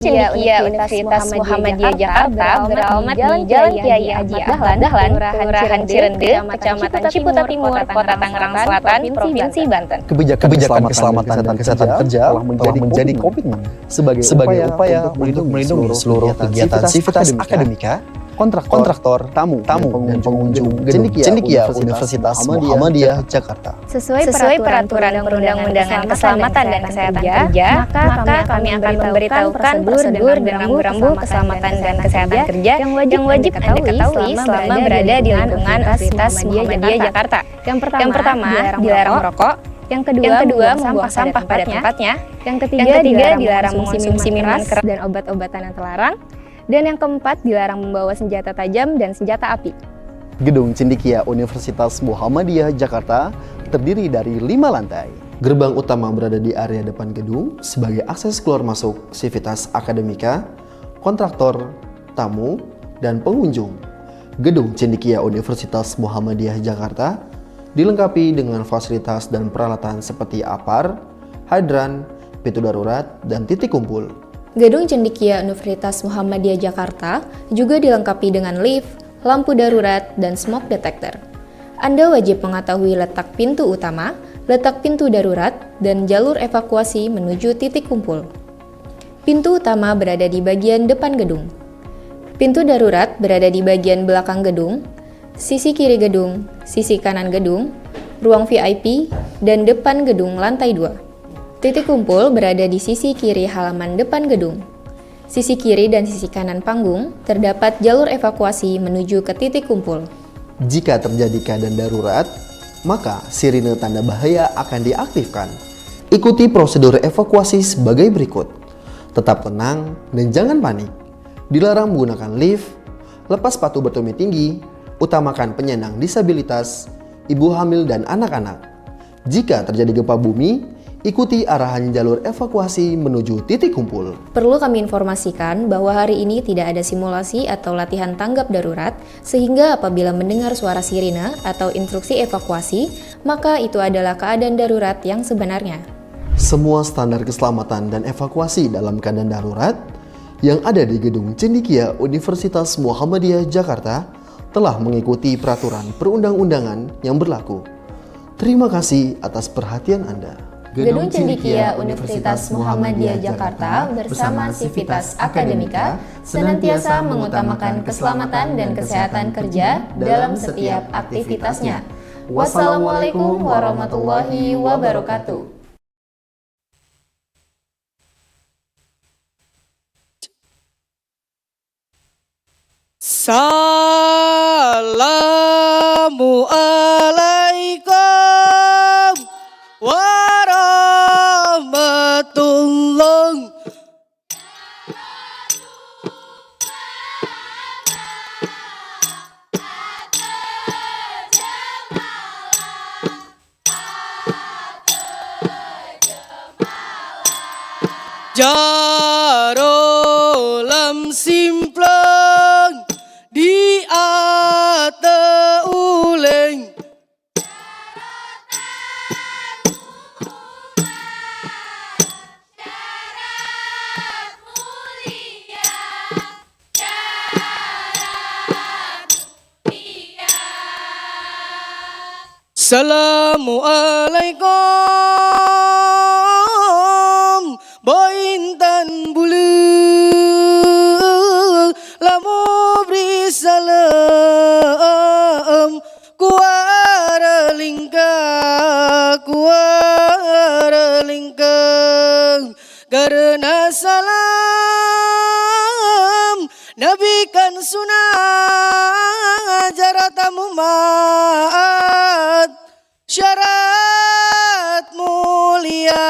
Cendekia Universitas Muhammadiyah Jakarta beralamat di Jalan Kiai Haji Ahmad Dahlan, Kelurahan Cirende, Kecamatan Ciputa Timur, Kota Tangerang Selatan, Provinsi Banten. Kebijakan keselamatan dan kesehatan kerja telah menjadi komitmen sebagai upaya untuk melindungi seluruh kegiatan sivitas akademika, kontraktor, tamu, dan pengunjung gedung Cendekia Universitas Muhammadiyah Jakarta. Sesuai peraturan perundang-undangan keselamatan dan kesehatan kerja, maka kami akan memberitahukan prosedur dan rambu-rambu keselamatan dan kesehatan kerja yang wajib Anda ketahui selama berada di lingkungan Universitas Muhammadiyah Jakarta. Yang pertama, dilarang merokok. Yang kedua, membuang sampah pada tempatnya. Yang ketiga, dilarang mengonsumsi minuman keras dan obat-obatan yang terlarang. Dan yang keempat, dilarang membawa senjata tajam dan senjata api. Gedung Cendekia Universitas Muhammadiyah Jakarta terdiri dari 5 lantai. Gerbang utama berada di area depan gedung sebagai akses keluar masuk sivitas akademika, kontraktor, tamu, dan pengunjung. Gedung Cendekia Universitas Muhammadiyah Jakarta dilengkapi dengan fasilitas dan peralatan seperti APAR, hidran, pintu darurat, dan titik kumpul. Gedung Cendekia Universitas Muhammadiyah Jakarta juga dilengkapi dengan lift, lampu darurat, dan smoke detector. Anda wajib mengetahui letak pintu utama, letak pintu darurat, dan jalur evakuasi menuju titik kumpul. Pintu utama berada di bagian depan gedung. Pintu darurat berada di bagian belakang gedung, sisi kiri gedung, sisi kanan gedung, ruang VIP, dan depan gedung lantai 2. Titik kumpul berada di sisi kiri halaman depan gedung. Sisi kiri dan sisi kanan panggung terdapat jalur evakuasi menuju ke titik kumpul. Jika terjadi keadaan darurat, maka sirine tanda bahaya akan diaktifkan. Ikuti prosedur evakuasi sebagai berikut. Tetap tenang dan jangan panik. Dilarang menggunakan lift, lepas sepatu bertumit tinggi, utamakan penyandang disabilitas, ibu hamil dan anak-anak. Jika terjadi gempa bumi, ikuti arahan jalur evakuasi menuju titik kumpul. Perlu kami informasikan bahwa hari ini tidak ada simulasi atau latihan tanggap darurat, sehingga apabila mendengar suara sirine atau instruksi evakuasi, maka itu adalah keadaan darurat yang sebenarnya. Semua standar keselamatan dan evakuasi dalam keadaan darurat yang ada di gedung Cendekia Universitas Muhammadiyah Jakarta telah mengikuti peraturan perundang-undangan yang berlaku. Terima kasih atas perhatian Anda. Gedung Cendekia Universitas Muhammadiyah Jakarta bersama Sivitas Akademika senantiasa mengutamakan keselamatan dan kesehatan kerja dalam setiap aktivitasnya. Wassalamualaikum warahmatullahi wabarakatuh. Assalamualaikum warahmatullahi. Jarolam simpleng di ate uleng. Assalamualaikum bointan bulu lamu beri salam kuara lingka karena salam Nabi kan sunah jaratamu maat syarat mulia.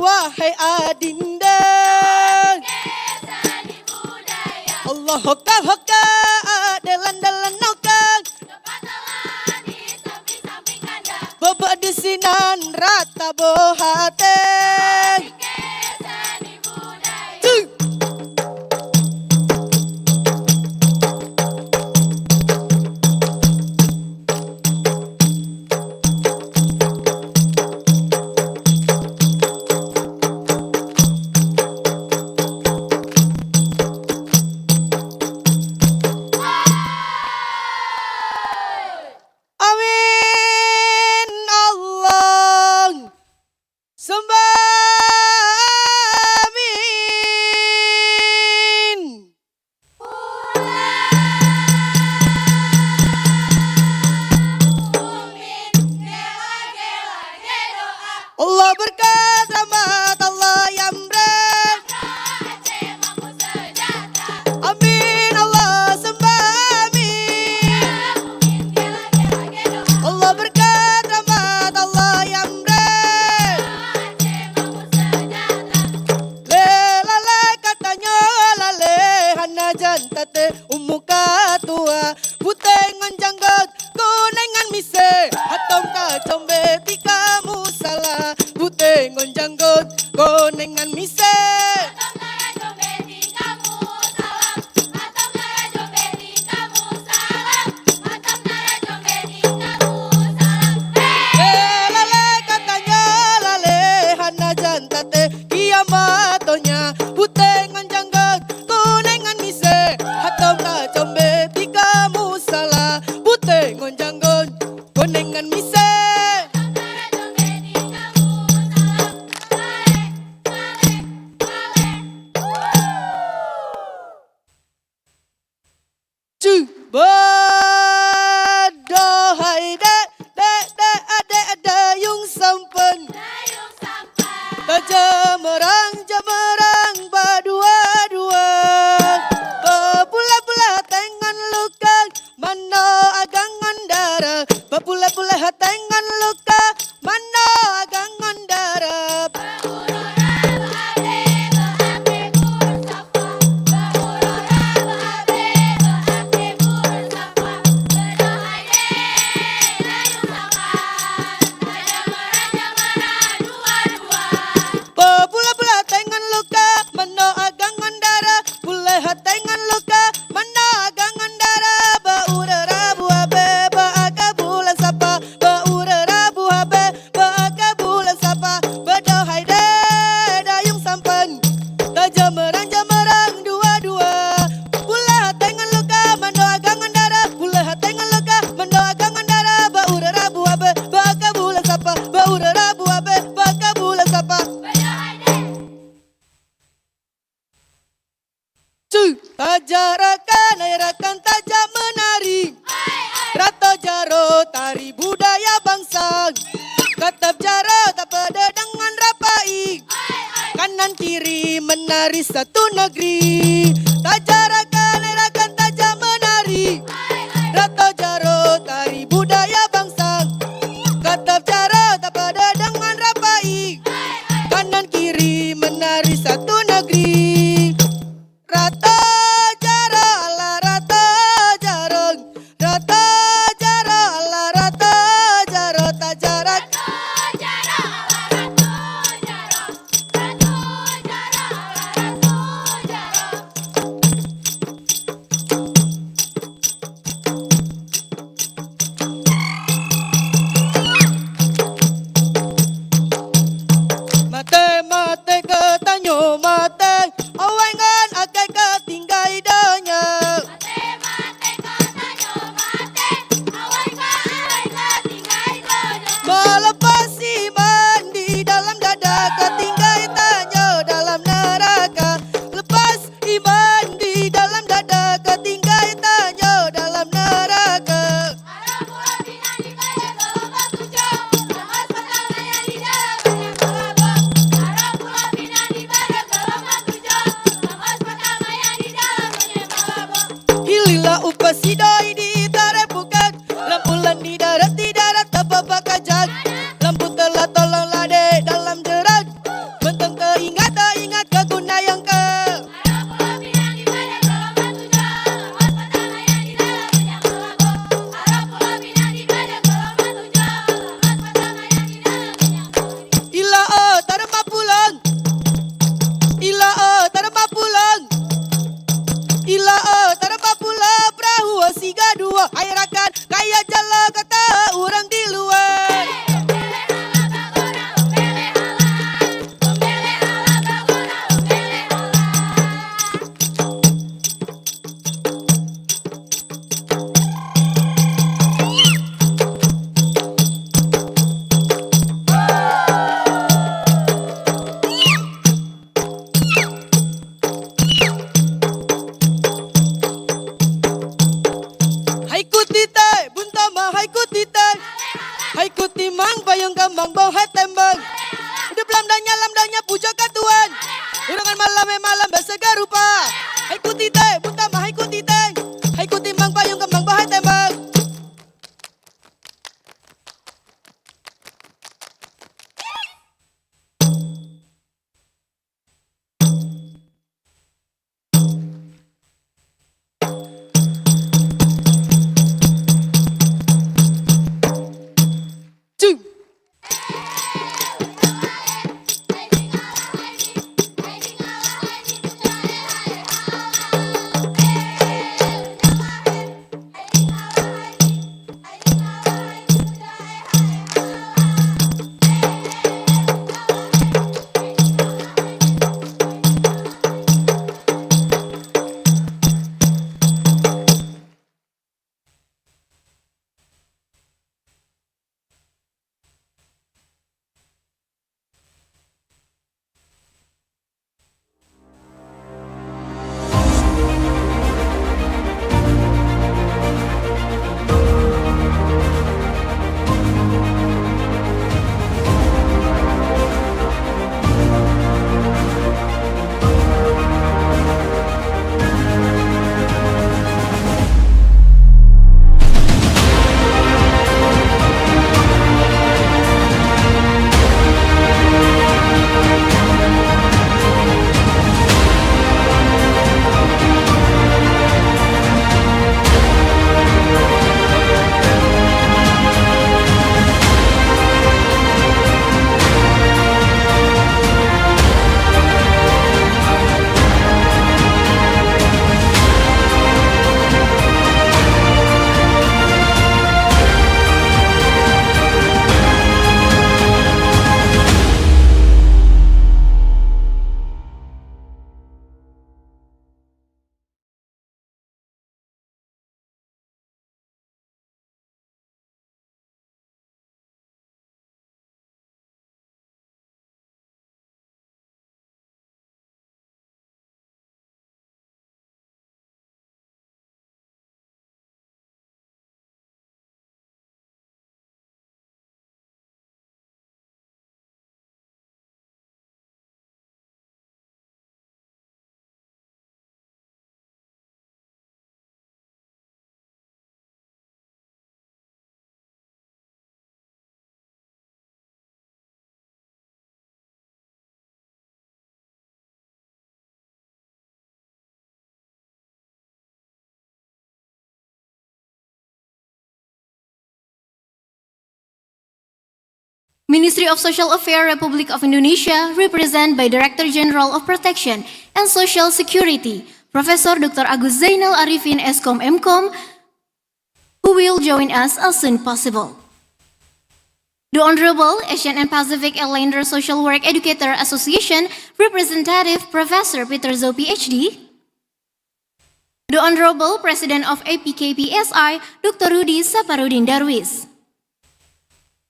wahai adinda. Allah hoka dalan nokang bobok di sinan rata bohateng. Amin Allah sembah amin. Allah berkat rahmat Allah yang ber. Amin Allah sembah amin. Allah berkat rahmat Allah yang ber. Lelala katanya lale hana jantate umuka tua putengan janggot kunengan mise hatom ka combe tika musala putengan janggot kunengan mise. Lelala katanya lale hana jantate kiamatonya putengan janggot kunengan mise hatom ka combe tika musala putengan janggot kunengan mise. Badohai de yung sampen jamerang badua-dua bapula-pula tengan luka mano agangan darah bapula-pula tengan luka mano agangan darah. Pula-pula tengan luka mano agangan darah pula tengan luka mano agangan darah baura rabu abe baaga bulan sapa baura rabu abe baaga bulan sapa badohai de dayung sampan jamerang dua-dua pula tengan luka mano agangan darah pula tengan luka mano agangan darah baura rabu abe baaga bulan sapa baura rabu abe baaga bulan sapa. Tajarakan airakan tajam menari Rato jaro tari budaya bangsa Katap jaro tak pada dengan rapai Kanan kiri menari satu negeri Tajarakan airakan tajam menari Rato jaro tari budaya bangsa Katap jaro tak pada dengan rapai Kanan kiri menari satu negeri. Rata jara ala rata jarang rata jara ala rata jaro tajarak mate mate ketanyo pujakan Tuhan. Dengan malam bersegar rupa. Hai kuti teh, butama hai kuti teh. Hai kuti mang payung kembang bahai tembang. Ministry of Social Affairs Republic of Indonesia, represented by Director General of Protection and Social Security, Professor Dr. Agus Zainal Arifin Eskom Mkom, who will join us as soon possible. The Honorable Asian and Pacific Islander Social Work Educator Association Representative Professor Peter Zo PhD, the Honorable President of APKPSI Dr. Rudi Saparudin Darwis,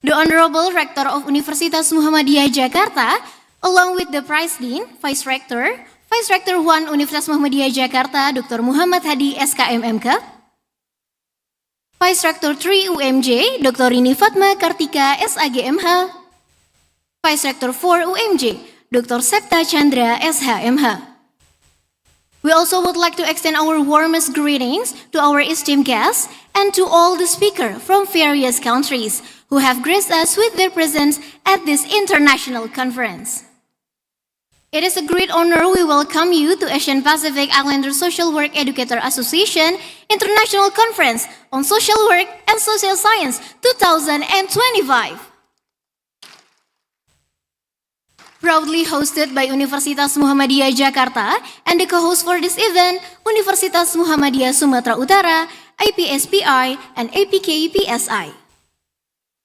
the Honorable Rector of Universitas Muhammadiyah Jakarta, along with the Vice Dean, Vice Rector 1 Universitas Muhammadiyah Jakarta, Dr. Muhammad Hadi SKM MK, Vice Rector 3 UMJ, Dr. Rini Fatma Kartika SAGMH, Vice Rector 4 UMJ, Dr. Septa Chandra SHMH. We also would like to extend our warmest greetings to our esteemed guests and to all the speakers from various countries who have graced us with their presence at this international conference. It is a great honor we welcome you to Asian Pacific Islander Social Work Educator Association International Conference on Social Work and Social Science 2025. Proudly hosted by Universitas Muhammadiyah Jakarta and the co-host for this event, Universitas Muhammadiyah Sumatera Utara, IPSPI, and APKPSI.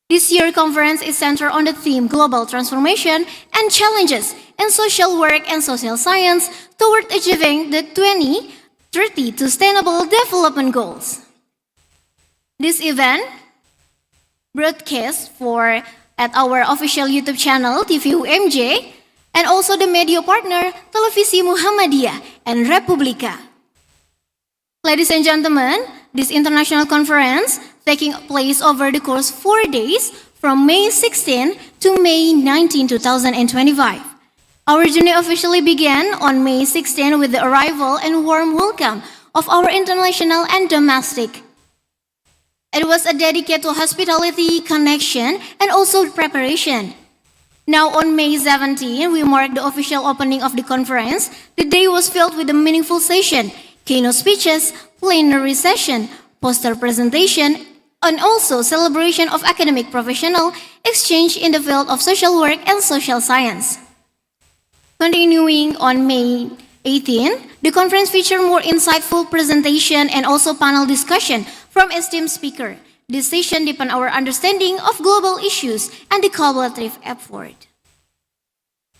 This year's conference is centered on the theme Global Transformation and Challenges in Social Work and Social Science toward achieving the 2030 Sustainable Development Goals. This event, broadcast at our official YouTube channel, TV UMJ, and also the media partner, Televisi Muhammadiyah and Republika. Ladies and gentlemen, this international conference taking place over the course 4 days from May 16 to May 19, 2025. Our journey officially began on May 16 with the arrival and warm welcome of our international and domestic. It was a dedicated to hospitality, connection, and also preparation. Now on May 17, we marked the official opening of the conference. The day was filled with a meaningful session, keynote speeches, plenary session, poster presentation, and also celebration of academic professional exchange in the field of social work and social science. Continuing on May 18, the conference featured more insightful presentation and also panel discussion from esteemed speaker. This session deepened our understanding of global issues and the collaborative effort.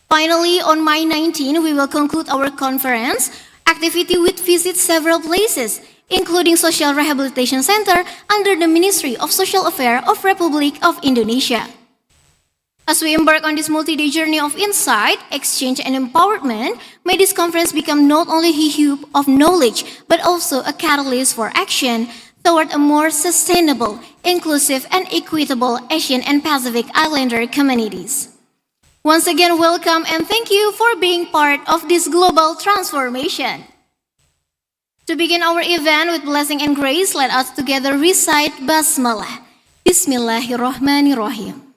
Finally, on May 19, we will conclude our conference activity with visit several places, including Social Rehabilitation Center under the Ministry of Social Affairs of Republic of Indonesia. As we embark on this multi-day journey of insight, exchange, and empowerment, may this conference become not only a hub of knowledge, but also a catalyst for action toward a more sustainable, inclusive, and equitable Asian and Pacific Islander communities. Once again, welcome and thank you for being part of this global transformation. To begin our event with blessing and grace, let us together recite Basmalah. Bismillahirrahmanirrahim.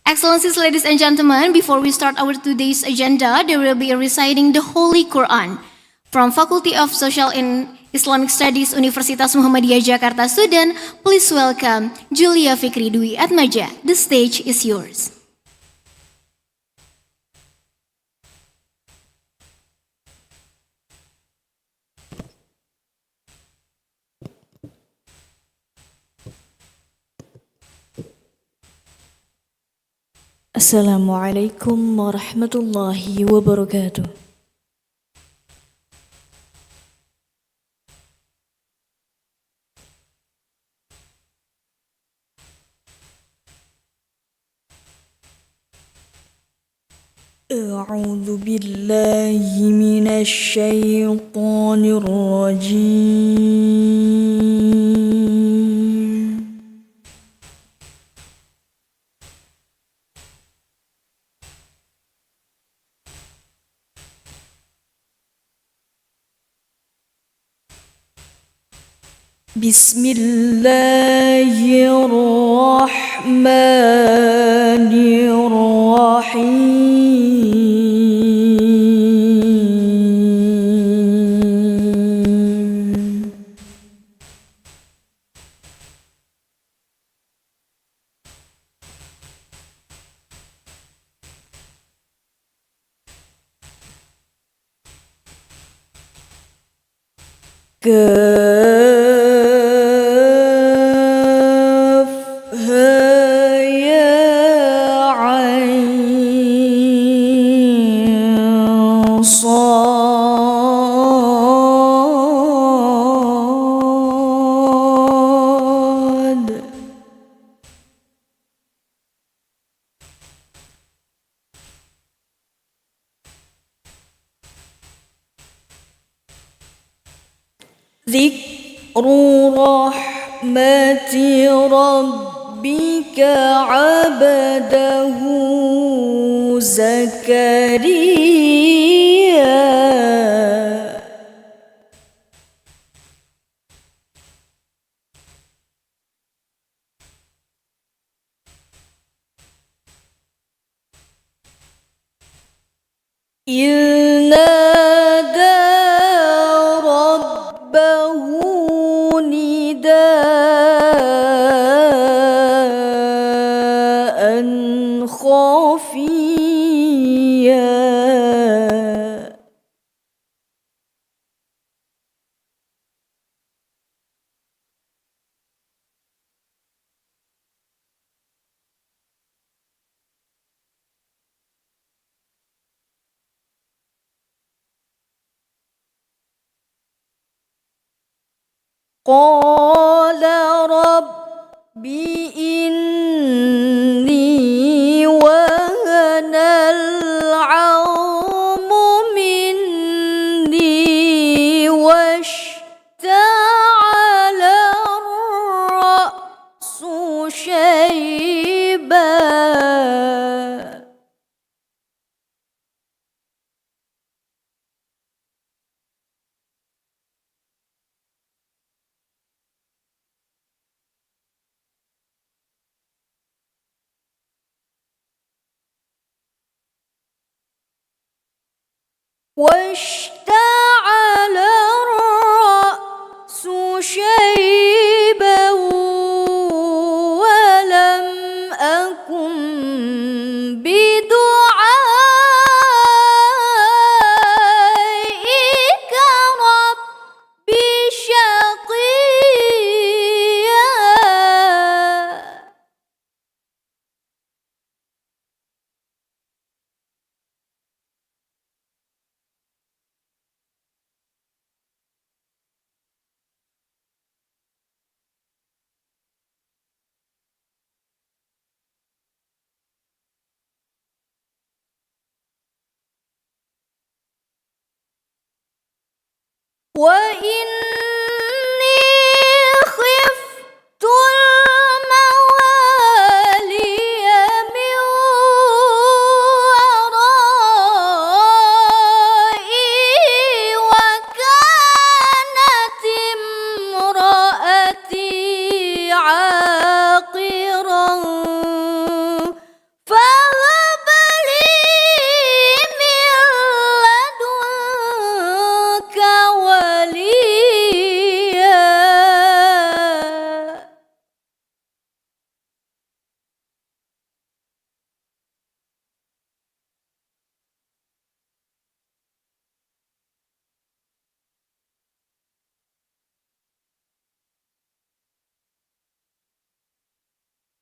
Excellencies, ladies and gentlemen, before we start our today's agenda, there will be a reciting the Holy Quran. From Faculty of Social and Islamic Studies, Universitas Muhammadiyah, Jakarta student, please welcome Julia Fikri Dwi Atmaja. The stage is yours. Assalamualaikum warahmatullahi wabarakatuh. A'udzu billahi minasy syaithanir rajim. Bismillahirrahmanirrahim. Kaf ha ya ain sad. Dzikru rahmati rabbika abdahu Zakaria. Ilnada rabbahu nidaan khafiyya. Qala rabbi inni wahana al-'azmu minni washta'ala ar-ra'su shayba. واشتعل الرأس شيبا ولم أكن بدعائك رب شقيا. وإني خفت الموالي من ورائي وكانت امرأتي عاقرا فهب لي من لدنك وليا.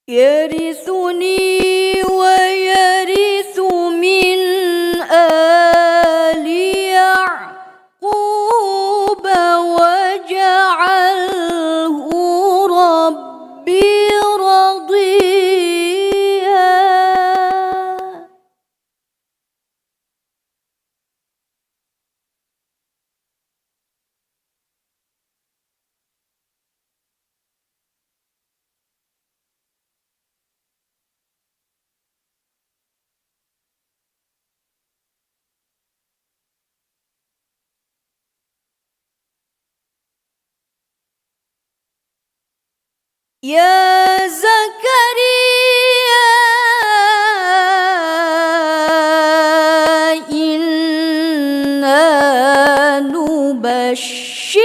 يرثني ويرث من آل يعقوب واجعله ربي رضيا. يا زكريا إنا نبشرك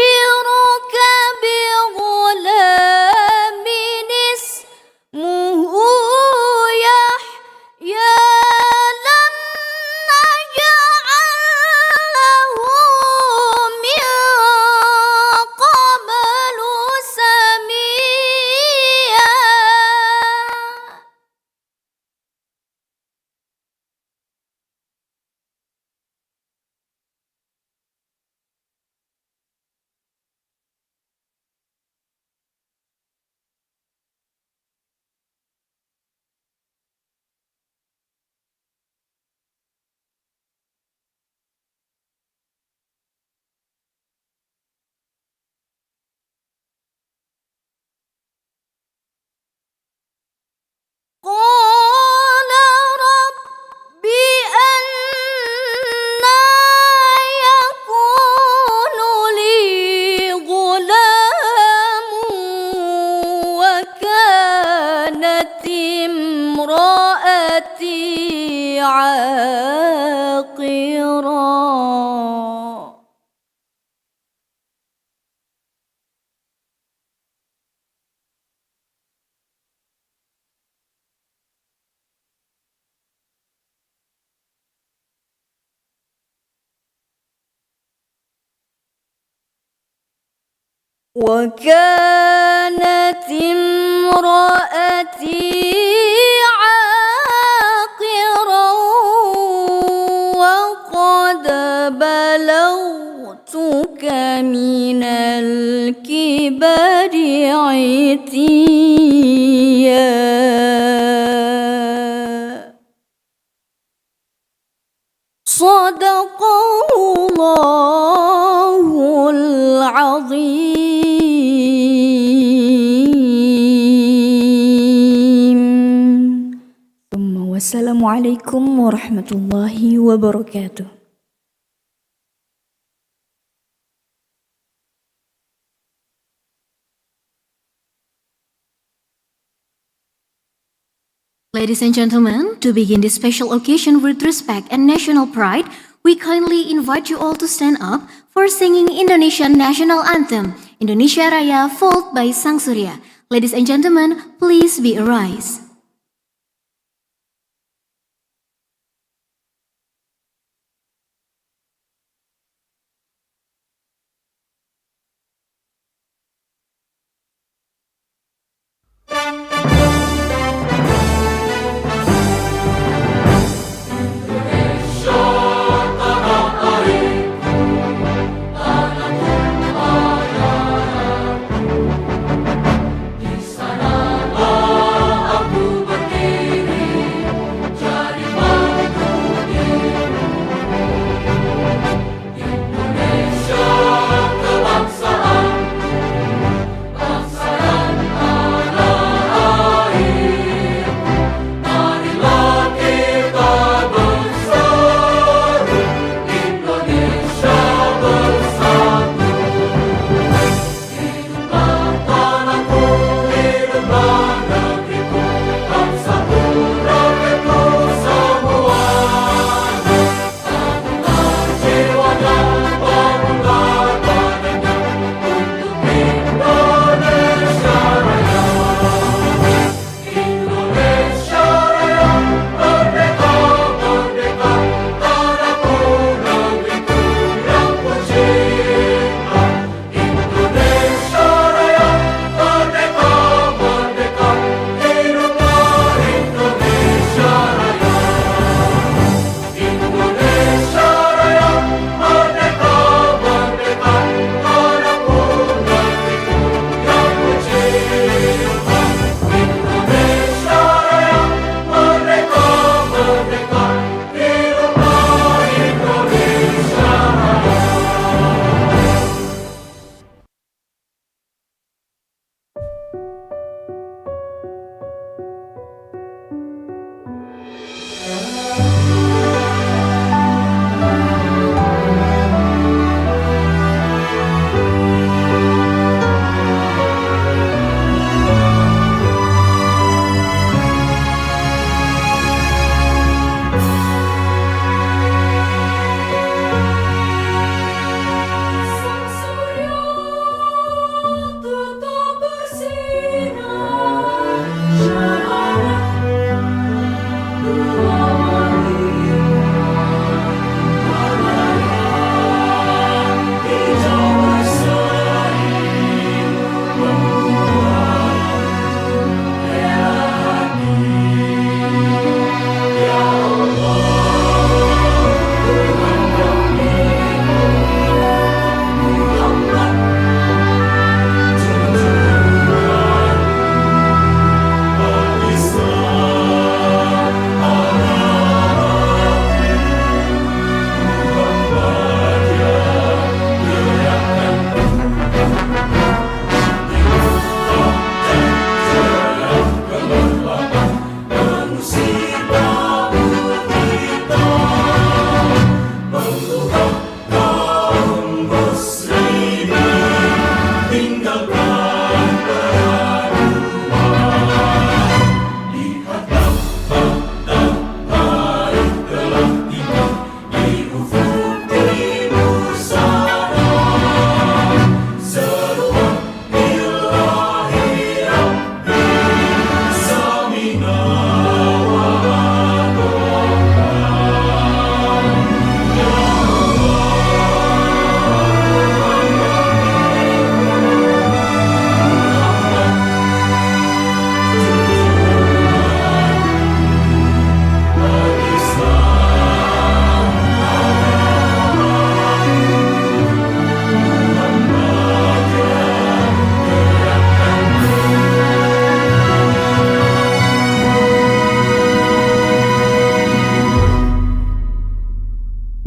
بغلام اسمه يحيى لم نجعل له من قبل سميا. قال رب أنى يكون لي غلام وكانت امرأتي عاقرا. وكانت امرأتي عاقرا وقد بلغتك من الكبر عتيا. صدق الله العظيم. ثم والسلام عليكم ورحمة الله وبركاته. Ladies and gentlemen, to begin this special occasion with respect and national pride, we kindly invite you all to stand up for singing Indonesian National Anthem, Indonesia Raya, followed by Sang Surya. Ladies and gentlemen, please be arise.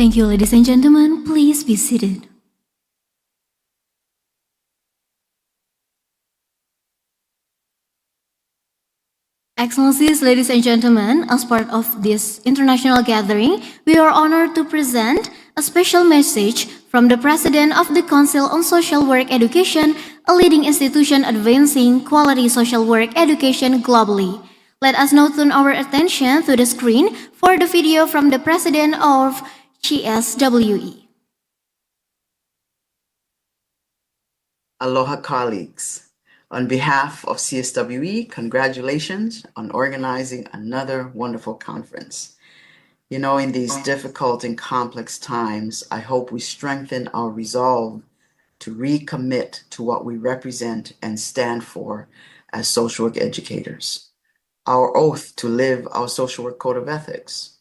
Thank you, ladies and gentlemen. Please be seated. Excellencies, ladies and gentlemen, as part of this international gathering, we are honored to present a special message from the President of the Council on Social Work Education, a leading institution advancing quality social work education globally. Let us now turn our attention to the screen for the video from the President of CSWE. Aloha colleagues. On behalf of CSWE, congratulations on organizing another wonderful conference. You know, in these difficult and complex times, I hope we strengthen our resolve to recommit to what we represent and stand for as social work educators. Our oath to live our social work code of ethics,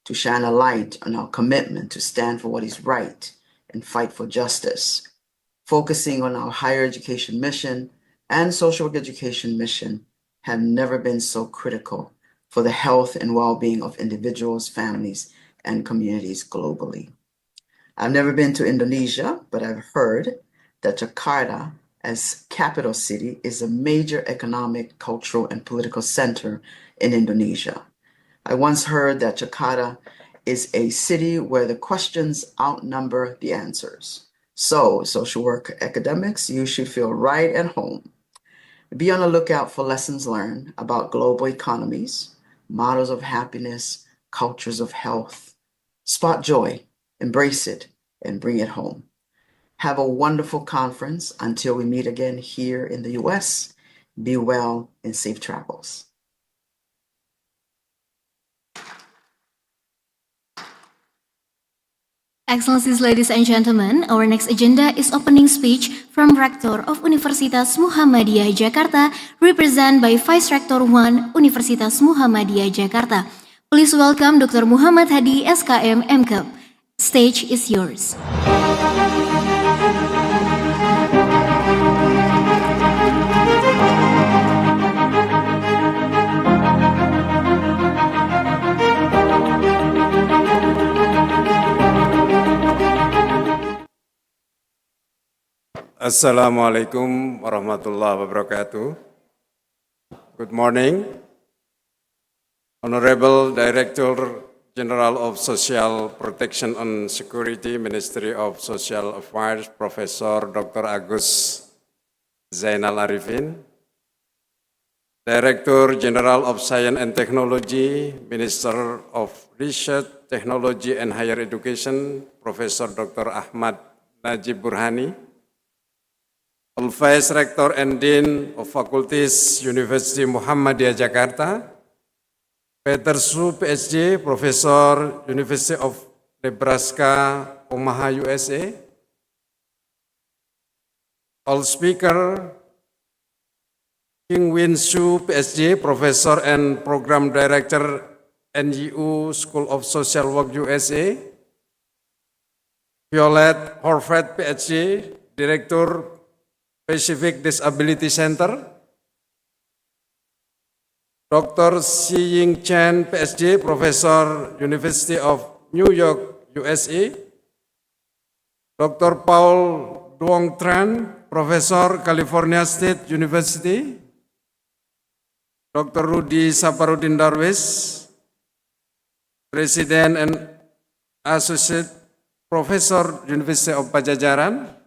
to shine a light on our commitment to stand for what is right and fight for justice, focusing on our higher education mission and social work education mission have never been so critical for the health and well-being of individuals, families, and communities globally. I've never been to Indonesia, but I've heard that Jakarta, as capital city, is a major economic, cultural, and political center in Indonesia. I once heard that Jakarta is a city where the questions outnumber the answers. So, social work academics, you should feel right at home. Be on the lookout for lessons learned about global economies, models of happiness, cultures of health. Spot joy, embrace it, and bring it home. Have a wonderful conference until we meet again here in the US. Be well and safe travels. Excellencies, ladies and gentlemen, our next agenda is opening speech from Rector of Universitas Muhammadiyah Jakarta, represented by Vice Rector 1 Universitas Muhammadiyah Jakarta. Please welcome Dr. Muhammad Hadi, SKM MKep. Stage is yours. Assalamualaikum warahmatullahi wabarakatuh. Good morning, Honorable Director General of Social Protection and Security, Ministry of Social Affairs, Professor Dr. Agus Zainal Arifin, Director General of Science and Technology, Minister of Research, Technology and Higher Education, Professor Dr. Ahmad Najib Burhani, All Vice Rector and Dean of Faculties, University Muhammadiyah Jakarta, Peter Su, PhD, Professor, University of Nebraska, Omaha, USA, all speaker, King Win Su, PhD, Professor and Program Director, NGU School of Social Work, USA, Violet Horvath, PhD, Director, Pacific Disability Center, Dr. Xi Ying Chen, PhD, Professor, University of New York, USA, Dr. Paul Duong Tran, Professor, California State University, Dr. Rudy Saparudin Darwis, President and Associate Professor, University of Pajajaran,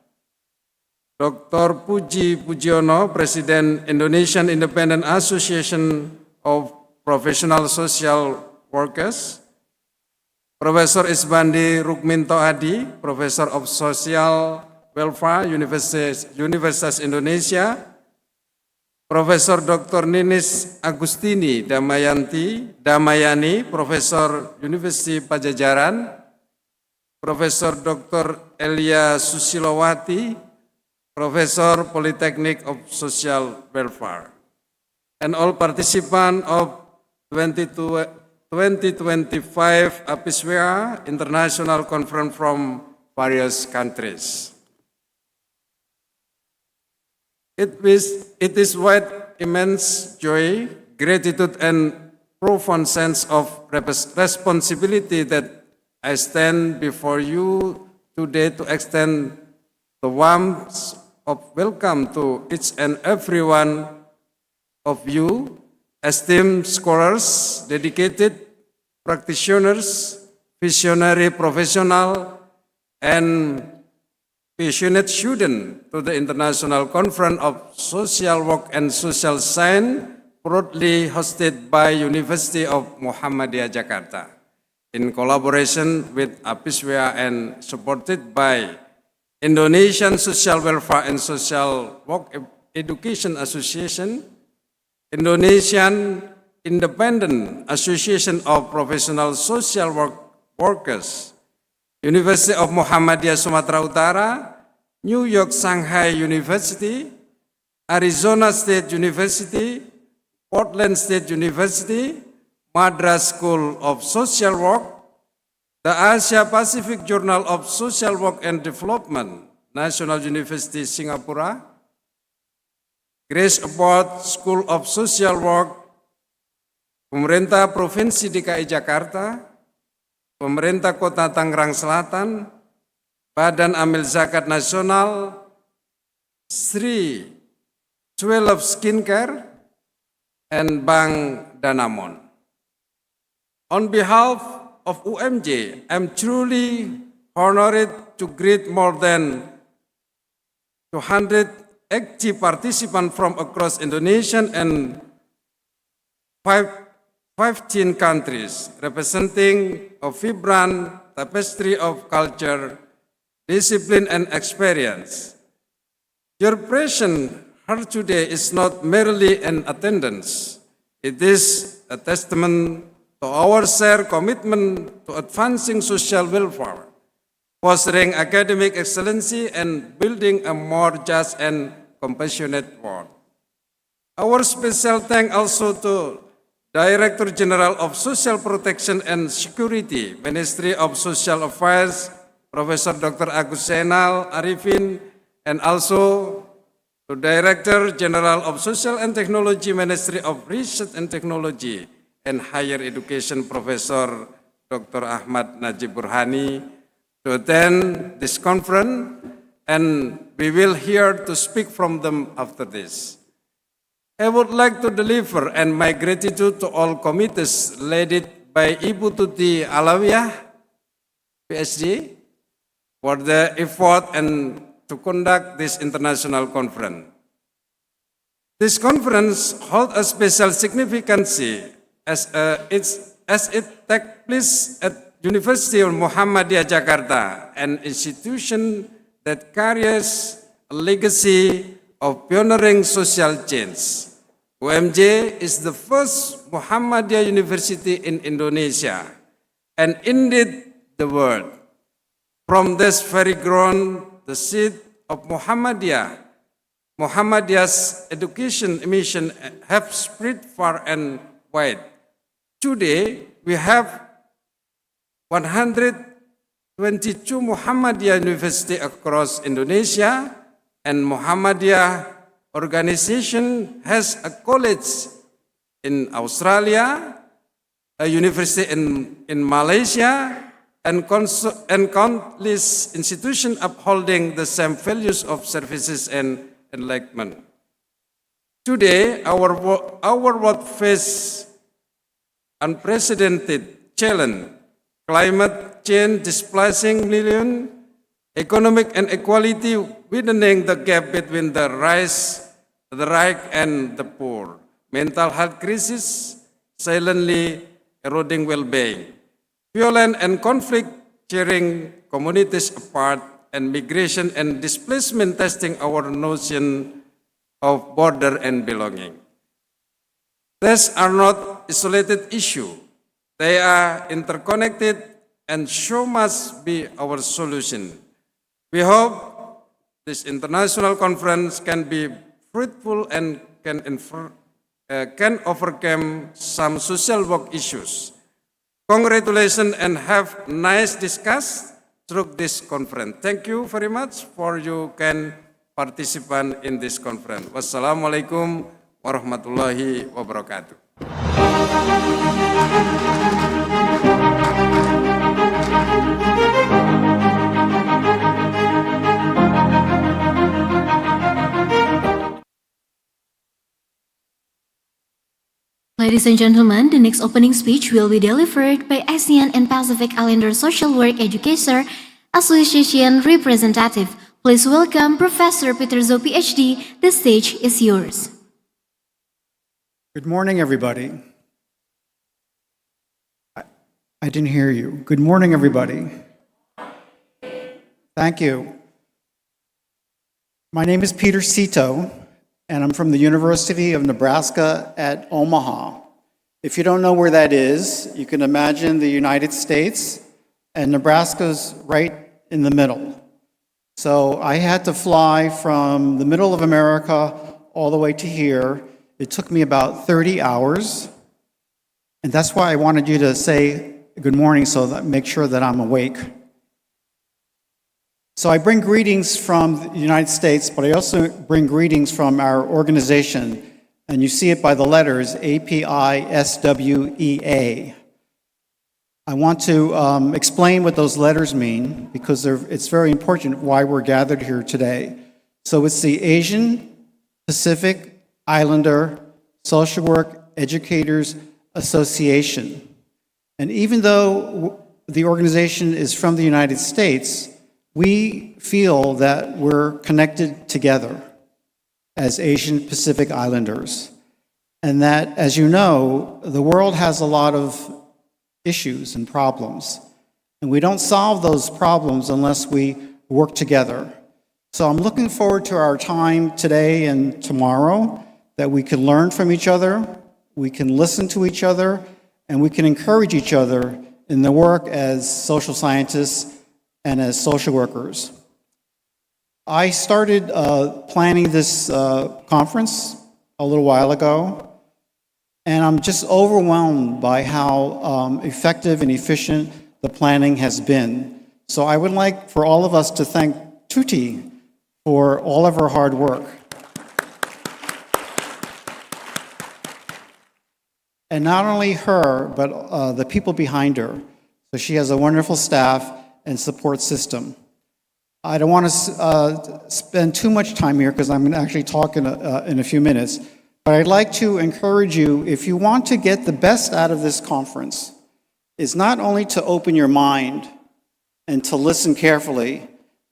Dr. Puji Pujiono, President, Indonesian Independent Association of Professional Social Workers, Professor Isbandi Rukminto Adi, Professor of Social Welfare, Universitas Indonesia, Professor Dr. Ninis Agustini Damayani, Professor, University Pajajaran, Professor Dr. Elia Susilowati, Professor, Polytechnic of Social Welfare, and all participants of 2025 APISWEA International Conference from various countries. It is with immense joy, gratitude, and profound sense of responsibility that I stand before you today to extend the warmth of welcome to each and every one of you, esteemed scholars, dedicated practitioners, visionary professional, and passionate students to the International Conference of Social Work and Social Science, proudly hosted by University of Muhammadiyah Jakarta. in collaboration with APISWEA and supported by Indonesian Social Welfare and Social Work Education Association, Indonesian Independent Association of Professional Social Workers, University of Muhammadiyah Sumatera Utara, New York Shanghai University, Arizona State University, Portland State University, Madras School of Social Work, the Asia Pacific Journal of Social Work and Development, National University Singapura, Grace Award School of Social Work, Pemerintah Provinsi DKI Jakarta, Pemerintah Kota Tangerang Selatan, Badan Amil Zakat Nasional, Sri 12 Skincare, and Bank Danamon. On behalf of UMJ, I'm truly honored to greet more than 280 participants from across Indonesia and 15 countries, representing a vibrant tapestry of culture, discipline, and experience. Your presence here today is not merely an attendance. It is a testament to our shared commitment to advancing social welfare, fostering academic excellency, and building a more just and compassionate world. Our special thanks also to Director General of Social Protection and Security, Ministry of Social Affairs, Professor Dr. Agus Zainal Arifin, and also to Director General of Social and Technology, Ministry of Research and Technology and Higher Education, Professor Dr. Ahmad Najib Burhani, to attend this conference, and we will hear to speak from them after this. I would like to deliver and my gratitude to all committees led by Ibu Tuti Alawiyah, PhD, for the effort and to conduct this international conference. This conference holds a special significance as it takes place at University of Muhammadiyah Jakarta, an institution that carries a legacy of pioneering social change. UMJ is the first Muhammadiyah university in Indonesia and indeed the world. From this very ground, the seed of Muhammadiyah's education mission have spread far and wide. Today, we have 122 Muhammadiyah universities across Indonesia, and Muhammadiyah organization has a college in Australia, a university in Malaysia, and countless institutions upholding the same values of services and enlightenment. Today, our world faces unprecedented challenge: climate change displacing millions, economic inequality widening the gap between the rich and the poor, mental health crisis silently eroding well-being, violence and conflict tearing communities apart, and migration and displacement testing our notion of border and belonging. These are not isolated issues. They are interconnected, and so must be our solution. We hope this international conference can be fruitful and can overcome some social work issues. Congratulations and have nice discuss through this conference. Thank you very much for you can participate in this conference. Wassalamualaikum warahmatullahi wabarakatuh. Ladies and gentlemen, the next opening speech will be delivered by ASEAN and Pacific Islander Social Work Educator Association representative. Please welcome Professor Peter Zo, PhD. The stage is yours. Good morning, everybody. I didn't hear you. Good morning, everybody. Thank you. My name is Peter Cito, and I'm from the University of Nebraska at Omaha. If you don't know where that is, you can imagine the United States, and Nebraska's right in the middle. So I had to fly from the middle of America all the way to here. It took me about 30 hours, and that's why I wanted you to say good morning so that make sure that I'm awake. So I bring greetings from the United States, but I also bring greetings from our organization, and you see it by the letters APISWEA. I want to explain what those letters mean because it's very important why we're gathered here today. So it's the Asian Pacific Islander Social Work Educators Association. And even though the organization is from the United States, we feel that we're connected together as Asian Pacific Islanders. And that, as you know, the world has a lot of issues and problems. And we don't solve those problems unless we work together. So I'm looking forward to our time today and tomorrow, that we can learn from each other, we can listen to each other, and we can encourage each other in the work as social scientists and as social workers. I started planning this conference a little while ago, and I'm just overwhelmed by how effective and efficient the planning has been. So I would like for all of us to thank Tuti for all of her hard work. And not only her, but the people behind her. So she has a wonderful staff and support system. I don't want to spend too much time here because I'm going to actually talk in a few minutes, but I'd like to encourage you, if you want to get the best out of this conference, is not only to open your mind and to listen carefully,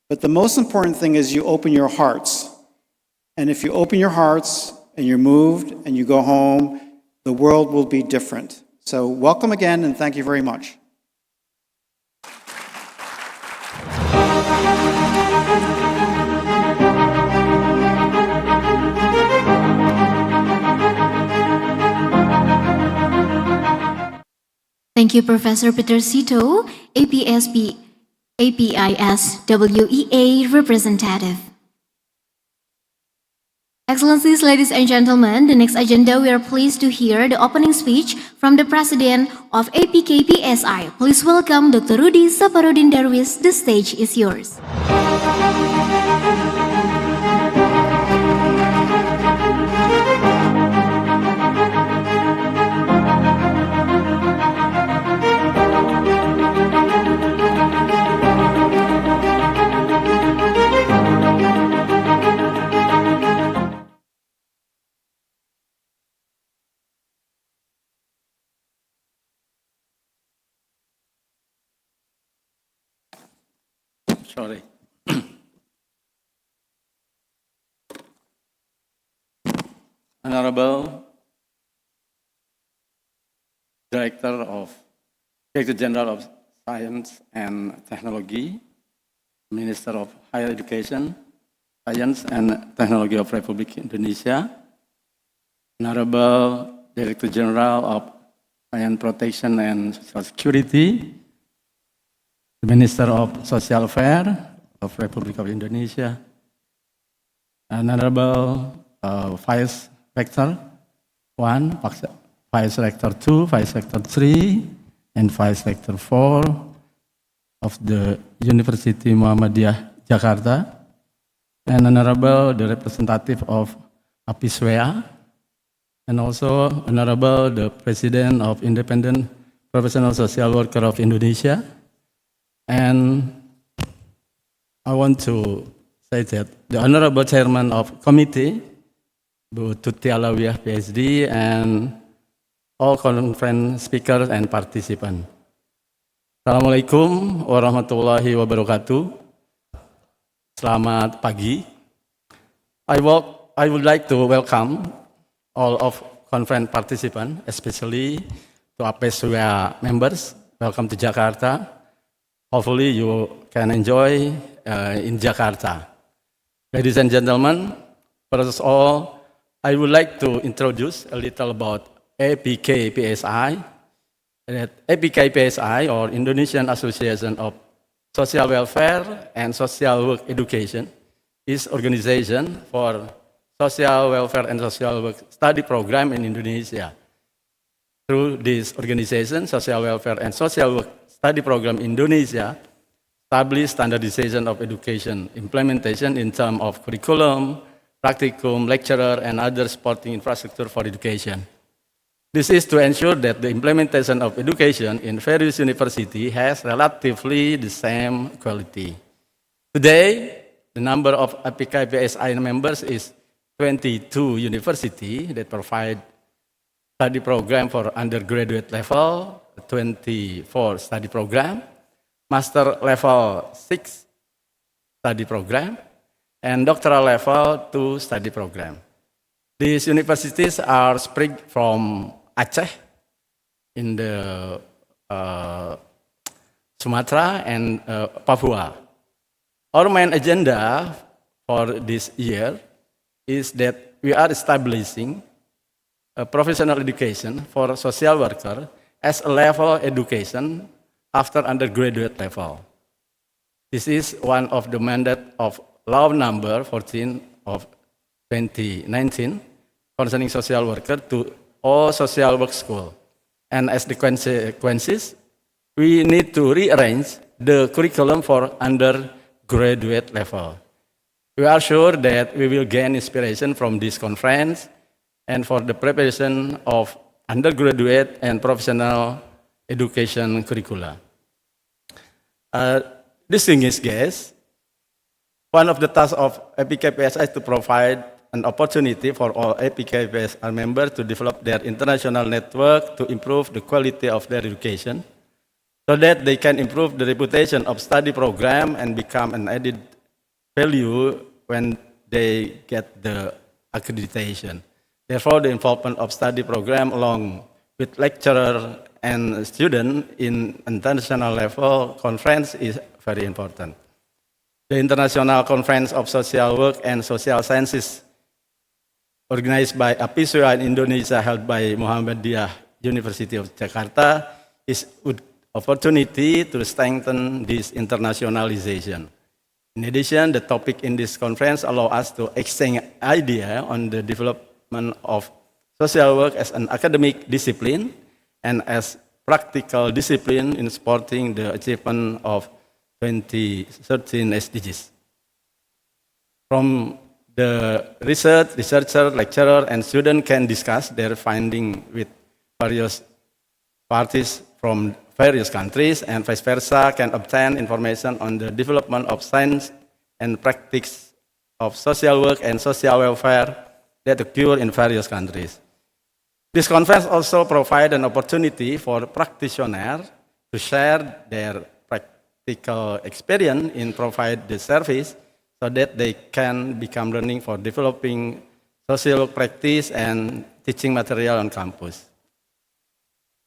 but the most important thing is you open your hearts. And if you open your hearts and you're moved and you go home, the world will be different. So welcome again and thank you very much. Thank you, Professor Peter Cito, APISWEA representative. Excellencies, ladies and gentlemen, the next agenda we are pleased to hear the opening speech from the President of APKPSI. Please welcome Dr. Rudy Saparudin Darwis. The stage is yours. Sorry. Honorable Director General of Science and Technology, Minister of Higher Education, Science and Technology of Republic Indonesia, Honorable Director General of Science Protection and Social Security, the Minister of Social Affairs of Republic of Indonesia, Honorable Vice Rector 1, Vice Rector 2, Vice Rector 3, and Vice Rector 4 of the University Muhammadiyah, Jakarta, and Honorable the representative of APISWEA, and also Honorable the President of Independent Professional Social Worker of Indonesia. And I want to say that the Honorable Chairman of Committee, Bu Tuti Alawiyah, PhD, and all conference speakers and participants. Assalamualaikum warahmatullahi wabarakatuh. Selamat pagi. I would like to welcome all of conference participants, especially to APISWEA members, welcome to Jakarta. Hopefully you can enjoy in Jakarta. Ladies and gentlemen, first of all, I would like to introduce a little about APISWEA. APISWEA, or Indonesian Association of Social Welfare and Social Work Education, is organization for social welfare and social work study program in Indonesia. Through this organization, Social Welfare and Social Work Study Program Indonesia established standardization of education implementation in terms of curriculum, practicum, lecturer, and other supporting infrastructure for education. This is to ensure that the implementation of education in various universities has relatively the same quality. Today, the number of APISWEA members is 22 universities that provide study program for undergraduate level, 24 study program, master level 6 study program, and doctoral level 2 study program. These universities are spread from Aceh in the Sumatra and Papua. Our main agenda for this year is that we are establishing a professional education for social worker as a level education after undergraduate level. This is one of the mandate of Law number 14 of 2019 concerning social worker to all social work school. And as the consequences, we need to rearrange the curriculum for undergraduate level. We are sure that we will gain inspiration from this conference and for the preparation of undergraduate and professional education curricula. Distinguished guests, one of the tasks of APISWEA is to provide an opportunity for all APISWEA members to develop their international network to improve the quality of their education, so that they can improve the reputation of study program and become an added value when they get the accreditation. Therefore, the involvement of study program along with lecturer and student in international level conference is very important. The International Conference of Social Work and Social Sciences, organized by APISWEA in Indonesia, held by Muhammadiyah University of Jakarta, is an opportunity to strengthen this internationalization. In addition, the topic in this conference allows us to exchange ideas on the development of social work as an academic discipline and as practical discipline in supporting the achievement of 2013 SDGs. From the researcher, lecturer, and student can discuss their findings with various parties from various countries, and vice versa can obtain information on the development of science and practice of social work and social welfare that occur in various countries. This conference also provides an opportunity for practitioners to share their practical experience in provide the service so that they can become learning for developing social work practice and teaching material on campus.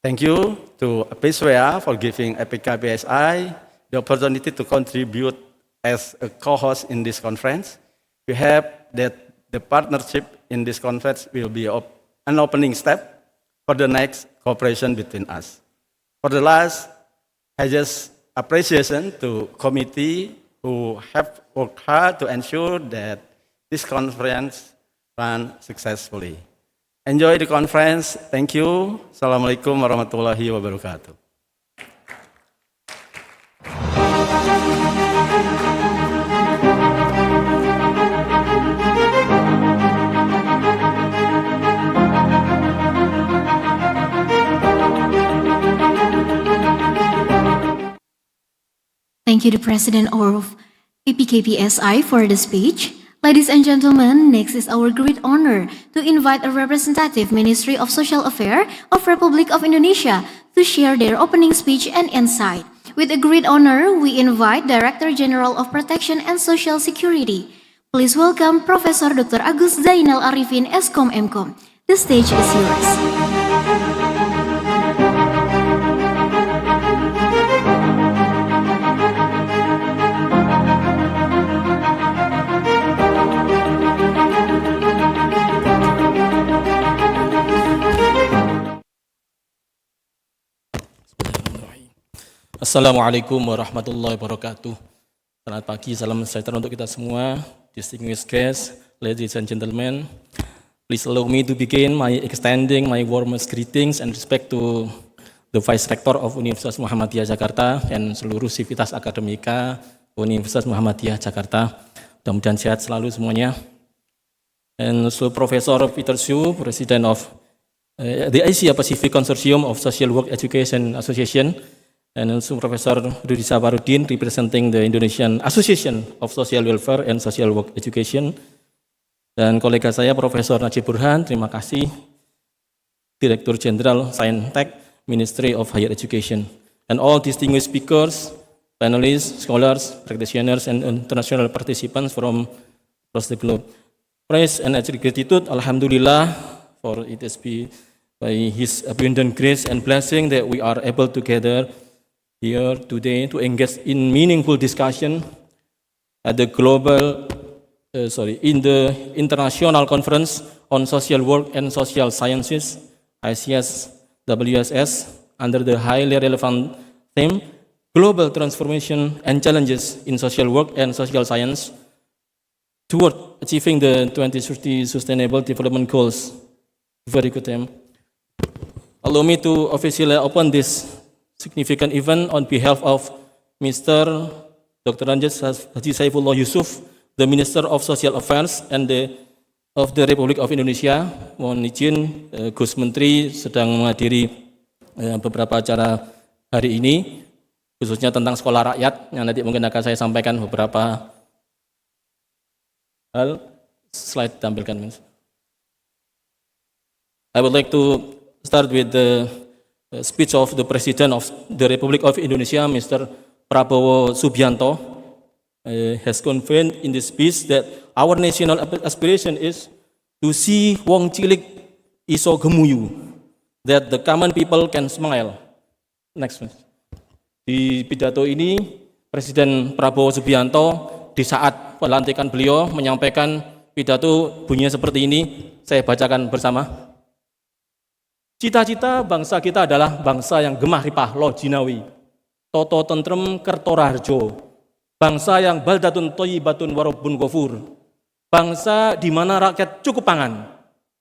Thank you to APISWEA for giving APISWEA the opportunity to contribute as a co-host in this conference. We hope that the partnership in this conference will be an opening step for the next cooperation between us. For the last, I just appreciation to committee who have worked hard to ensure that this conference ran successfully. Enjoy the conference. Thank you. Assalamualaikum warahmatullahi wabarakatuh. Thank you, the President of APKPSI, for the speech. Ladies and gentlemen, next is our great honor to invite a representative Ministry of Social Affairs of Republic of Indonesia to share their opening speech and insight. With a great honor, we invite Director General of Protection and Social Security. Please welcome Professor Dr. Agus Zainal Arifin, Eskom Mkom. The stage is yours. Assalamualaikum warahmatullahi wabarakatuh. Selamat pagi, salam sejahtera untuk kita semua. Distinguished guests, ladies and gentlemen, please allow me to begin my extending my warmest greetings and respect to the Vice Rector of Universitas Muhammadiyah Jakarta and seluruh sivitas akademika Universitas Muhammadiyah Jakarta. Mudah-mudahan sehat selalu semuanya. And also Professor Peter Xu, President of the Asia Pacific Consortium of Social Work Education Association, and also Professor Rudi Sabarudin, representing the Indonesian Association of Social Welfare and Social Work Education. Dan kolega saya Profesor Najib Burhan, terima kasih, Direktur Jenderal Saintek, Ministry of Higher Education. And all distinguished speakers, panelists, scholars, practitioners, and international participants from across the globe. Praise and gratitude, Alhamdulillah, for it is by His abundant grace and blessing that we are able to gather here today to engage in meaningful discussion at the in the International Conference on Social Work and Social Sciences, ICS-WSS, under the highly relevant theme, Global Transformation and Challenges in Social Work and Social Science toward achieving the 2030 Sustainable Development Goals. Very good theme. Allow me to officially open this significant event on behalf of Mr. Dr. Anjas Haji Saifullah Yusuf, the Minister of Social Affairs and of the Republic of Indonesia. Mohon izin, Gus Menteri sedang menghadiri beberapa acara hari ini, khususnya tentang sekolah rakyat, yang nanti mungkin akan saya sampaikan beberapa hal. Slide tampilkan. I would like to start with the speech of the President of the Republic of Indonesia, Mr. Prabowo Subianto, has conveyed in this speech that our national aspiration is to see wong cilik iso gemuyu, that the common people can smile. Next. Di pidato ini, Presiden Prabowo Subianto di saat pelantikan beliau menyampaikan pidato bunyinya seperti ini, saya bacakan bersama. Cita-cita bangsa kita adalah bangsa yang gemah ripah lojinawi, toto tentrem kertorarjo, bangsa yang baldatun toyibatun warobun gofur, bangsa di mana rakyat cukup pangan,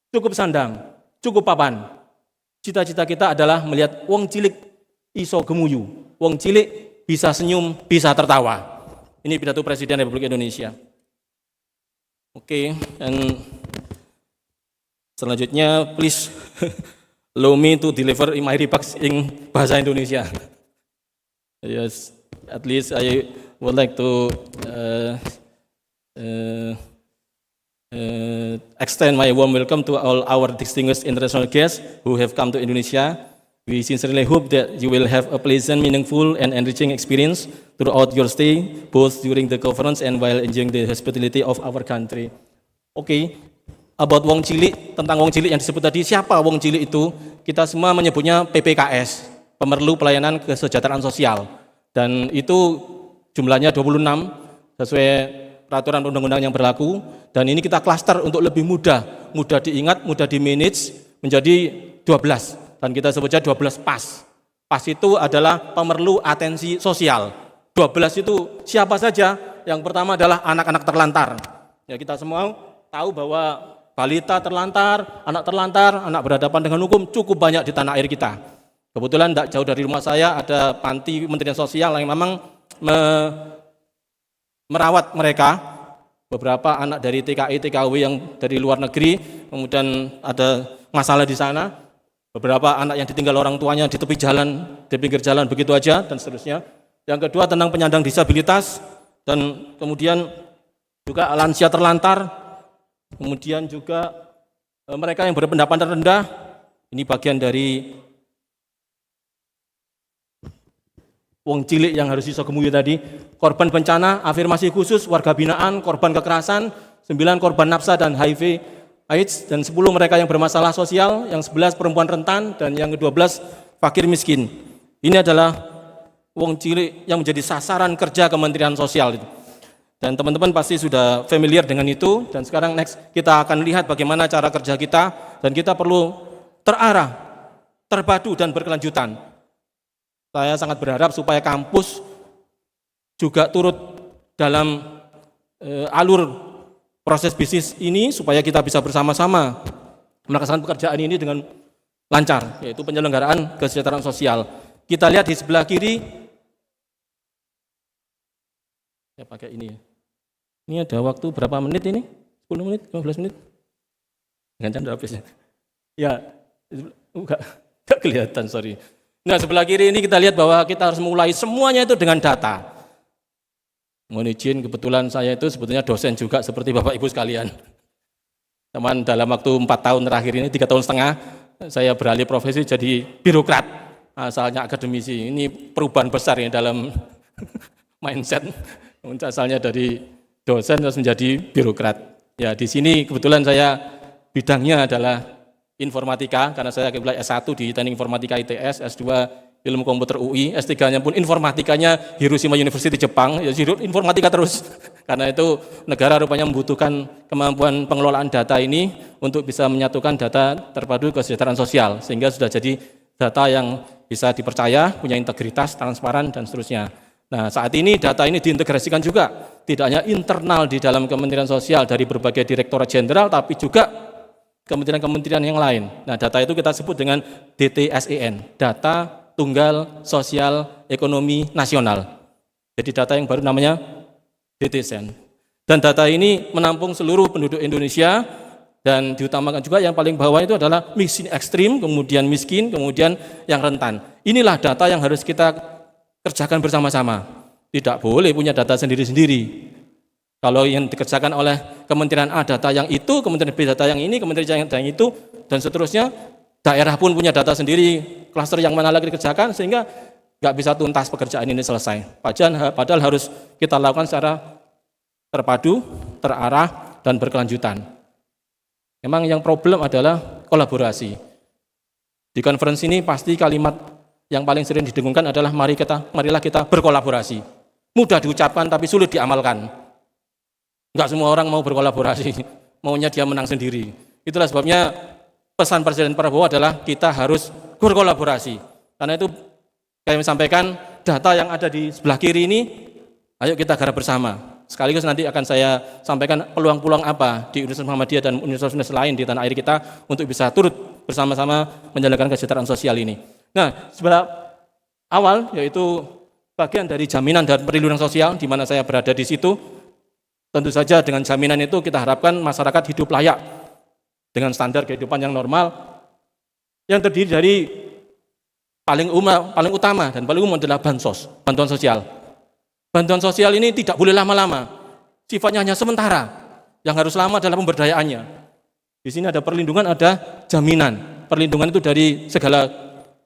cukup sandang, cukup papan. Cita-cita kita adalah melihat wong cilik iso gemuyu, wong cilik bisa senyum, bisa tertawa. Ini pidato Presiden Republik Indonesia. Oke, dan selanjutnya please allow me to deliver my remarks in bahasa Indonesia. Yes, at least I would like to extend my warm welcome to all our distinguished international guests who have come to Indonesia. We sincerely hope that you will have a pleasant, meaningful, and enriching experience throughout your stay, both during the conference and while enjoying the hospitality of our country. Okay. About wong cilik, tentang wong cilik yang disebut tadi, siapa wong cilik itu? Kita semua menyebutnya PPKS, Pemerlu Pelayanan Kesejahteraan Sosial. Dan itu jumlahnya 26 sesuai peraturan undang-undang yang berlaku. Dan ini kita klaster untuk lebih mudah diingat, mudah di-manage menjadi 12. Dan kita sebutnya 12 PAS. PAS itu adalah pemerlu atensi sosial. 12 itu siapa saja? Yang pertama adalah anak-anak terlantar. Ya, kita semua tahu bahwa balita terlantar, anak berhadapan dengan hukum cukup banyak di tanah air kita. Kebetulan tidak jauh dari rumah saya ada panti Kementerian Sosial yang memang merawat mereka. Beberapa anak dari TKI, TKW yang dari luar negeri, kemudian ada masalah di sana. Beberapa anak yang ditinggal orang tuanya di tepi jalan, di pinggir jalan begitu aja, dan seterusnya. Yang kedua tentang penyandang disabilitas, dan kemudian juga lansia terlantar. Kemudian juga mereka yang berpendapatan rendah, ini bagian dari wong cilik yang harus iso gemuyu tadi. Korban bencana, afirmasi khusus, warga binaan, korban kekerasan, 9 korban nafsa dan HIV AIDS, dan 10 mereka yang bermasalah sosial, yang 11 perempuan rentan, dan yang ke-12 fakir miskin. Ini adalah wong cilik yang menjadi sasaran kerja Kementerian Sosial itu. Dan teman-teman pasti sudah familiar dengan itu, dan sekarang next kita akan lihat bagaimana cara kerja kita, dan kita perlu terarah, terpadu, dan berkelanjutan. Saya sangat berharap supaya kampus juga turut dalam alur proses bisnis ini supaya kita bisa bersama-sama melaksanakan pekerjaan ini dengan lancar, yaitu penyelenggaraan kesejahteraan sosial. Kita lihat di sebelah kiri, saya pakai ini ya. Ini ada waktu berapa menit ini? 10 menit, 15 menit? Gantian udah habis ya? Ya, enggak kelihatan, sorry. Nah, sebelah kiri ini kita lihat bahwa kita harus mulai semuanya itu dengan data. Mohon izin, kebetulan saya itu sebetulnya dosen juga seperti Bapak Ibu sekalian. Teman dalam waktu 4 tahun terakhir ini, 3 tahun setengah, saya beralih profesi jadi birokrat. Asalnya akademisi, ini perubahan besar ya dalam mindset. Asalnya dari dosen terus menjadi birokrat. Ya, di sini kebetulan saya bidangnya adalah informatika, karena saya kebetulan S1 di Teknik Informatika ITS, S2 Ilmu Komputer UI, S3-nya pun informatikanya Hiroshima University Jepang, ya informatika terus. Karena itu negara rupanya membutuhkan kemampuan pengelolaan data ini untuk bisa menyatukan data terpadu kesejahteraan sosial, sehingga sudah jadi data yang bisa dipercaya, punya integritas, transparan, dan seterusnya. Nah, saat ini data ini diintegrasikan juga, tidak hanya internal di dalam Kementerian Sosial dari berbagai direktorat jenderal, tapi juga kementerian-kementerian yang lain. Nah, data itu kita sebut dengan DTSEN, Data Tunggal Sosial Ekonomi Nasional. Jadi data yang baru namanya DTSEN. Dan data ini menampung seluruh penduduk Indonesia, dan diutamakan juga yang paling bawah itu adalah miskin ekstrim, kemudian miskin, kemudian yang rentan. Inilah data yang harus kita kerjakan bersama-sama. Tidak boleh punya data sendiri-sendiri. Kalau yang dikerjakan oleh Kementerian A data yang itu, Kementerian B data yang ini, Kementerian yang itu, dan seterusnya, daerah pun punya data sendiri, klaster yang mana lagi dikerjakan, sehingga nggak bisa tuntas pekerjaan ini selesai. Padahal harus kita lakukan secara terpadu, terarah, dan berkelanjutan. Memang yang problem adalah kolaborasi. Di konferensi ini pasti kalimat yang paling sering didengungkan adalah marilah kita berkolaborasi. Mudah diucapkan tapi sulit diamalkan. Enggak semua orang mau berkolaborasi, maunya dia menang sendiri. Itulah sebabnya pesan Presiden Prabowo adalah kita harus berkolaborasi. Karena itu kami sampaikan data yang ada di sebelah kiri ini, ayo kita garap bersama. Sekaligus nanti akan saya sampaikan peluang-peluang apa di Universitas Muhammadiyah dan universitas lain di tanah air kita untuk bisa turut bersama-sama menjalankan kesejahteraan sosial ini. Nah, sebelah awal yaitu bagian dari jaminan dan perlindungan sosial di mana saya berada di situ. Tentu saja dengan jaminan itu kita harapkan masyarakat hidup layak dengan standar kehidupan yang normal yang terdiri dari paling utama dan paling umum adalah bansos, bantuan sosial. Bantuan sosial ini tidak boleh lama-lama, sifatnya hanya sementara. Yang harus lama adalah pemberdayaannya. Di sini ada perlindungan, ada jaminan. Perlindungan itu dari segala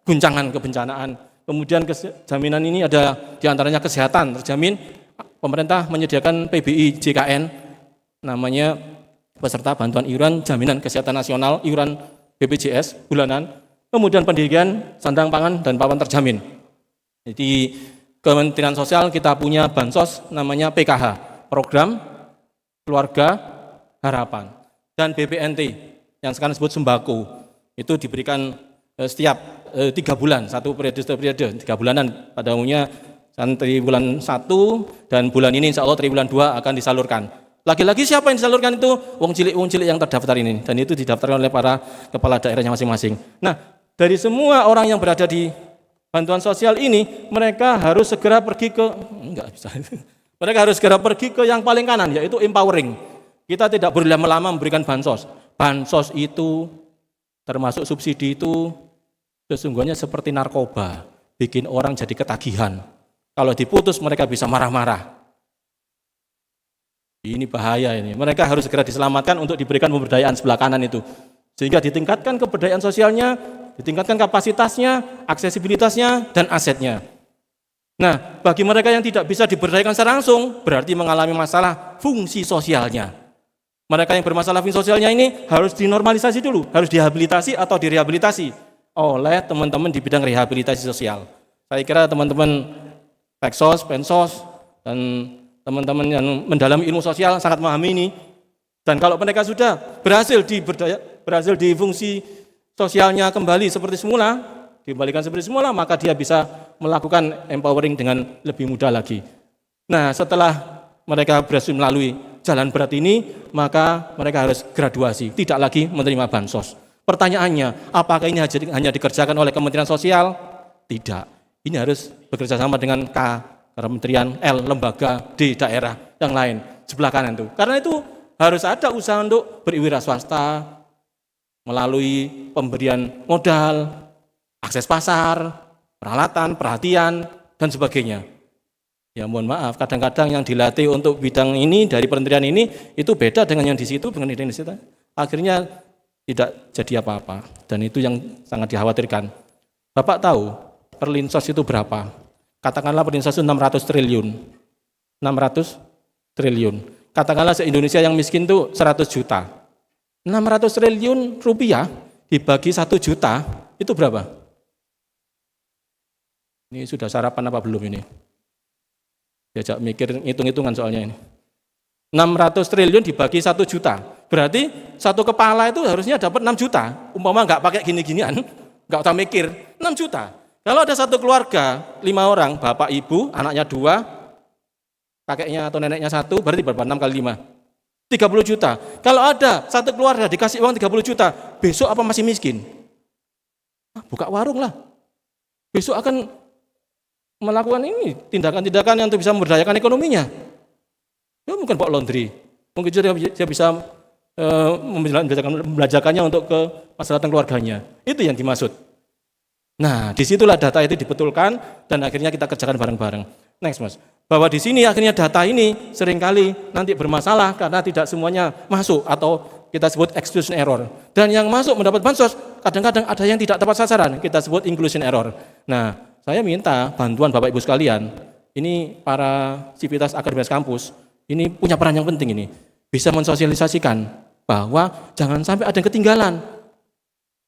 guncangan kebencanaan. Kemudian jaminan ini ada diantaranya kesehatan terjamin. Pemerintah menyediakan PBI JKN, namanya peserta bantuan iuran jaminan kesehatan nasional, iuran BPJS bulanan. Kemudian pendidikan, sandang pangan, dan papan terjamin. Jadi Kementerian Sosial kita punya bansos namanya PKH, Program Keluarga Harapan, dan BPNT yang sekarang disebut sembako. Itu diberikan setiap 3 bulan, satu periode 3 bulanan. Pada umumnya triwulan 1 dan bulan ini insya Allah triwulan 2 akan disalurkan. Lagi-lagi siapa yang disalurkan itu? Wong cilik yang terdaftar ini, dan itu didaftarkan oleh para kepala daerahnya masing-masing. Nah, dari semua orang yang berada di bantuan sosial ini, mereka harus segera pergi ke mereka harus segera pergi ke yang paling kanan, yaitu empowering. Kita tidak boleh lama-lama memberikan bansos. Bansos itu termasuk subsidi itu sesungguhnya seperti narkoba, bikin orang jadi ketagihan. Kalau diputus mereka bisa marah-marah. Ini bahaya ini. Mereka harus segera diselamatkan untuk diberikan pemberdayaan sebelah kanan itu. Sehingga ditingkatkan keberdayaan sosialnya, ditingkatkan kapasitasnya, aksesibilitasnya, dan asetnya. Nah, bagi mereka yang tidak bisa diberdayakan secara langsung, berarti mengalami masalah fungsi sosialnya. Mereka yang bermasalah fungsi sosialnya ini harus dinormalisasi dulu, harus dihabilitasi atau direhabilitasi oleh teman-teman di bidang rehabilitasi sosial. Saya kira teman-teman Peksos, Pensos, dan teman-teman yang mendalami ilmu sosial sangat memahami ini. Dan kalau mereka sudah berhasil di fungsi sosialnya kembali seperti semula, dikembalikan seperti semula, maka dia bisa melakukan empowering dengan lebih mudah lagi. Nah, setelah mereka berhasil melalui jalan berat ini, maka mereka harus graduasi, tidak lagi menerima bansos. Pertanyaannya, apakah ini hanya dikerjakan oleh Kementerian Sosial? Tidak. Ini harus bekerja sama dengan K, Kementerian, L, lembaga, D, daerah, yang lain, sebelah kanan itu. Karena itu harus ada usaha untuk berwira swasta, melalui pemberian modal, akses pasar, peralatan, perhatian, dan sebagainya. Ya mohon maaf, kadang-kadang yang dilatih untuk bidang ini dari kementerian ini itu beda dengan yang di situ, dengan yang di situ. Akhirnya tidak jadi apa-apa, dan itu yang sangat dikhawatirkan. Bapak tahu perlinsos itu berapa? Katakanlah perlinsos itu 600 triliun. 600 triliun. Katakanlah se-Indonesia yang miskin itu 100 juta. 600 triliun rupiah dibagi 1 juta, itu berapa? Ini sudah sarapan apa belum ini? Diajak mikir, hitung-hitungan soalnya ini. 600 triliun dibagi 1 juta. Berarti satu kepala itu harusnya dapat 6 juta. Umpama nggak pakai gini-ginian, nggak usah mikir, 6 juta. Kalau ada satu keluarga, 5 orang, bapak, ibu, anaknya 2, kakeknya atau neneknya 1, berarti berapa? 6 kali 5. 30 juta. Kalau ada satu keluarga dikasih uang 30 juta, besok apa masih miskin? Buka warung lah. Besok akan melakukan ini tindakan-tindakan yang untuk bisa memberdayakan ekonominya. Ya mungkin Pak laundry, mungkin dia bisa membelajarkannya untuk ke masyarakat keluarganya. Itu yang dimaksud. Nah, disitulah data itu dibetulkan dan akhirnya kita kerjakan bareng-bareng. Next, Mas. Bahwa di sini akhirnya data ini seringkali nanti bermasalah karena tidak semuanya masuk atau kita sebut exclusion error. Dan yang masuk mendapat bansos kadang-kadang ada yang tidak tepat sasaran, kita sebut inclusion error. Nah, saya minta bantuan Bapak Ibu sekalian, ini para sivitas akademis kampus, ini punya peran yang penting ini, bisa mensosialisasikan bahwa jangan sampai ada yang ketinggalan.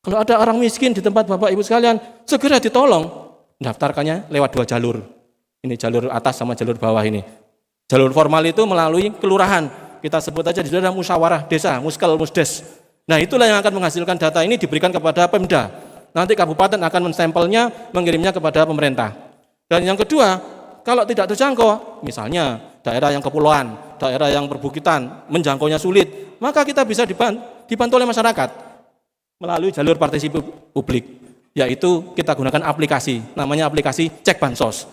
Kalau ada orang miskin di tempat Bapak Ibu sekalian, segera ditolong, daftarkannya lewat 2 jalur. Ini jalur atas sama jalur bawah ini. Jalur formal itu melalui kelurahan, kita sebut aja di sana musyawarah desa, muskel, musdes. Nah itulah yang akan menghasilkan data ini diberikan kepada Pemda. Nanti kabupaten akan menstempelnya, mengirimnya kepada pemerintah. Dan yang kedua, kalau tidak terjangkau, misalnya daerah yang kepulauan, daerah yang perbukitan, menjangkaunya sulit, maka kita bisa dibantu oleh masyarakat melalui jalur partisipasi publik, yaitu kita gunakan aplikasi, namanya aplikasi Cek Bansos.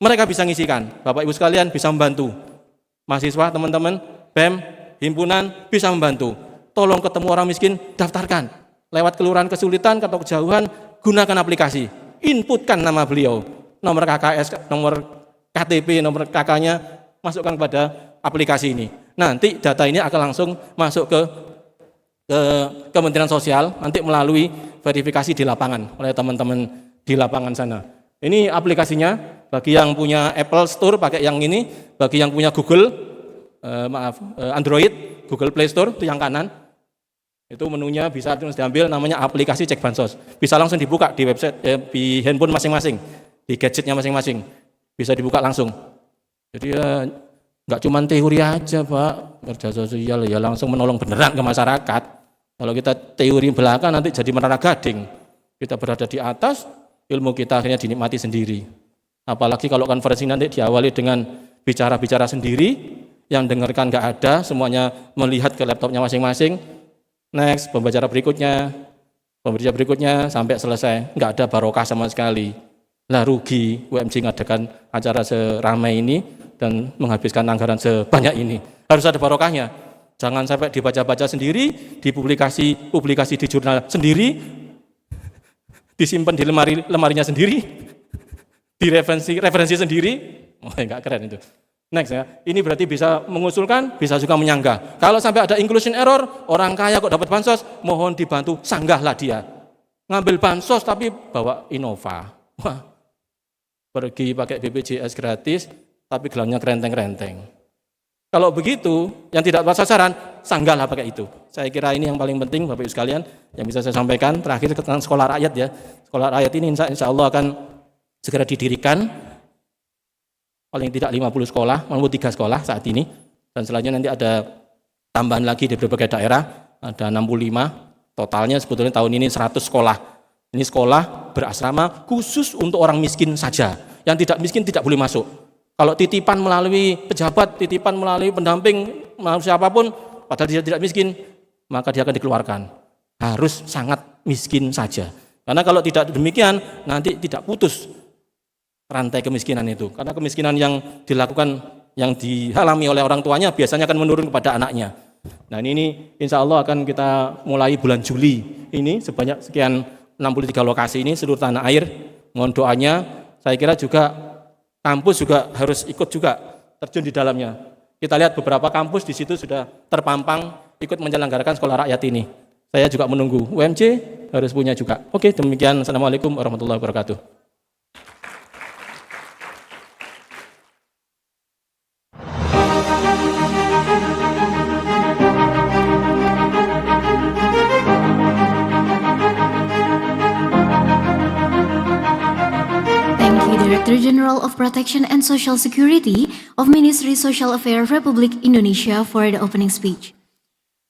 Mereka bisa ngisikan, Bapak Ibu sekalian bisa membantu. Mahasiswa, teman-teman, BEM, himpunan bisa membantu. Tolong ketemu orang miskin, daftarkan. Lewat kelurahan kesulitan atau kejauhan, gunakan aplikasi, inputkan nama beliau, nomor KKS, nomor KTP, nomor KK-nya, masukkan kepada aplikasi ini. Nanti data ini akan langsung masuk ke Kementerian Sosial, nanti melalui verifikasi di lapangan oleh teman-teman di lapangan sana. Ini aplikasinya, bagi yang punya Apple Store pakai yang ini, bagi yang punya Google, Android, Google Play Store itu yang kanan. Itu menunya bisa diambil, namanya aplikasi Cek Bansos. Bisa langsung dibuka di website, di handphone masing-masing, di gadgetnya masing-masing. Bisa dibuka langsung. Jadi ya nggak cuma teori aja Pak, kerja sosial ya langsung menolong beneran ke masyarakat. Kalau kita teori belakang nanti jadi menara gading. Kita berada di atas, ilmu kita akhirnya dinikmati sendiri. Apalagi kalau konferensi nanti diawali dengan bicara-bicara sendiri, yang dengarkan nggak ada, semuanya melihat ke laptopnya masing-masing. Next, pembicara berikutnya sampai selesai, nggak ada barokah sama sekali. Lah rugi UMJ mengadakan acara seramai ini dan menghabiskan anggaran sebanyak ini. Harus ada barokahnya. Jangan sampai dibaca-baca sendiri, dipublikasi di jurnal sendiri, disimpan di lemarinya sendiri, referensi sendiri. Oh, enggak keren itu. Next ya, ini berarti bisa mengusulkan, bisa juga menyanggah. Kalau sampai ada inclusion error, orang kaya kok dapat bansos, mohon dibantu, sanggahlah dia. Ngambil bansos tapi bawa Innova. Wah, pergi pakai BPJS gratis, tapi gelangnya kerenteng-kerenteng. Kalau begitu, yang tidak tepat sasaran, sanggahlah pakai itu. Saya kira ini yang paling penting, Bapak Ibu sekalian, yang bisa saya sampaikan. Terakhir tentang sekolah rakyat ya. Sekolah rakyat ini insya Allah akan segera didirikan. Paling tidak 50 sekolah, maupun 3 sekolah saat ini. Dan selanjutnya nanti ada tambahan lagi di berbagai daerah, ada 65, totalnya sebetulnya tahun ini 100 sekolah. Ini sekolah berasrama khusus untuk orang miskin saja. Yang tidak miskin tidak boleh masuk. Kalau titipan melalui pejabat, titipan melalui pendamping, melalui siapapun, padahal dia tidak miskin, maka dia akan dikeluarkan. Harus sangat miskin saja. Karena kalau tidak demikian, nanti tidak putus rantai kemiskinan itu. Karena kemiskinan yang dilakukan, yang dialami oleh orang tuanya, biasanya akan menurun kepada anaknya. Nah ini insya Allah akan kita mulai bulan Juli ini, sebanyak sekian 63 lokasi ini seluruh tanah air. Mohon doanya, saya kira juga kampus juga harus ikut juga terjun di dalamnya. Kita lihat beberapa kampus di situ sudah terpampang ikut menyelenggarakan sekolah rakyat ini. Saya juga menunggu, UMJ harus punya juga. Oke, demikian. Assalamualaikum warahmatullahi wabarakatuh. Director General of Protection and Social Security of Ministry Social Affairs Republik Indonesia for the opening speech.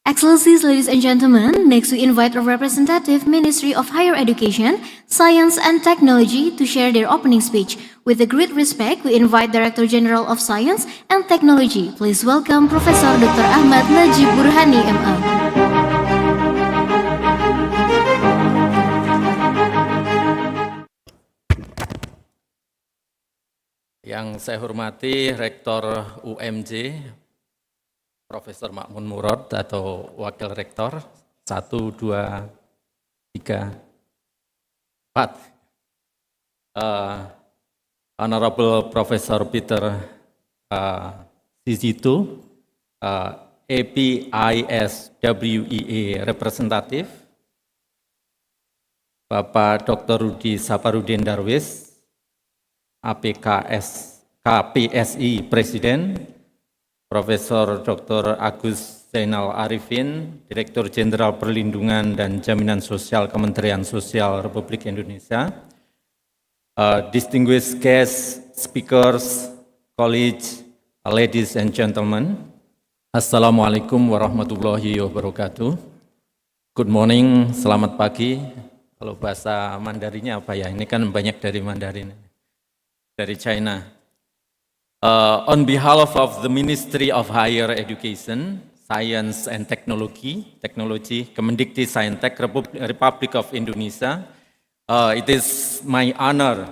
Excellencies, ladies and gentlemen, next we invite a representative Ministry of Higher Education, Science and Technology to share their opening speech. With the great respect, we invite Director General of Science and Technology. Please welcome Professor Dr. Ahmad Najib Burhani, MA. Yang saya hormati Rektor UMJ, Profesor Makmun Murad atau Wakil Rektor, 1, 2, 3, 4. Honorable Professor Peter Sizitu, APISWEA Representative, Bapak Dr. Rudi Saparudin Darwis, KPSI Presiden, Profesor Dr. Agus Zainal Arifin, Direktur Jenderal Perlindungan dan Jaminan Sosial Kementerian Sosial Republik Indonesia, distinguished guest speakers, colleagues, ladies and gentlemen, Assalamualaikum warahmatullahi wabarakatuh. Good morning, selamat pagi. Kalau bahasa Mandarinnya apa ya? Ini kan banyak dari Mandarin. Dari China. On behalf of the Ministry of Higher Education, Science and Technology, Kemendikti-Saintek Republic of Indonesia, it is my honor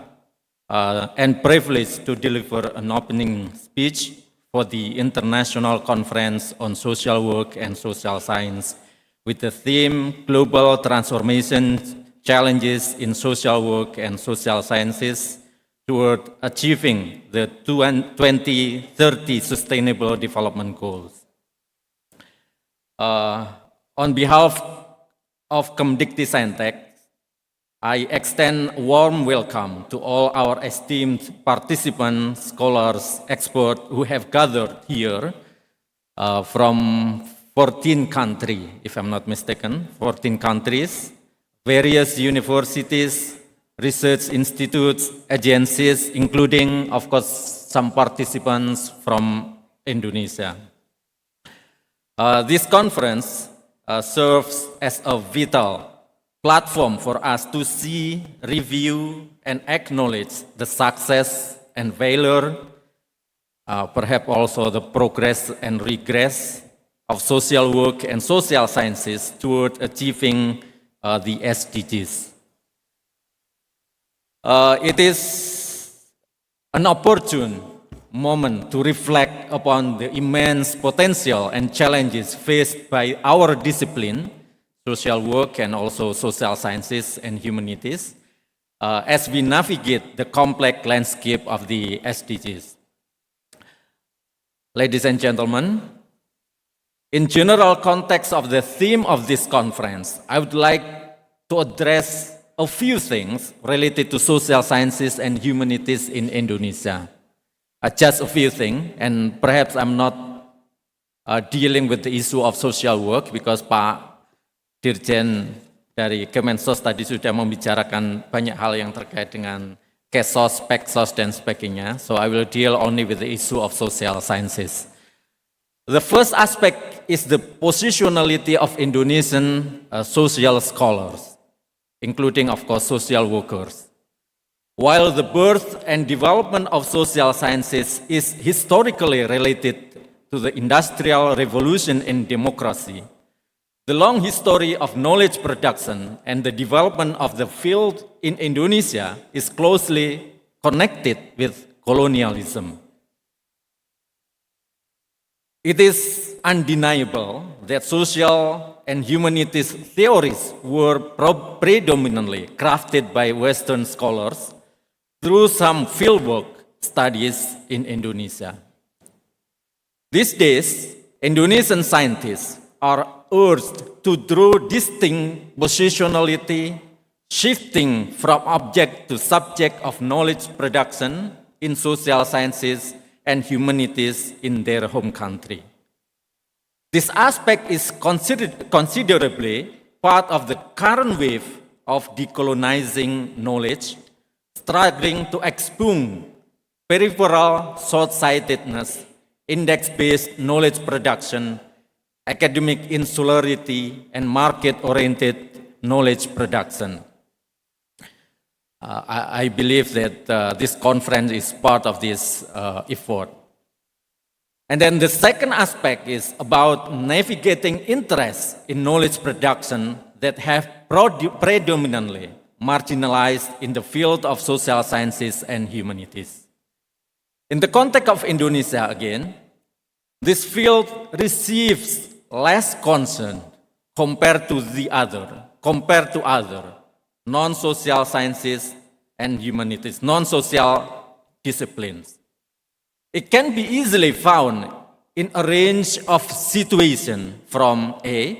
and privilege to deliver an opening speech for the International Conference on Social Work and Social Science with the theme Global Transformation Challenges in Social Work and Social Sciences toward achieving the 2030 Sustainable Development Goals. On behalf of Kemdikti-Saintek, I extend a warm welcome to all our esteemed participants, scholars, experts who have gathered here from 14 countries, if I'm not mistaken, 14 countries, various universities, research institutes, agencies, including, of course, some participants from Indonesia. This conference serves as a vital platform for us to see, review, and acknowledge the success and failure, perhaps also the progress and regress of social work and social sciences toward achieving the SDGs. It is an opportune moment to reflect upon the immense potential and challenges faced by our discipline, social work and also social sciences and humanities, as we navigate the complex landscape of the SDGs. Ladies and gentlemen, in general context of the theme of this conference, I would like to address a few things related to social sciences and humanities in Indonesia. Just a few things, and perhaps I'm not dealing with the issue of social work because Pak Dirjen dari Kemensos tadi sudah membicarakan banyak hal yang terkait dengan Kesos, Peksos, dan sebagainya. So I will deal only with the issue of social sciences. The first aspect is the positionality of Indonesian social scholars. including, of course, social workers. While the birth and development of social sciences is historically related to the Industrial Revolution and democracy, the long history of knowledge production and the development of the field in Indonesia is closely connected with colonialism. It is undeniable that social and humanities theories were predominantly crafted by Western scholars through some fieldwork studies in Indonesia. These days, Indonesian scientists are urged to draw distinct positionality, shifting from object to subject of knowledge production in social sciences and humanities in their home country. This aspect is considerably part of the current wave of decolonizing knowledge, struggling to expung peripheral short-sightedness, index-based knowledge production, academic insularity, and market-oriented knowledge production. I believe that this conference is part of this effort. And then the second aspect is about navigating interests in knowledge production that have predominantly marginalized in the field of social sciences and humanities. In the context of Indonesia again, this field receives less concern compared to other non-social sciences and humanities, non-social disciplines. It can be easily found in a range of situations from A,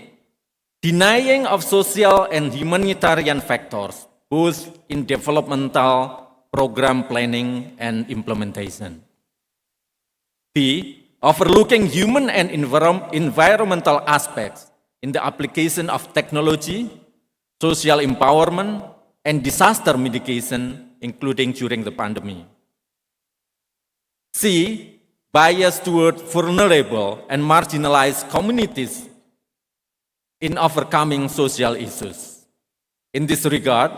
denying of social and humanitarian factors, both in developmental program planning and implementation. B, overlooking human and environmental aspects in the application of technology, social empowerment, and disaster mitigation, including during the pandemic. C, bias toward vulnerable and marginalized communities in overcoming social issues. In this regard,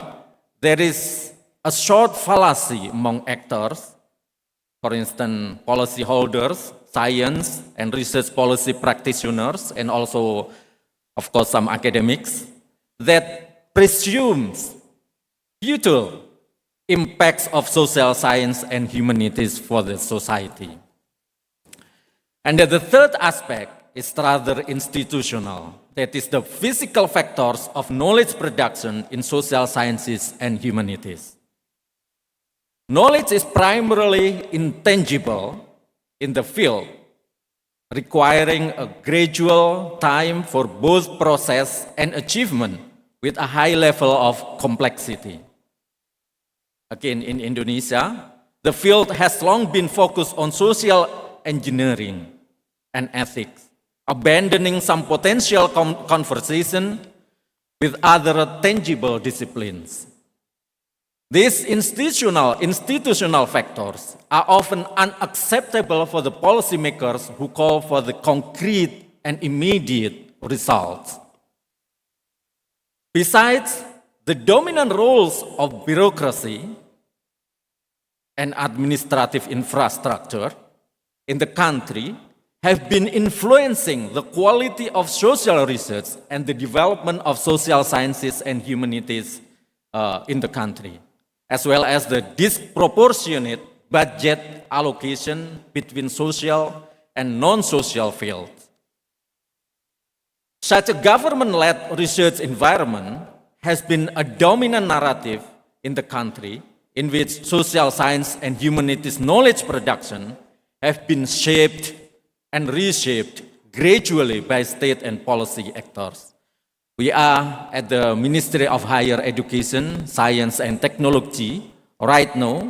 there is a short fallacy among actors, for instance, policyholders, science and research policy practitioners, and also, of course, some academics, that presumes future impacts of social science and humanities for the society. And then the third aspect is rather institutional. That is the physical factors of knowledge production in social sciences and humanities. Knowledge is primarily intangible in the field, requiring a gradual time for both process and achievement with a high level of complexity. Again, in Indonesia, the field has long been focused on social engineering and ethics, abandoning some potential conversation with other tangible disciplines. These institutional factors are often unacceptable for the policymakers who call for the concrete and immediate results. Besides, the dominant roles of bureaucracy and administrative infrastructure in the country have been influencing the quality of social research and the development of social sciences and humanities in the country, as well as the disproportionate budget allocation between social and non-social fields. Such a government-led research environment has been a dominant narrative in the country in which social science and humanities knowledge production have been shaped and reshaped gradually by state and policy actors. We are at the Ministry of Higher Education, Science and Technology right now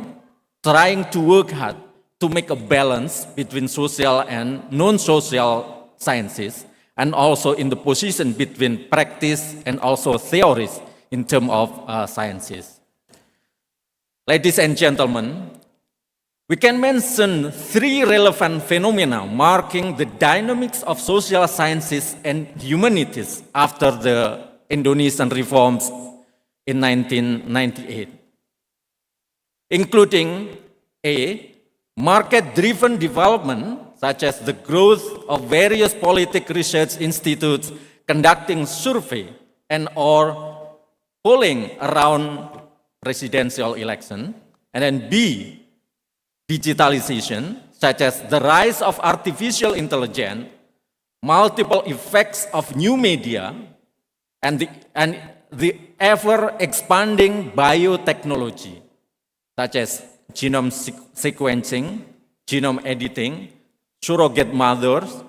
trying to work hard to make a balance between social and non-social sciences, and also in the position between practice and also theories in terms of sciences. Ladies and gentlemen, we can mention three relevant phenomena marking the dynamics of social sciences and humanities after the Indonesian reforms in 1998, including A, market-driven development, such as the growth of various political research institutes conducting survey and or polling around presidential election, and then B, digitalization, such as the rise of artificial intelligence, multiple effects of new media, and the ever-expanding biotechnology, such as genome sequencing, genome editing, surrogate mothers,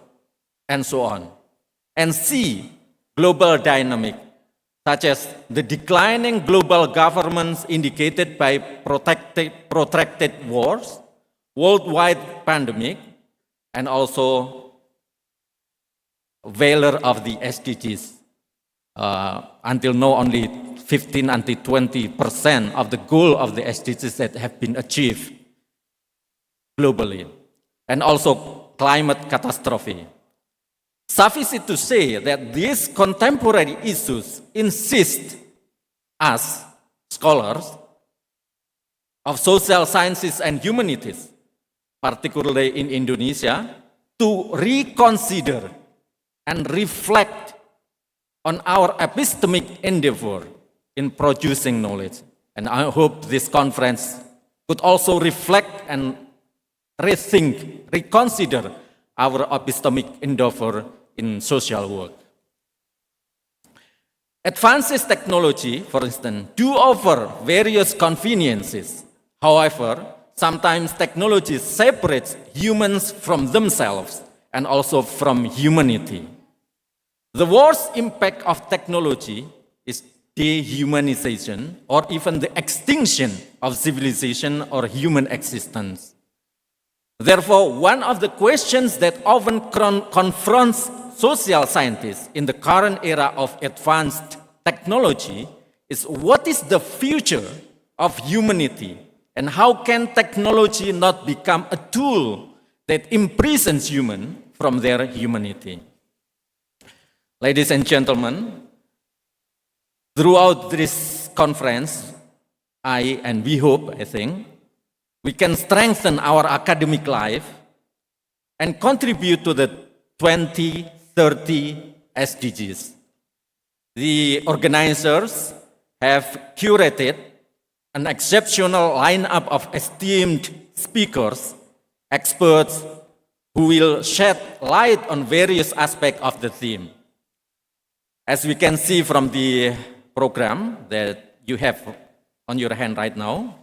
and so on. And C, global dynamic, such as the declining global governments indicated by protracted wars, worldwide pandemic, and also failure of the SDGs. Until now, only 15 until 20% of the goal of the SDGs that have been achieved globally, and also climate catastrophe. Suffice it to say that these contemporary issues insist us, scholars of social sciences and humanities, particularly in Indonesia, to reconsider and reflect on our epistemic endeavor in producing knowledge. And I hope this conference could also reflect and rethink, reconsider our epistemic endeavor in social work. Advances technology, for instance, do offer various conveniences. However, sometimes technology separates humans from themselves and also from humanity. The worst impact of technology is dehumanization or even the extinction of civilization or human existence. Therefore, one of the questions that often confronts social scientists in the current era of advanced technology is what is the future of humanity and how can technology not become a tool that imprisons humans from their humanity. Ladies and gentlemen, throughout this conference, we hope, we can strengthen our academic life and contribute to the 2030 SDGs. The organizers have curated an exceptional lineup of esteemed speakers, experts who will shed light on various aspects of the theme. As we can see from the program that you have on your hand right now,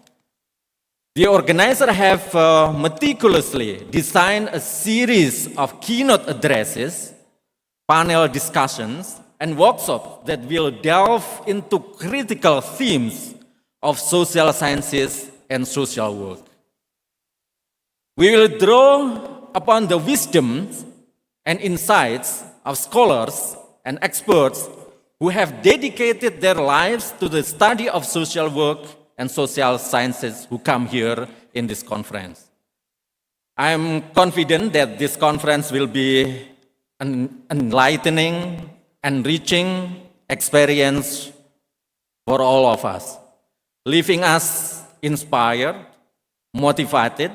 the organizers have meticulously designed a series of keynote addresses, panel discussions, and workshops that will delve into critical themes of social sciences and social work. We will draw upon the wisdoms and insights of scholars and experts who have dedicated their lives to the study of social work and social sciences who come here in this conference. I am confident that this conference will be an enlightening, enriching experience for all of us, leaving us inspired, motivated,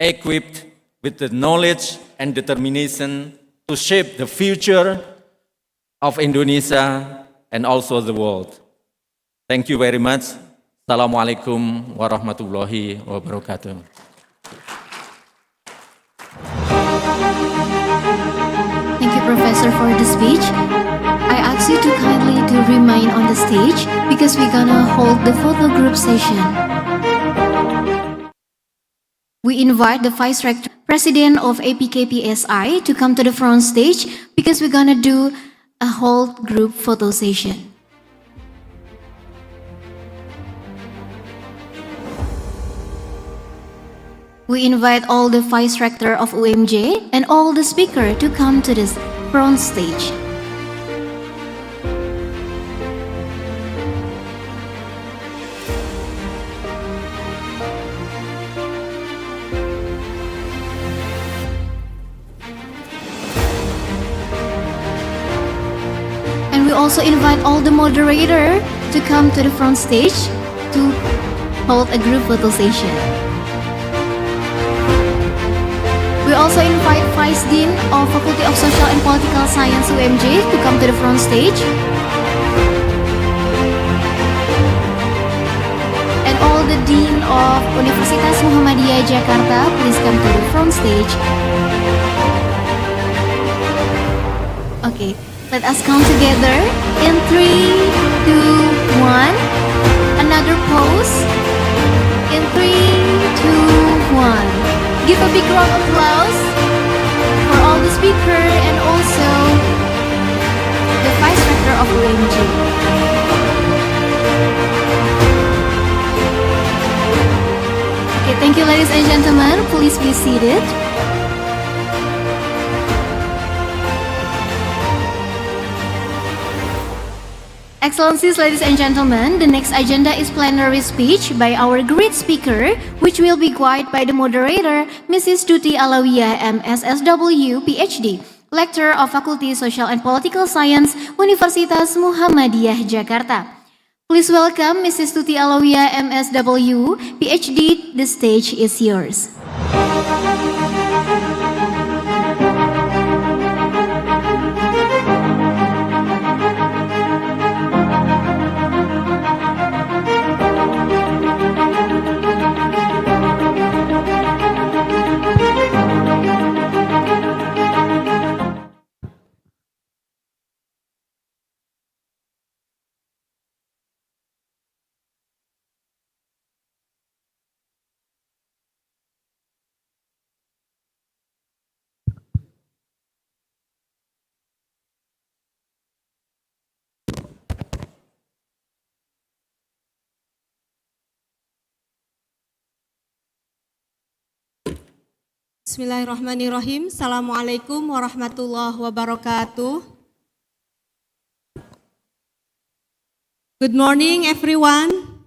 equipped with the knowledge and determination to shape the future of Indonesia and also the world. Thank you very much. Assalamualaikum warahmatullahi wabarakatuh. Thank you, Professor, for the speech. I ask you to kindly to remain on the stage because we're gonna hold the photo group session. We invite the Vice Rector, President of APKPSI to come to the front stage because we're gonna do a whole group photo session. We invite all the Vice Rector of UMJ and all the speakers to come to this front stage. And we also invite all the moderators to come to the front stage to hold a group photo session. We also invite Vice Dean of Faculty of Social and Political Science UMJ to come to the front stage. And all the Dean of Universitas Muhammadiyah Jakarta, please come to the front stage. Okay, let us count together in 3, 2, 1. Another pose. In 3, 2, 1. Give a big round of applause for all the speaker and also the Vice Rector of UMJ. Okay, thank you ladies and gentlemen. Please be seated. Excellencies, ladies and gentlemen, the next agenda is plenary speech by our great speaker, which will be guided by the moderator, Mrs. Tuti Alawiyah, MSSW, PhD, Lecturer of Faculty Social and Political Science, Universitas Muhammadiyah, Jakarta. Please welcome Mrs. Tuti Alawiyah, MSW, PhD. The stage is yours. Bismillahirrahmanirrahim. Assalamualaikum warahmatullahi wabarakatuh. Good morning, everyone.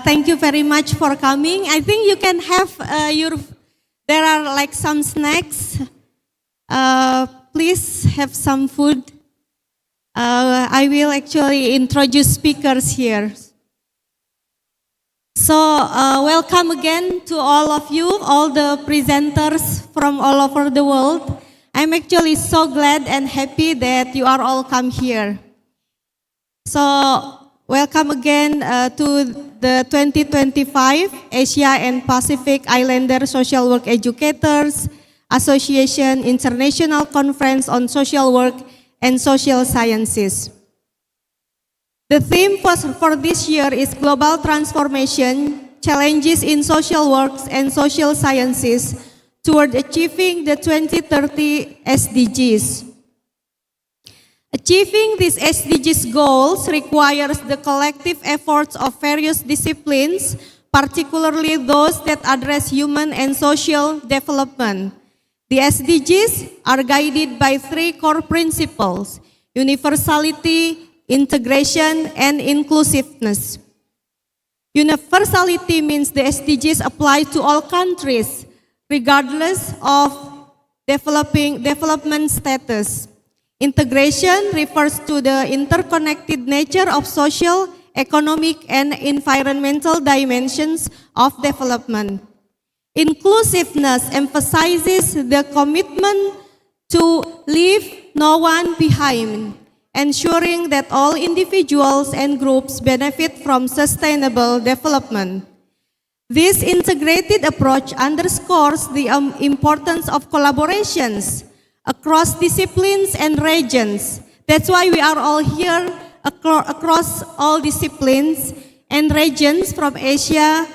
Thank you very much for coming. I think you can have there are like some snacks. Please have some food. I will actually introduce speakers here. So, welcome again to all of you, all the presenters from all over the world. I'm actually so glad and happy that you are all come here. So, welcome again to the 2025 Asia and Pacific Islander Social Work Educators Association International Conference on Social Work and Social Sciences. The theme for this year is Global Transformation, Challenges in Social Works and Social Sciences toward achieving the 2030 SDGs. Achieving these SDGs goals requires the collective efforts of various disciplines, particularly those that address human and social development. The SDGs are guided by 3 core principles: universality, integration, and inclusiveness. Universality means the SDGs apply to all countries, regardless of development status. Integration refers to the interconnected nature of social, economic, and environmental dimensions of development. Inclusiveness emphasizes the commitment to leave no one behind, ensuring that all individuals and groups benefit from sustainable development. This integrated approach underscores the importance of collaborations across disciplines and regions. That's why we are all here across all disciplines and regions from Asia,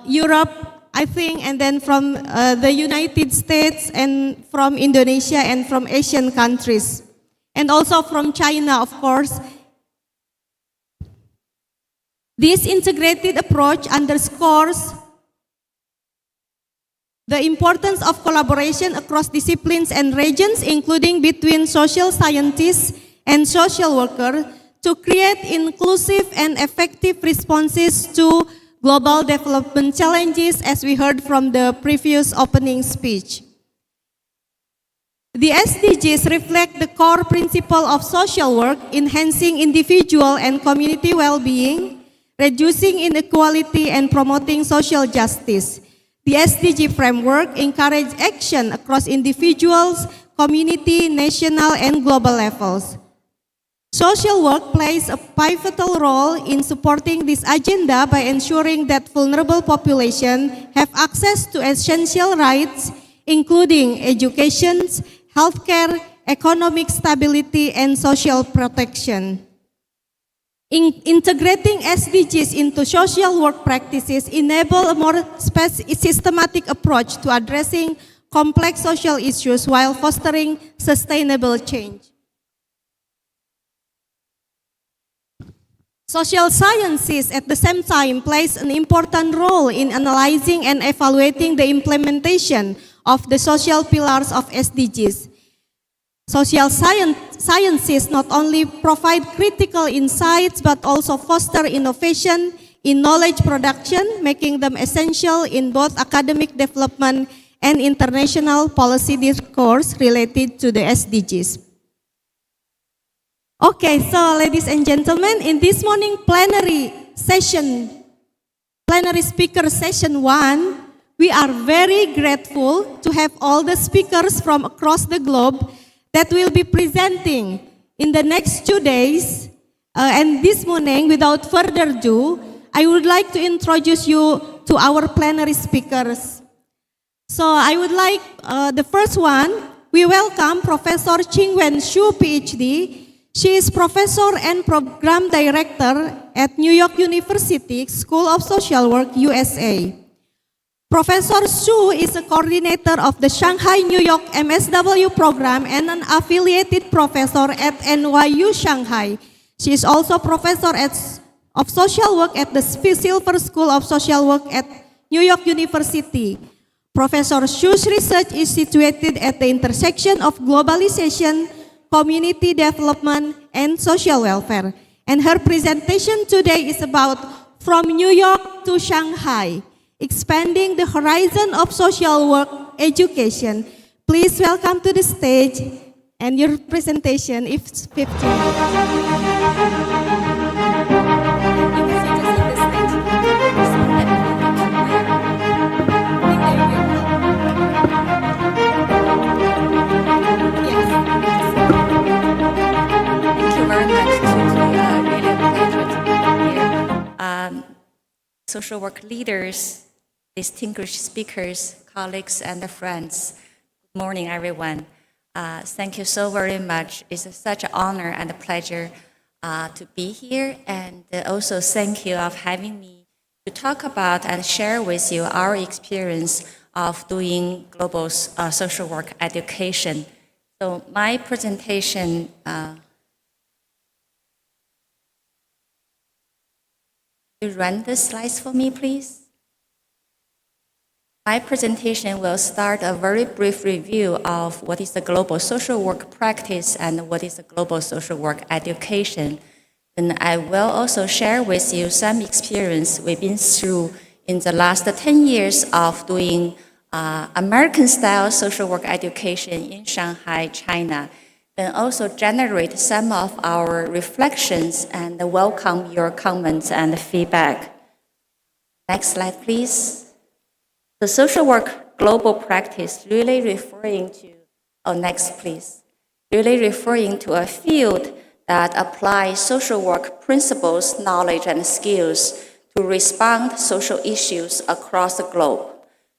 Europe, I think, and then from the United States and from Indonesia and from Asian countries. And also from China, of course. This integrated approach underscores the importance of collaboration across disciplines and regions, including between social scientists and social workers, to create inclusive and effective responses to global development challenges, as we heard from the previous opening speech. The SDGs reflect the core principle of social work, enhancing individual and community well-being, reducing inequality, and promoting social justice. The SDG framework encourages action across individuals, community, national, and global levels. Social work plays a pivotal role in supporting this agenda by ensuring that vulnerable populations have access to essential rights, including education, healthcare, economic stability, and social protection. Integrating SDGs into social work practices enable a more systematic approach to addressing complex social issues while fostering sustainable change. Social sciences at the same time plays an important role in analyzing and evaluating the implementation of the social pillars of SDGs. Social sciences not only provide critical insights but also foster innovation in knowledge production, making them essential in both academic development and international policy discourse related to the SDGs. Okay, so ladies and gentlemen, in this morning plenary speaker session 1, we are very grateful to have all the speakers from across the globe that will be presenting in the next 2 days. And this morning, without further ado, I would like to introduce you to our plenary speakers. So I would like the first one, we welcome Professor Ching-Wen Hsu, PhD. She is Professor and Program Director at New York University School of Social Work, USA. Professor Hsu is a coordinator of the Shanghai New York MSW program and an affiliated professor at NYU Shanghai. She is also professor of social work at the Silver School of Social Work at New York University. Professor Hsu's research is situated at the intersection of globalization, community development, and social welfare. And her presentation today is about From New York to Shanghai, Expanding the Horizon of Social Work Education. Please welcome to the stage, and your presentation is 15 minutes. Social work leaders, distinguished speakers, colleagues, and friends. Good morning, everyone. Thank you so very much. It's such an honor and a pleasure to be here, and also thank you of having me to talk about and share with you our experience of doing global social work education. So my presentation you run the slides for me, please? My presentation will start a very brief review of what is the global social work practice and what is the global social work education. And I will also share with you some experience we've been through in the last 10 years of doing American-style social work education in Shanghai, China, and also generate some of our reflections and welcome your comments and feedback. Next slide, please. The social work global practice really referring to, next please, really referring to a field that applies social work principles, knowledge, and skills to respond to social issues across the globe.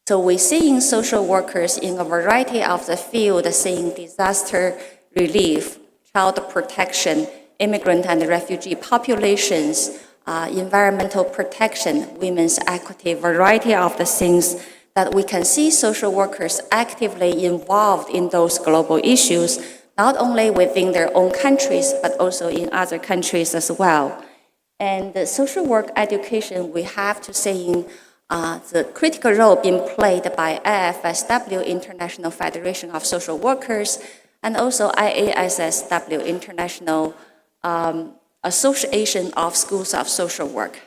So we're seeing social workers in a variety of the fields, seeing disaster relief, child protection, immigrant and refugee populations, environmental protection, women's equity, variety of the things that we can see social workers actively involved in those global issues, not only within their own countries, but also in other countries as well. And the social work education, we have to say the critical role being played by APISWEA, International Federation of Social Workers, and also IASSW, International Association of Schools of Social Work.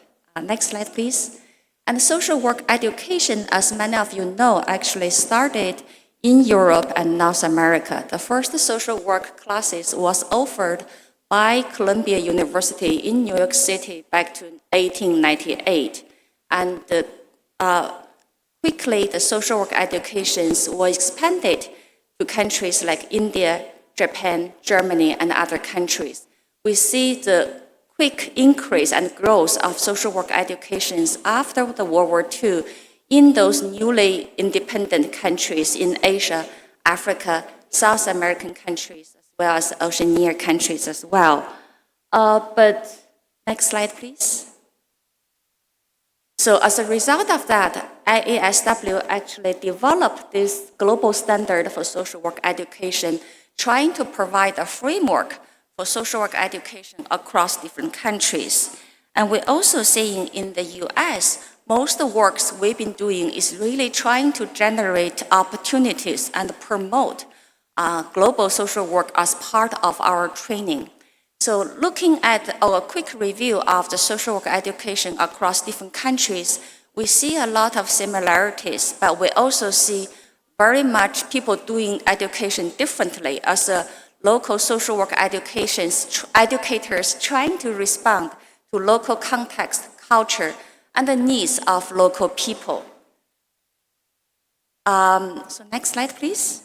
Next slide, please. And social work education, as many of you know, actually started in Europe and North America. The first social work classes was offered by Columbia University in New York City back to 1898. And quickly, the social work educations were expanded to countries like India, Japan, Germany, and other countries. We see the quick increase and growth of social work educations after the World War II in those newly independent countries in Asia, Africa, South American countries, as well as Oceania countries as well. But next slide, please. So as a result of that, APISWEA actually developed this global standard for social work education, trying to provide a framework for social work education across different countries. And we're also seeing in the US, most of the works we've been doing is really trying to generate opportunities and promote global social work as part of our training. So looking at a quick review of the social work education across different countries, we see a lot of similarities, but we also see very much people doing education differently as a local social work educators trying to respond to local context, culture, and the needs of local people. So next slide, please.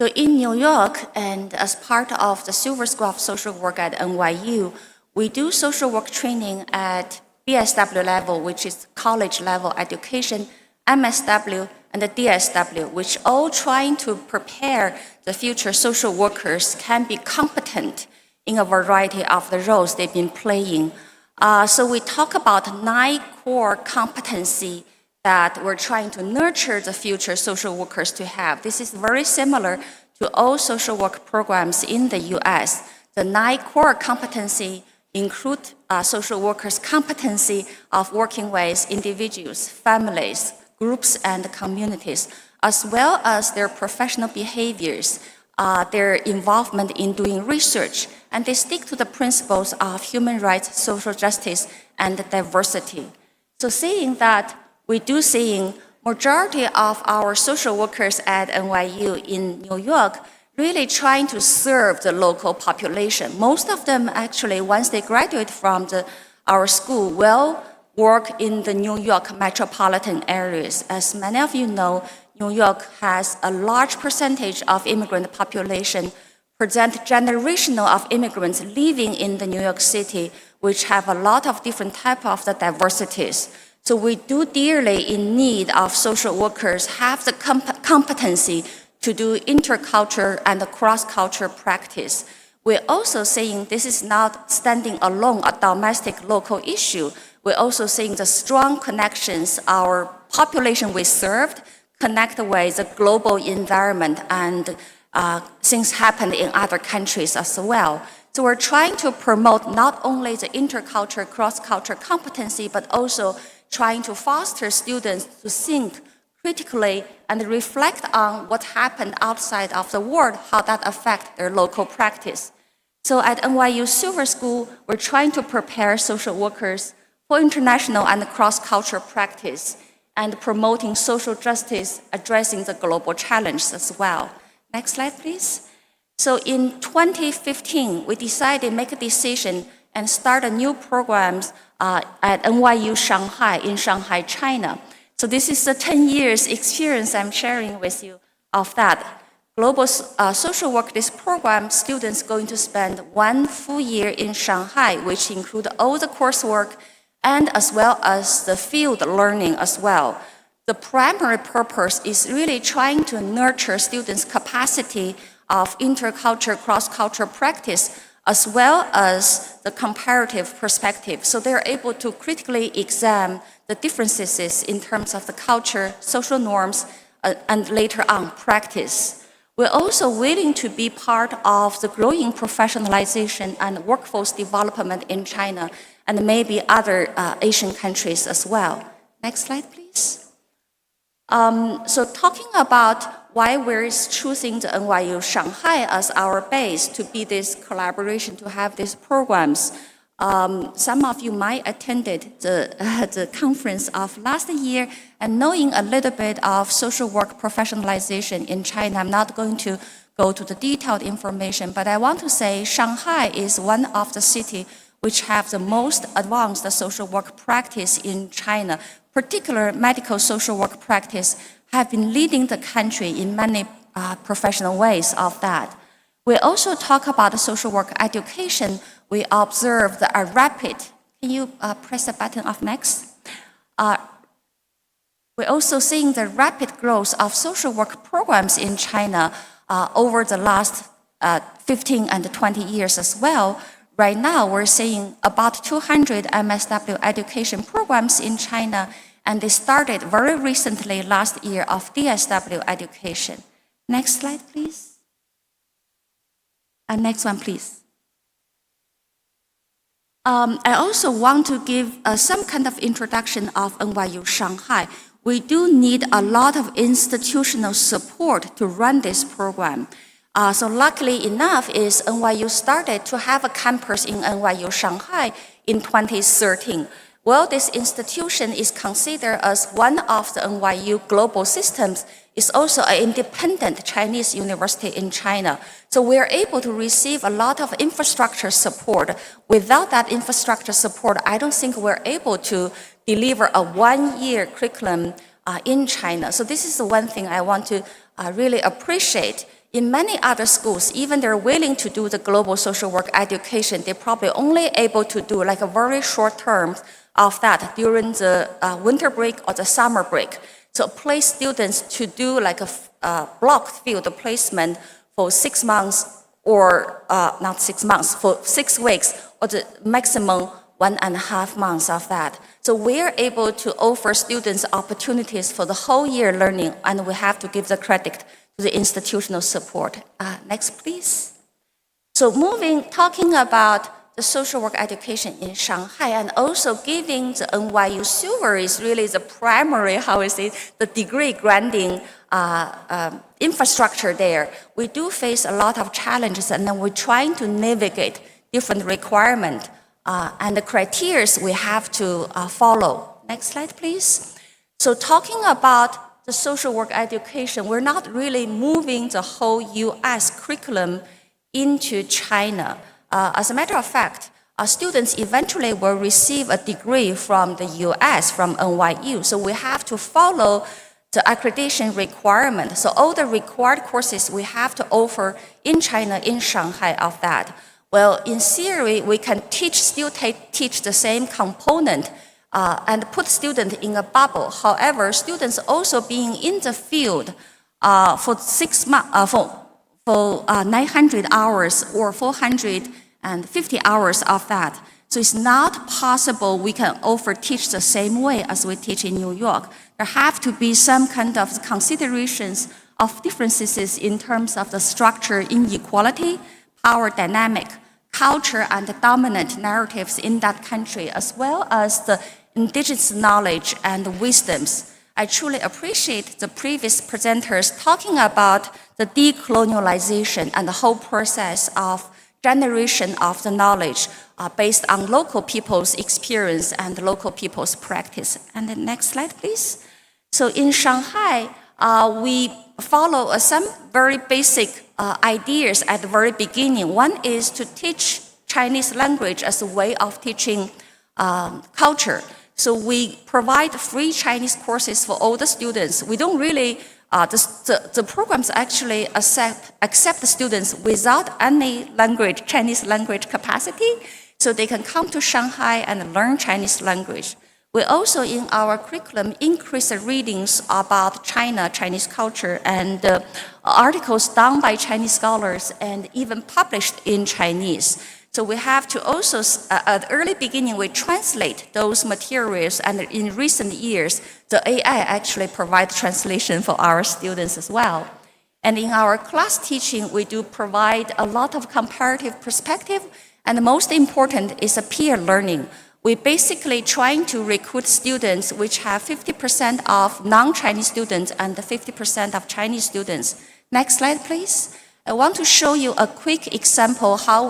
So in New York, and as part of the Silver School of Social Work at NYU, we do social work training at BSW level, which is college level education, MSW, and the DSW, which all trying to prepare the future social workers can be competent in a variety of the roles they've been playing. So we talk about 9 core competency that we're trying to nurture the future social workers to have. This is very similar to all social work programs in the US. The 9 core competency include social workers' competency of working with individuals, families, groups, and communities, as well as their professional behaviors, their involvement in doing research, and they stick to the principles of human rights, social justice, and diversity. So seeing that, we do seeing majority of our social workers at NYU in New York really trying to serve the local population. Most of them actually, once they graduate from our school, will work in the New York metropolitan areas. As many of you know, New York has a large percentage of immigrant population, present generational of immigrants living in the New York City, which have a lot of different type of the diversities. So we do dearly in need of social workers have the competency to do intercultural and cross-cultural practice. We're also saying this is not standing alone a domestic local issue. We're also seeing the strong connections our population we served connect with the global environment and things happen in other countries as well. So we're trying to promote not only the intercultural, cross-cultural competency, but also trying to foster students to think critically and reflect on what happened outside of the world, how that affects their local practice. So at NYU Silver School, we're trying to prepare social workers for international and cross-cultural practice and promoting social justice, addressing the global challenges as well. Next slide, please. So in 2015, we decided to make a decision and start a new programs at NYU Shanghai in Shanghai, China. So this is the 10 years experience I'm sharing with you of that. Global social work, this program, students going to spend 1 full year in Shanghai, which include all the coursework and as well as the field learning as well. The primary purpose is really trying to nurture students' capacity of intercultural, cross-cultural practice, as well as the comparative perspective. So they're able to critically examine the differences in terms of the culture, social norms, and later on practice. We're also willing to be part of the growing professionalization and workforce development in China and maybe other Asian countries as well. Next slide, please. So talking about why we're choosing the NYU Shanghai as our base to be this collaboration, to have these programs. Some of you might attended the conference of last year and knowing a little bit of social work professionalization in China. I'm not going to go to the detailed information, but I want to say Shanghai is one of the cities which have the most advanced social work practice in China. Particular medical social work practice have been leading the country in many professional ways of that. We also talk about social work education. We observed a rapid, can you press the button of next? We're also seeing the rapid growth of social work programs in China over the last 15 and 20 years as well. Right now, we're seeing about 200 MSW education programs in China, and they started very recently last year of DSW education. Next slide, please. Next one, please. I also want to give some kind of introduction of NYU Shanghai. We do need a lot of institutional support to run this program. So luckily enough is NYU started to have a campus in NYU Shanghai in 2013. Well, this institution is considered as one of the NYU global systems. It's also an independent Chinese university in China. So we are able to receive a lot of infrastructure support. Without that infrastructure support, I don't think we're able to deliver a one-year curriculum in China. So this is the one thing I want to really appreciate. In many other schools, even they're willing to do the global social work education, they're probably only able to do like a very short term of that during the winter break or the summer break. So place students to do like a block field placement for 6 months or not 6 months, for 6 weeks or the maximum 1.5 months of that. So we're able to offer students opportunities for the whole year learning, and we have to give the credit to the institutional support. Next, please. So talking about the social work education in Shanghai and also giving the NYU silver is really the primary, the degree granting infrastructure there. We do face a lot of challenges, and then we're trying to navigate different requirements and the criteria we have to follow. Next slide, please. So talking about the social work education, we're not really moving the whole US curriculum into China. As a matter of fact, students eventually will receive a degree from the US, from NYU. So we have to follow the accreditation requirement. So all the required courses we have to offer in China, in Shanghai of that. Well, in theory, we can still teach the same component and put students in a bubble. However, students also being in the field for 6 months, for 900 hours or 450 hours of that. So it's not possible we can teach the same way as we teach in New York. There have to be some kind of considerations of differences in terms of the structure, inequality, power dynamic, culture, and the dominant narratives in that country, as well as the indigenous knowledge and wisdoms. I truly appreciate the previous presenters talking about the decolonialization and the whole process of generation of the knowledge based on local people's experience and local people's practice. And the next slide, please. So in Shanghai, we follow some very basic ideas at the very beginning. One is to teach Chinese language as a way of teaching culture. So we provide free Chinese courses for all the students. We don't really, the programs actually accept the students without any language, Chinese language capacity, so they can come to Shanghai and learn Chinese language. We also, in our curriculum, increase the readings about China, Chinese culture, and articles done by Chinese scholars and even published in Chinese. So we have to also, at the early beginning, we translate those materials, and in recent years, the AI actually provides translation for our students as well. And in our class teaching, we do provide a lot of comparative perspective, and the most important is a peer learning. We basically trying to recruit students which have 50% of non-Chinese students and 50% of Chinese students. Next slide, please. I want to show you a quick example how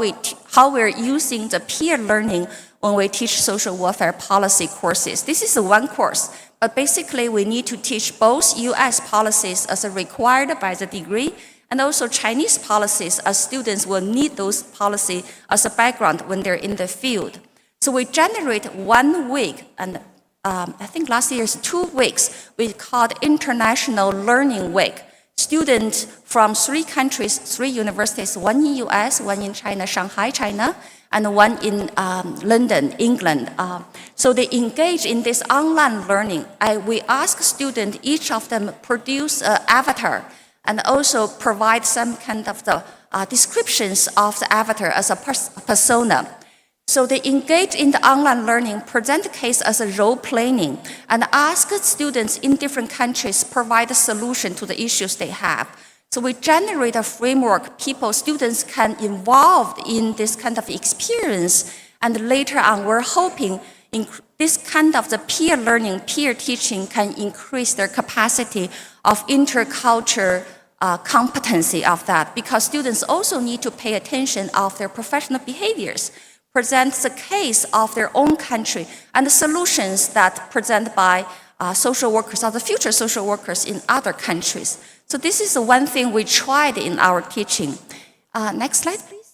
how we're using the peer learning when we teach social welfare policy courses. This is one course, but basically we need to teach both US policies as required by the degree and also Chinese policies as students will need those policies as a background when they're in the field. So we generate 1 week, and I think last year's 2 weeks, we called International Learning Week. Students from 3 countries, 3 universities, 1 in US, 1 in China, Shanghai, China, and 1 in London, England. So they engage in this online learning. We ask students, each of them produce an avatar and also provide some kind of the descriptions of the avatar as a persona. So they engage in the online learning, present the case as a role playing, and ask students in different countries provide a solution to the issues they have. So we generate a framework students can involve in this kind of experience, and later on we're hoping this kind of the peer learning, peer teaching can increase their capacity of intercultural competency of that, because students also need to pay attention of their professional behaviors, present the case of their own country and the solutions that present by social workers or the future social workers in other countries. So this is one thing we tried in our teaching. Next slide, please.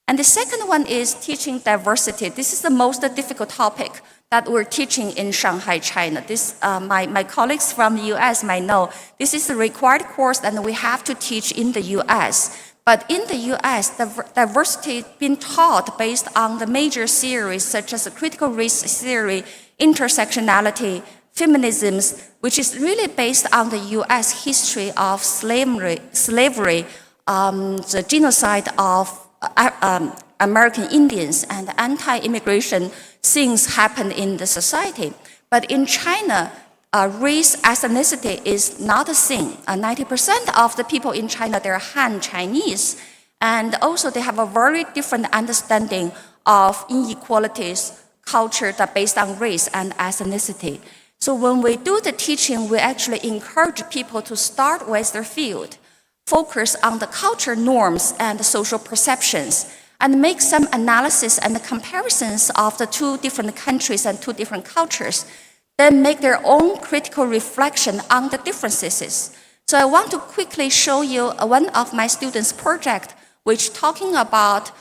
And the second one is teaching diversity. This is the most difficult topic that we're teaching in Shanghai, China. This, my colleagues from the US might know, this is a required course and we have to teach in the US. But in the US, diversity being taught based on the major theories such as the critical race theory, intersectionality, feminisms, which is really based on the US history of slavery, the genocide of American Indians and anti-immigration things happen in the society. But in China, race ethnicity is not a thing. 90% of the people in China, they're Han Chinese. And also they have a very different understanding of inequalities, culture that based on race and ethnicity. So when we do the teaching, we actually encourage people to start with their field, focus on the culture norms and the social perceptions, and make some analysis and comparisons of the 2 different countries and 2 different cultures, then make their own critical reflection on the differences. So I want to quickly show you one of my students' project, which talking about,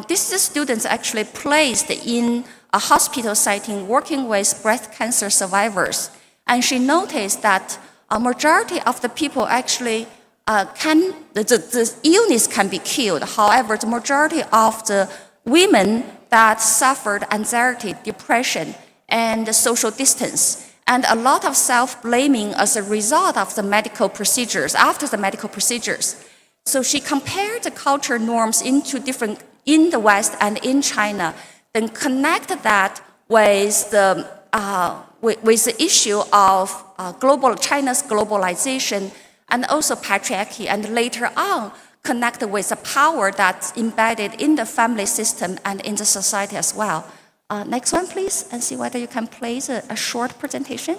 this is students actually placed in a hospital setting working with breast cancer survivors. And she noticed that a majority of the people actually the illness can be cured. However, the majority of the women that suffered anxiety, depression, and social distance, and a lot of self-blaming as a result of the medical procedures, after the medical procedures. So she compared the culture norms into different, in the West and in China, then connect that with the issue of China's globalization and also patriarchy, and later on connect with the power that's embedded in the family system and in the society as well. Next one, please, and see whether you can play a short presentation.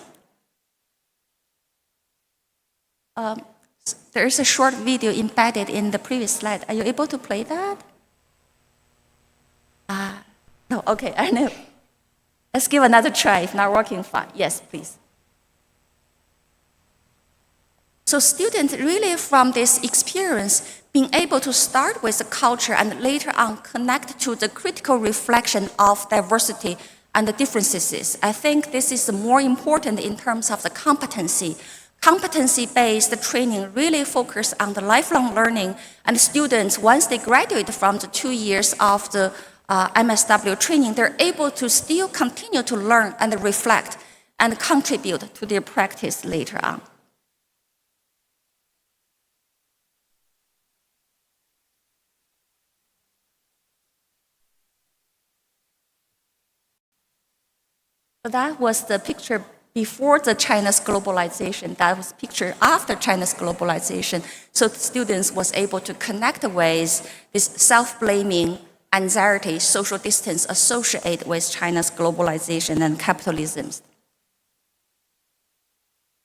There is a short video embedded in the previous slide. Are you able to play that? No, okay, I know. Let's give another try, if not working fine. Yes, please. So students really from this experience being able to start with the culture and later on connect to the critical reflection of diversity and the differences. I think this is more important in terms of the competency. Competency-based training really focus on the lifelong learning, and students, once they graduate from the 2 years of the MSW training, they're able to still continue to learn and reflect and contribute to their practice later on. That was the picture before the China's globalization. That was picture after China's globalization. So the students was able to connect with this self-blaming, anxiety, social distance associated with China's globalization and capitalism.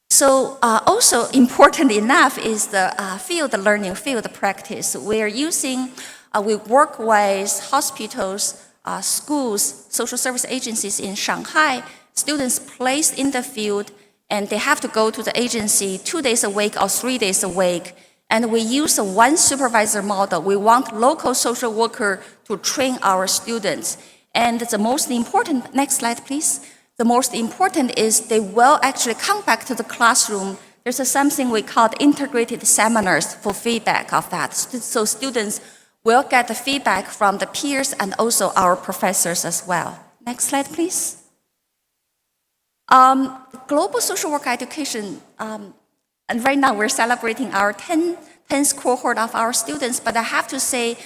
So also important enough is the field learning, field practice. We're using We work with hospitals, schools, social service agencies in Shanghai. Students placed in the field, and they have to go to the agency 2 days a week or 3 days a week. And we use a one supervisor model. We want local social worker to train our students. And the most important, next slide please. The most important is they will actually come back to the classroom. There's something we call integrated seminars for feedback of that. So students will get the feedback from the peers and also our professors as well. Next slide, please. Global social work education, and right now we're celebrating our 10th cohort of our students, but I have to say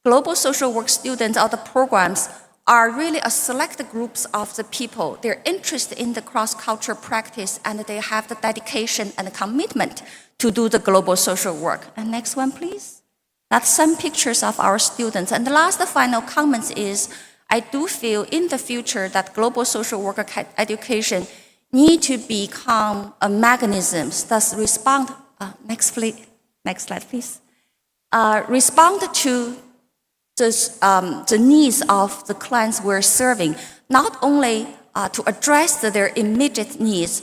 global social work students or the programs are really a select groups of the people. They're interested in the cross-cultural practice and they have the dedication and the commitment to do the global social work. And next one, please. That's some pictures of our students. And the last final comment is, I do feel in the future that global social worker education need to become a mechanism that respond, next slide please, respond to the needs of the clients we're serving, not only to address their immediate needs,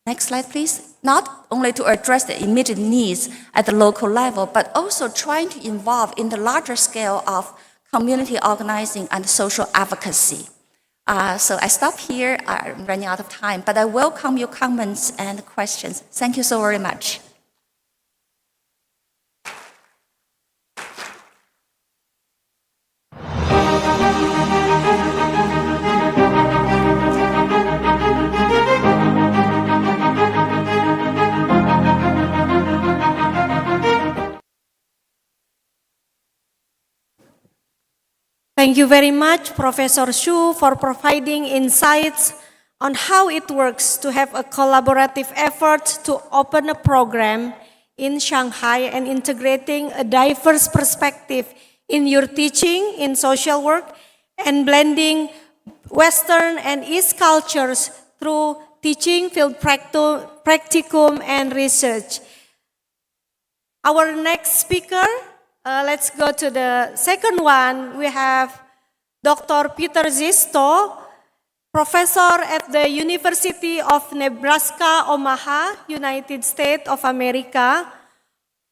next slide please, not only to address the immediate needs at the local level, but also trying to involve in the larger scale of community organizing and social advocacy. So I stop here, I'm running out of time, but I welcome your comments and questions. Thank you so very much. Thank you very much, Professor Xu, for providing insights on how it works to have a collaborative effort to open a program in Shanghai and integrating a diverse perspective in your teaching in social work and blending Western and East cultures through teaching, field practicum, and research. Our next speaker, let's go to the second one. We have Dr. Peter Zisto, professor at the University of Nebraska, Omaha, United States of America.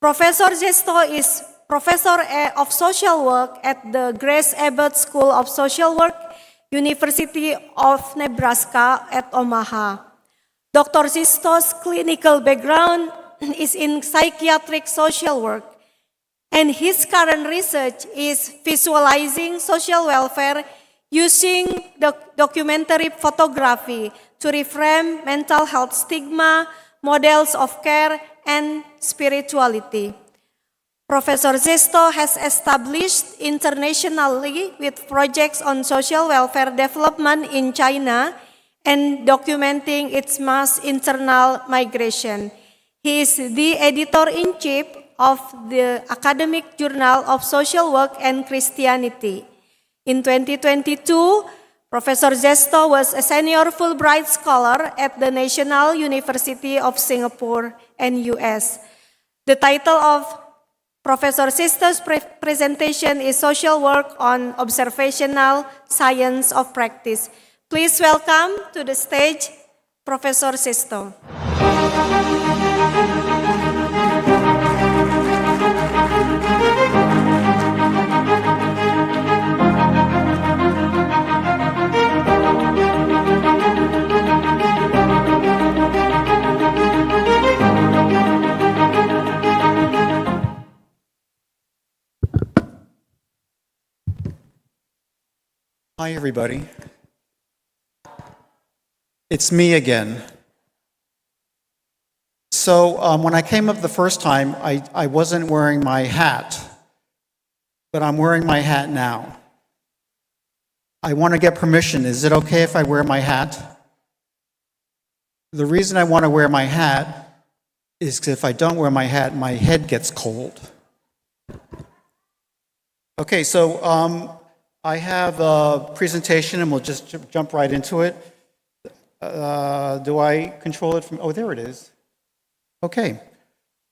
Professor Zisto is professor of social work at the Grace Abbott School of Social Work, University of Nebraska at Omaha. Dr. Zisto's clinical background is in psychiatric social work, and his current research is visualizing social welfare using documentary photography to reframe mental health stigma, models of care, and spirituality. Professor Zisto has established internationally with projects on social welfare development in China and documenting its mass internal migration. He is the editor-in-chief of the Academic Journal of Social Work and Christianity. In 2022, Professor Zisto was a senior Fulbright scholar at the National University of Singapore and US. The title of Professor Zisto's presentation is Social Work on Observational Science of Practice. Please welcome to the stage Professor Zisto. Hi, everybody. It's me again. So when I came up the first time, I wasn't wearing my hat, but I'm wearing my hat now. I want to get permission. Is it okay if I wear my hat? The reason I want to wear my hat is because if I don't wear my hat, my head gets cold. Okay, so I have a presentation and we'll just jump right into it. Do I control it from, oh, there it is. Okay.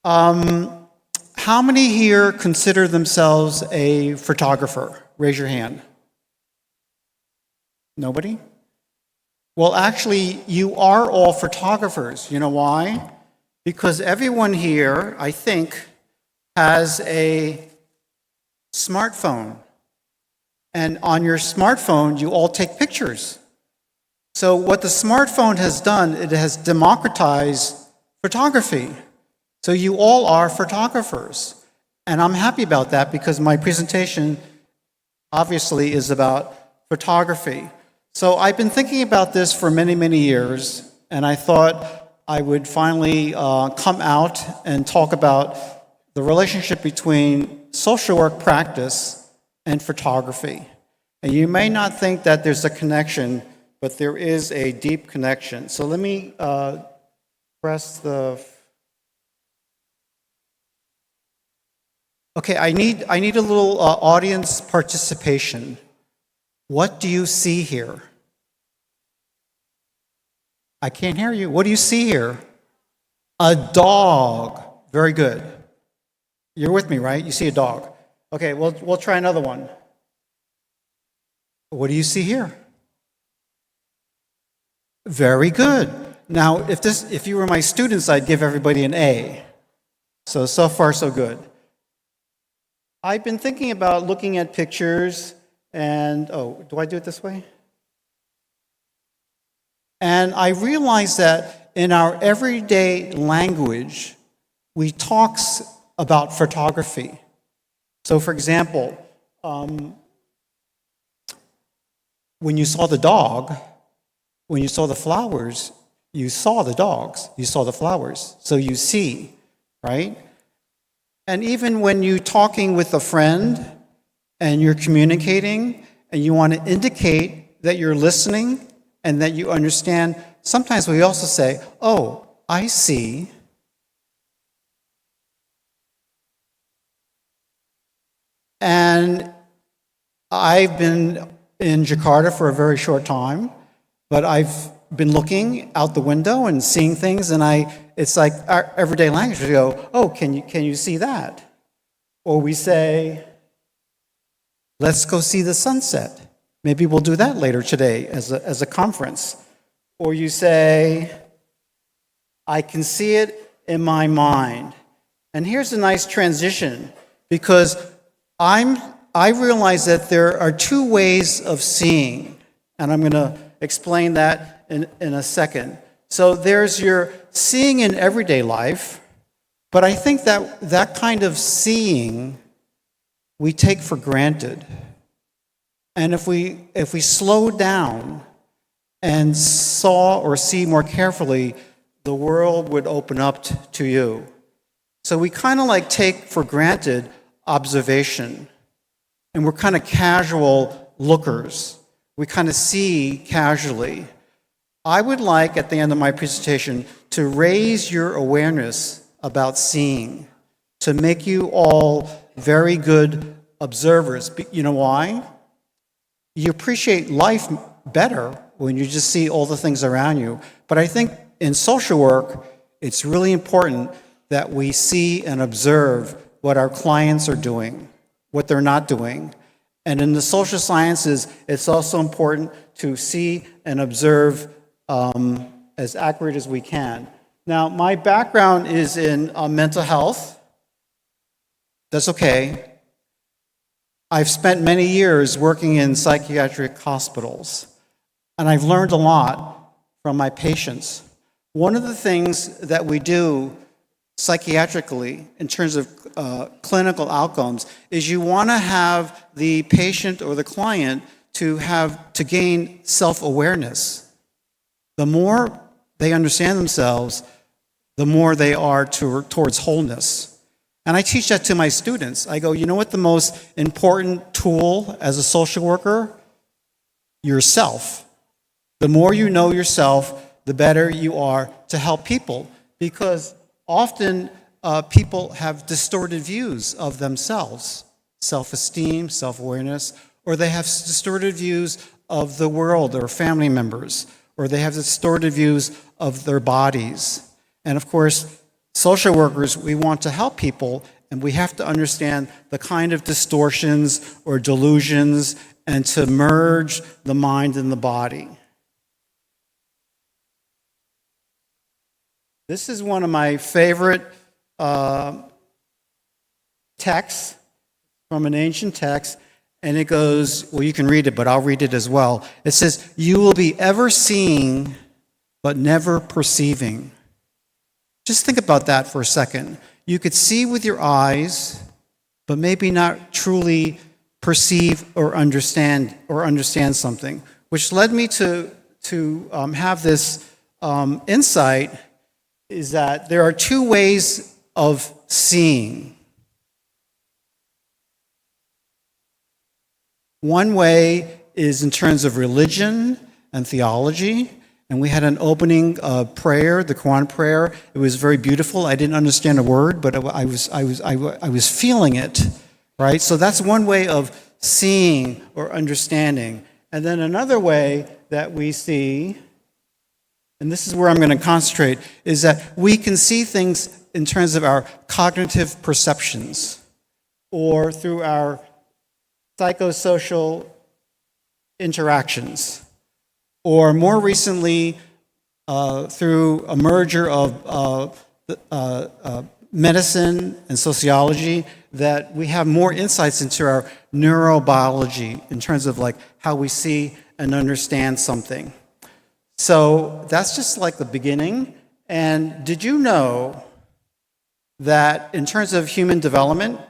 How How many here consider themselves a photographer? Raise your hand. Nobody? Well, actually, you are all photographers. You know why? Because everyone here, I think, has a smartphone. And on your smartphone, you all take pictures. So what the smartphone has done, it has democratized photography. So you all are photographers. And I'm happy about that because my presentation obviously is about photography. So I've been thinking about this for many, many years, and I thought I would finally come out and talk about the relationship between social work practice and photography. And you may not think that there's a connection, but there is a deep connection. So let me press the... Okay, I need a little audience participation. What do you see here? I can't hear you. What do you see here? A dog. Very good. You're with me, right? You see a dog. Okay, we'll try another one. What do you see here? Very good. Now, if you were my students, I'd give everybody an A. So far, so good. I've been thinking about looking at pictures and, do I do it this way? And I realized that in our everyday language, we talk about photography. So for example, when you saw the dog, when you saw the flowers, you saw the dogs, you saw the flowers. So you see, right? And even when you're talking with a friend and you're communicating and you want to indicate that you're listening and that you understand, sometimes we also say, oh, I see. And I've been in Jakarta for a very short time, but I've been looking out the window and seeing things, and it's like our everyday language. We go, oh, can you see that? Or we say, let's go see the sunset. Maybe we'll do that later today as a conference. Or you say, I can see it in my mind. And here's a nice transition, because I realize that there are two ways of seeing, and I'm going to explain that in a second. So there's your seeing in everyday life, but I think that kind of seeing we take for granted. And if we slow down and saw or see more carefully, the world would open up to you. So we kind of like take for granted observation, and we're kind of casual lookers. We kind of see casually. I would like, at the end of my presentation, to raise your awareness about seeing, to make you all very good observers. You know why? You appreciate life better when you just see all the things around you. But I think in social work, it's really important that we see and observe what our clients are doing, what they're not doing. And in the social sciences, it's also important to see and observe as accurate as we can. Now, my background is in mental health. That's okay. I've spent many years working in psychiatric hospitals, and I've learned a lot from my patients. One of the things that we do psychiatrically in terms of clinical outcomes is you want to have the patient or the client to gain self-awareness. The more they understand themselves, the more they are towards wholeness. And I teach that to my students. I go, you know what the most important tool as a social worker? Yourself. The more you know yourself, the better you are to help people. Because often people have distorted views of themselves, self-esteem, self-awareness, or they have distorted views of the world or family members, or they have distorted views of their bodies. And of course, social workers, we want to help people, And we have to understand the kind of distortions or delusions and to merge the mind and the body. This is one of my favorite texts from an ancient text, and it goes, well, you can read it, but I'll read it as well. It says, "You will be ever seeing, but never perceiving." Just think about that for a second. You could see with your eyes, but maybe not truly perceive or understand something, which led me to have this insight, is that there are two ways of seeing. One way is in terms of religion and theology, and we had an opening prayer, the Quran prayer. It was very beautiful. I didn't understand a word, but I was feeling it, right? So that's one way of seeing or understanding. And then another way that we see, and this is where I'm going to concentrate, is that we can see things in terms of our cognitive perceptions or through our psychosocial interactions, or more recently through a merger of medicine and sociology, that we have more insights into our neurobiology in terms of like how we see and understand something. So that's just like the beginning. And did you know that in terms of human development,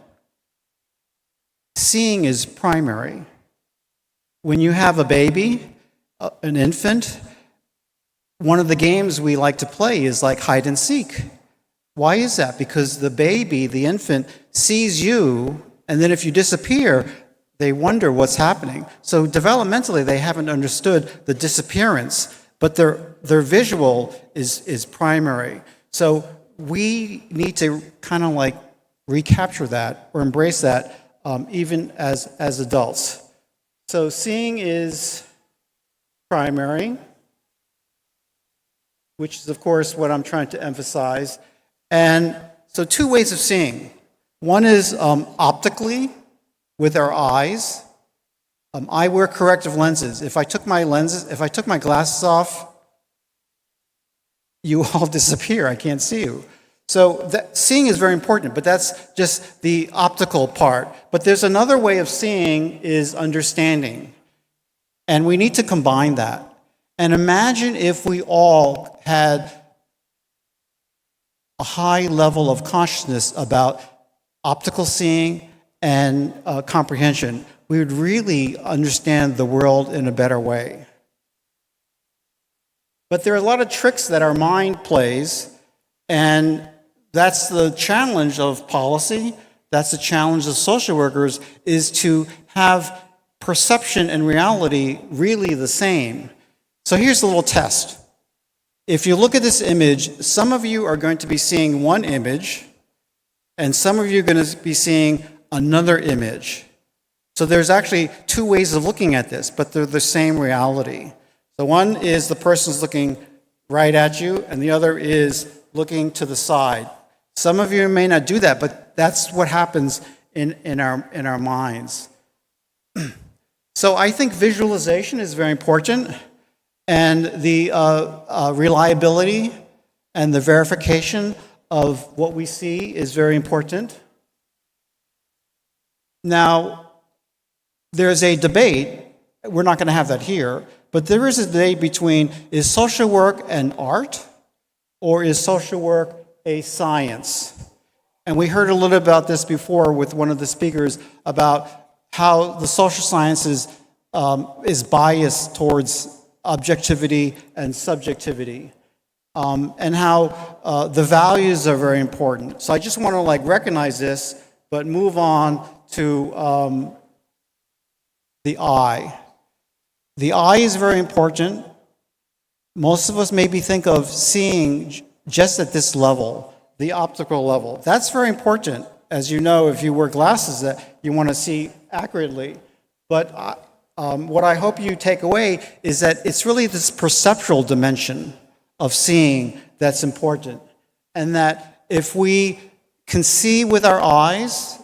seeing is primary? When you have a baby, an infant, one of the games we like to play is like hide and seek. Why is that? Because the baby, the infant, sees you, and then if you disappear, they wonder what's happening. So developmentally, they haven't understood the disappearance, but their visual is primary. So we need to kind of like recapture that or embrace that even as adults. So seeing is primary, which is of course what I'm trying to emphasize. And so two ways of seeing. One is optically, with our eyes. I wear corrective lenses. If I took my glasses off, you all disappear. I can't see you. So seeing is very important, but that's just the optical part. But there's another way of seeing is understanding. And we need to combine that. And imagine if we all had a high level of consciousness about optical seeing and comprehension. We would really understand the world in a better way. But there are a lot of tricks that our mind plays, and that's the challenge of policy, that's the challenge of social workers, is to have perception and reality really the same. So here's a little test. If you look at this image, some of you are going to be seeing one image, and some of you are going to be seeing another image. So there's actually two ways of looking at this, but they're the same reality. So one is the person's looking right at you, and the other is looking to the side. Some of you may not do that, but that's what happens in our minds. So I think visualization is very important, and the reliability and the verification of what we see is very important. Now, there's a debate, we're not going to have that here, but there is a debate between, is social work an art or is social work a science? And we heard a little about this before with one of the speakers about how the social sciences is biased towards objectivity and subjectivity, and how the values are very important. So I just want to recognize this, but move on to the eye. The eye is very important. Most of us maybe think of seeing just at this level, the optical level. That's very important. As you know, if you wear glasses, that you want to see accurately. But what I hope you take away is that it's really this perceptual dimension of seeing that's important. And that if we can see with our eyes,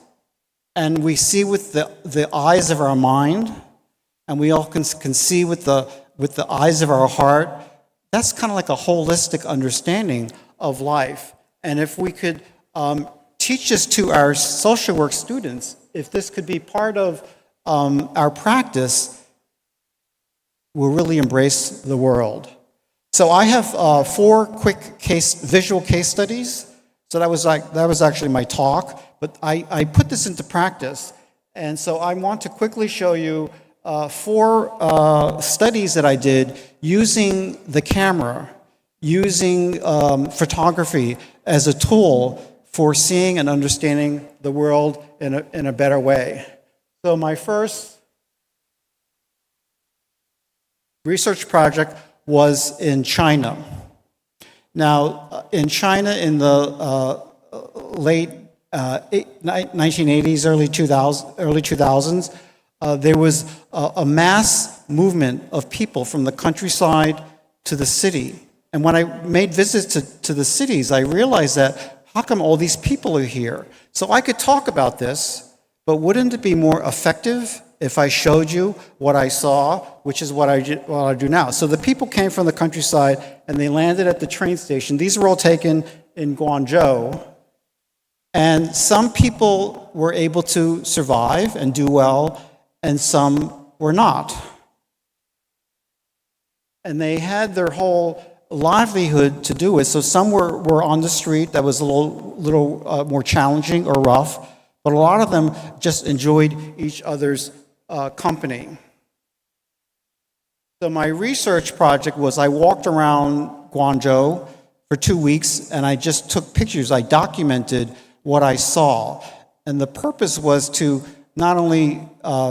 and we see with the eyes of our mind, and we all can see with the eyes of our heart. That's kind of like a holistic understanding of life. And if we could teach this to our social work students, if this could be part of our practice, we'll really embrace the world. So I have 4 quick visual case studies. So that was actually my talk, but I put this into practice. And so I want to quickly show you 4 studies that I did using the camera, using photography as a tool for seeing and understanding the world in a better way. So my first research project was in China. Now, in China in the late 1980s, early 2000s, there was a mass movement of people from the countryside to the city. And when I made visits to the cities, I realized that how come all these people are here? So I could talk about this, but wouldn't it be more effective if I showed you what I saw, which is what I do now? So the people came from the countryside and they landed at the train station. These were all taken in Guangzhou. And some people were able to survive and do well, and some were not. And they had their whole livelihood to do with. So some were on the street that was a little more challenging or rough, but a lot of them just enjoyed each other's company. So my research project was I walked around Guangzhou for 2 weeks and I just took pictures. I documented what I saw. And the purpose was to not only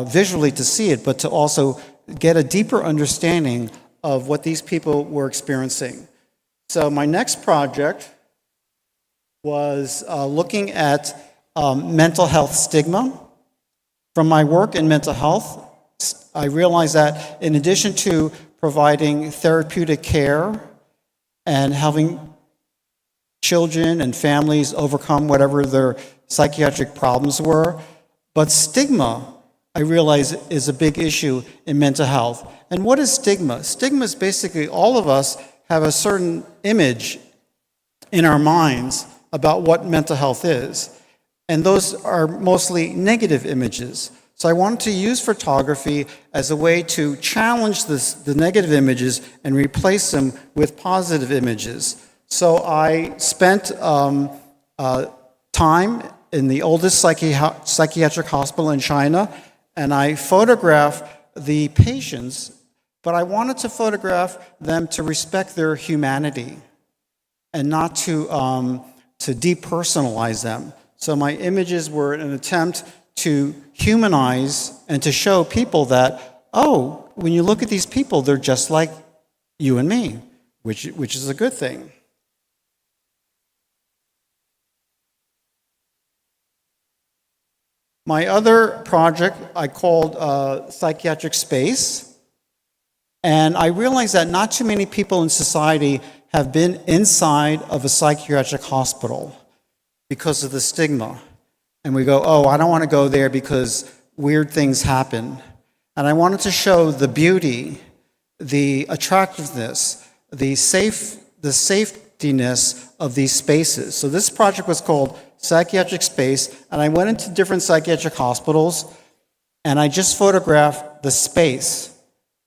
visually to see it, but to also get a deeper understanding of what these people were experiencing. So my next project was looking at mental health stigma. From my work in mental health, I realized that in addition to providing therapeutic care and helping children and families overcome whatever their psychiatric problems were, but stigma, I realize, is a big issue in mental health. And what is stigma? Stigma is basically all of us have a certain image in our minds about what mental health is. And those are mostly negative images. So I wanted to use photography as a way to challenge the negative images and replace them with positive images. So I spent time in the oldest psychiatric hospital in China, and I photographed the patients, but I wanted to photograph them to respect their humanity and not to depersonalize them. So my images were an attempt to humanize and to show people that, oh, when you look at these people, they're just like you and me, which is a good thing. My other project I called Psychiatric Space, and I realized that not too many people in society have been inside of a psychiatric hospital because of the stigma. And we go, oh, I don't want to go there because weird things happen. And I wanted to show the beauty, the attractiveness, the safetiness of these spaces. So this project was called Psychiatric Space, and I went into different psychiatric hospitals, and I just photographed the space.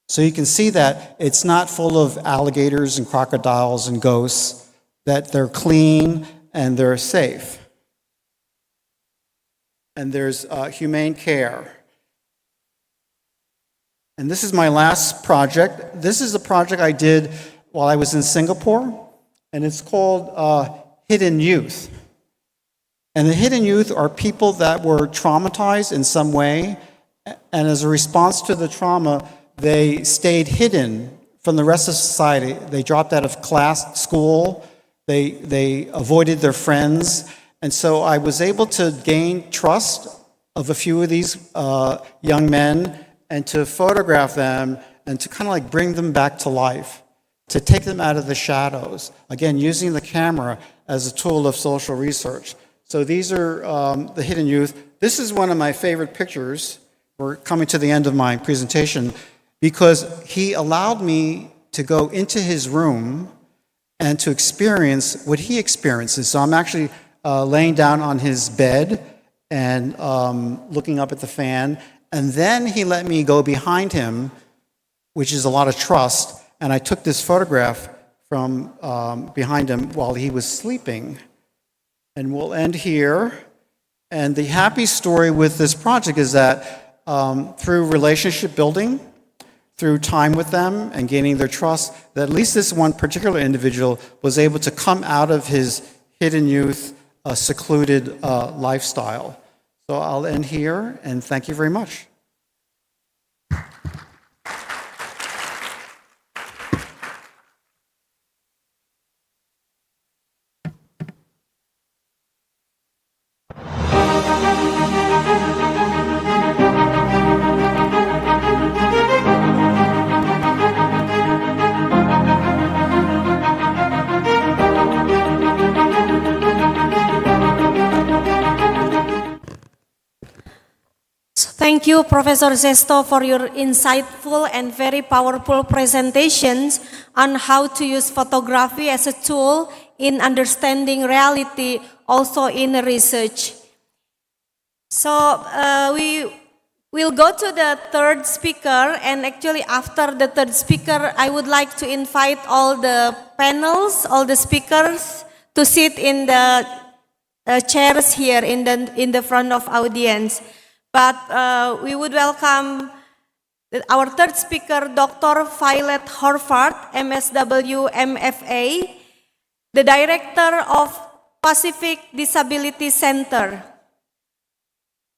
So you can see that it's not full of alligators and crocodiles and ghosts, that they're clean and they're safe. And there's humane care. And this is my last project. This is a project I did while I was in Singapore, and it's called Hidden Youth. And the hidden youth are people that were traumatized in some way, and as a response to the trauma, they stayed hidden from the rest of society. They dropped out of school, they avoided their friends, and so I was able to gain trust of a few of these young men and to photograph them and to kind of like bring them back to life, to take them out of the shadows, again, using the camera as a tool of social research. So these are the hidden youth. This is one of my favorite pictures. We're coming to the end of my presentation because he allowed me to go into his room and to experience what he experiences. So I'm actually laying down on his bed and looking up at the fan. And then he let me go behind him, which is a lot of trust. And I took this photograph from behind him while he was sleeping. And we'll end here. And the happy story with this project is that through relationship building, through time with them and gaining their trust, that at least this one particular individual was able to come out of his hidden youth, secluded lifestyle. So I'll end here, and thank you very much. Thank you, Professor Zesto, for your insightful and very powerful presentations on how to use photography as a tool in understanding reality, also in research. So we will go to the third speaker, and actually after the third speaker, I would like to invite all the panels, all the speakers to sit in the chairs here in the front of audience. But we would welcome our third speaker, Dr. Violet Horvath, MSW, MFA, the Director of Pacific Disability Center.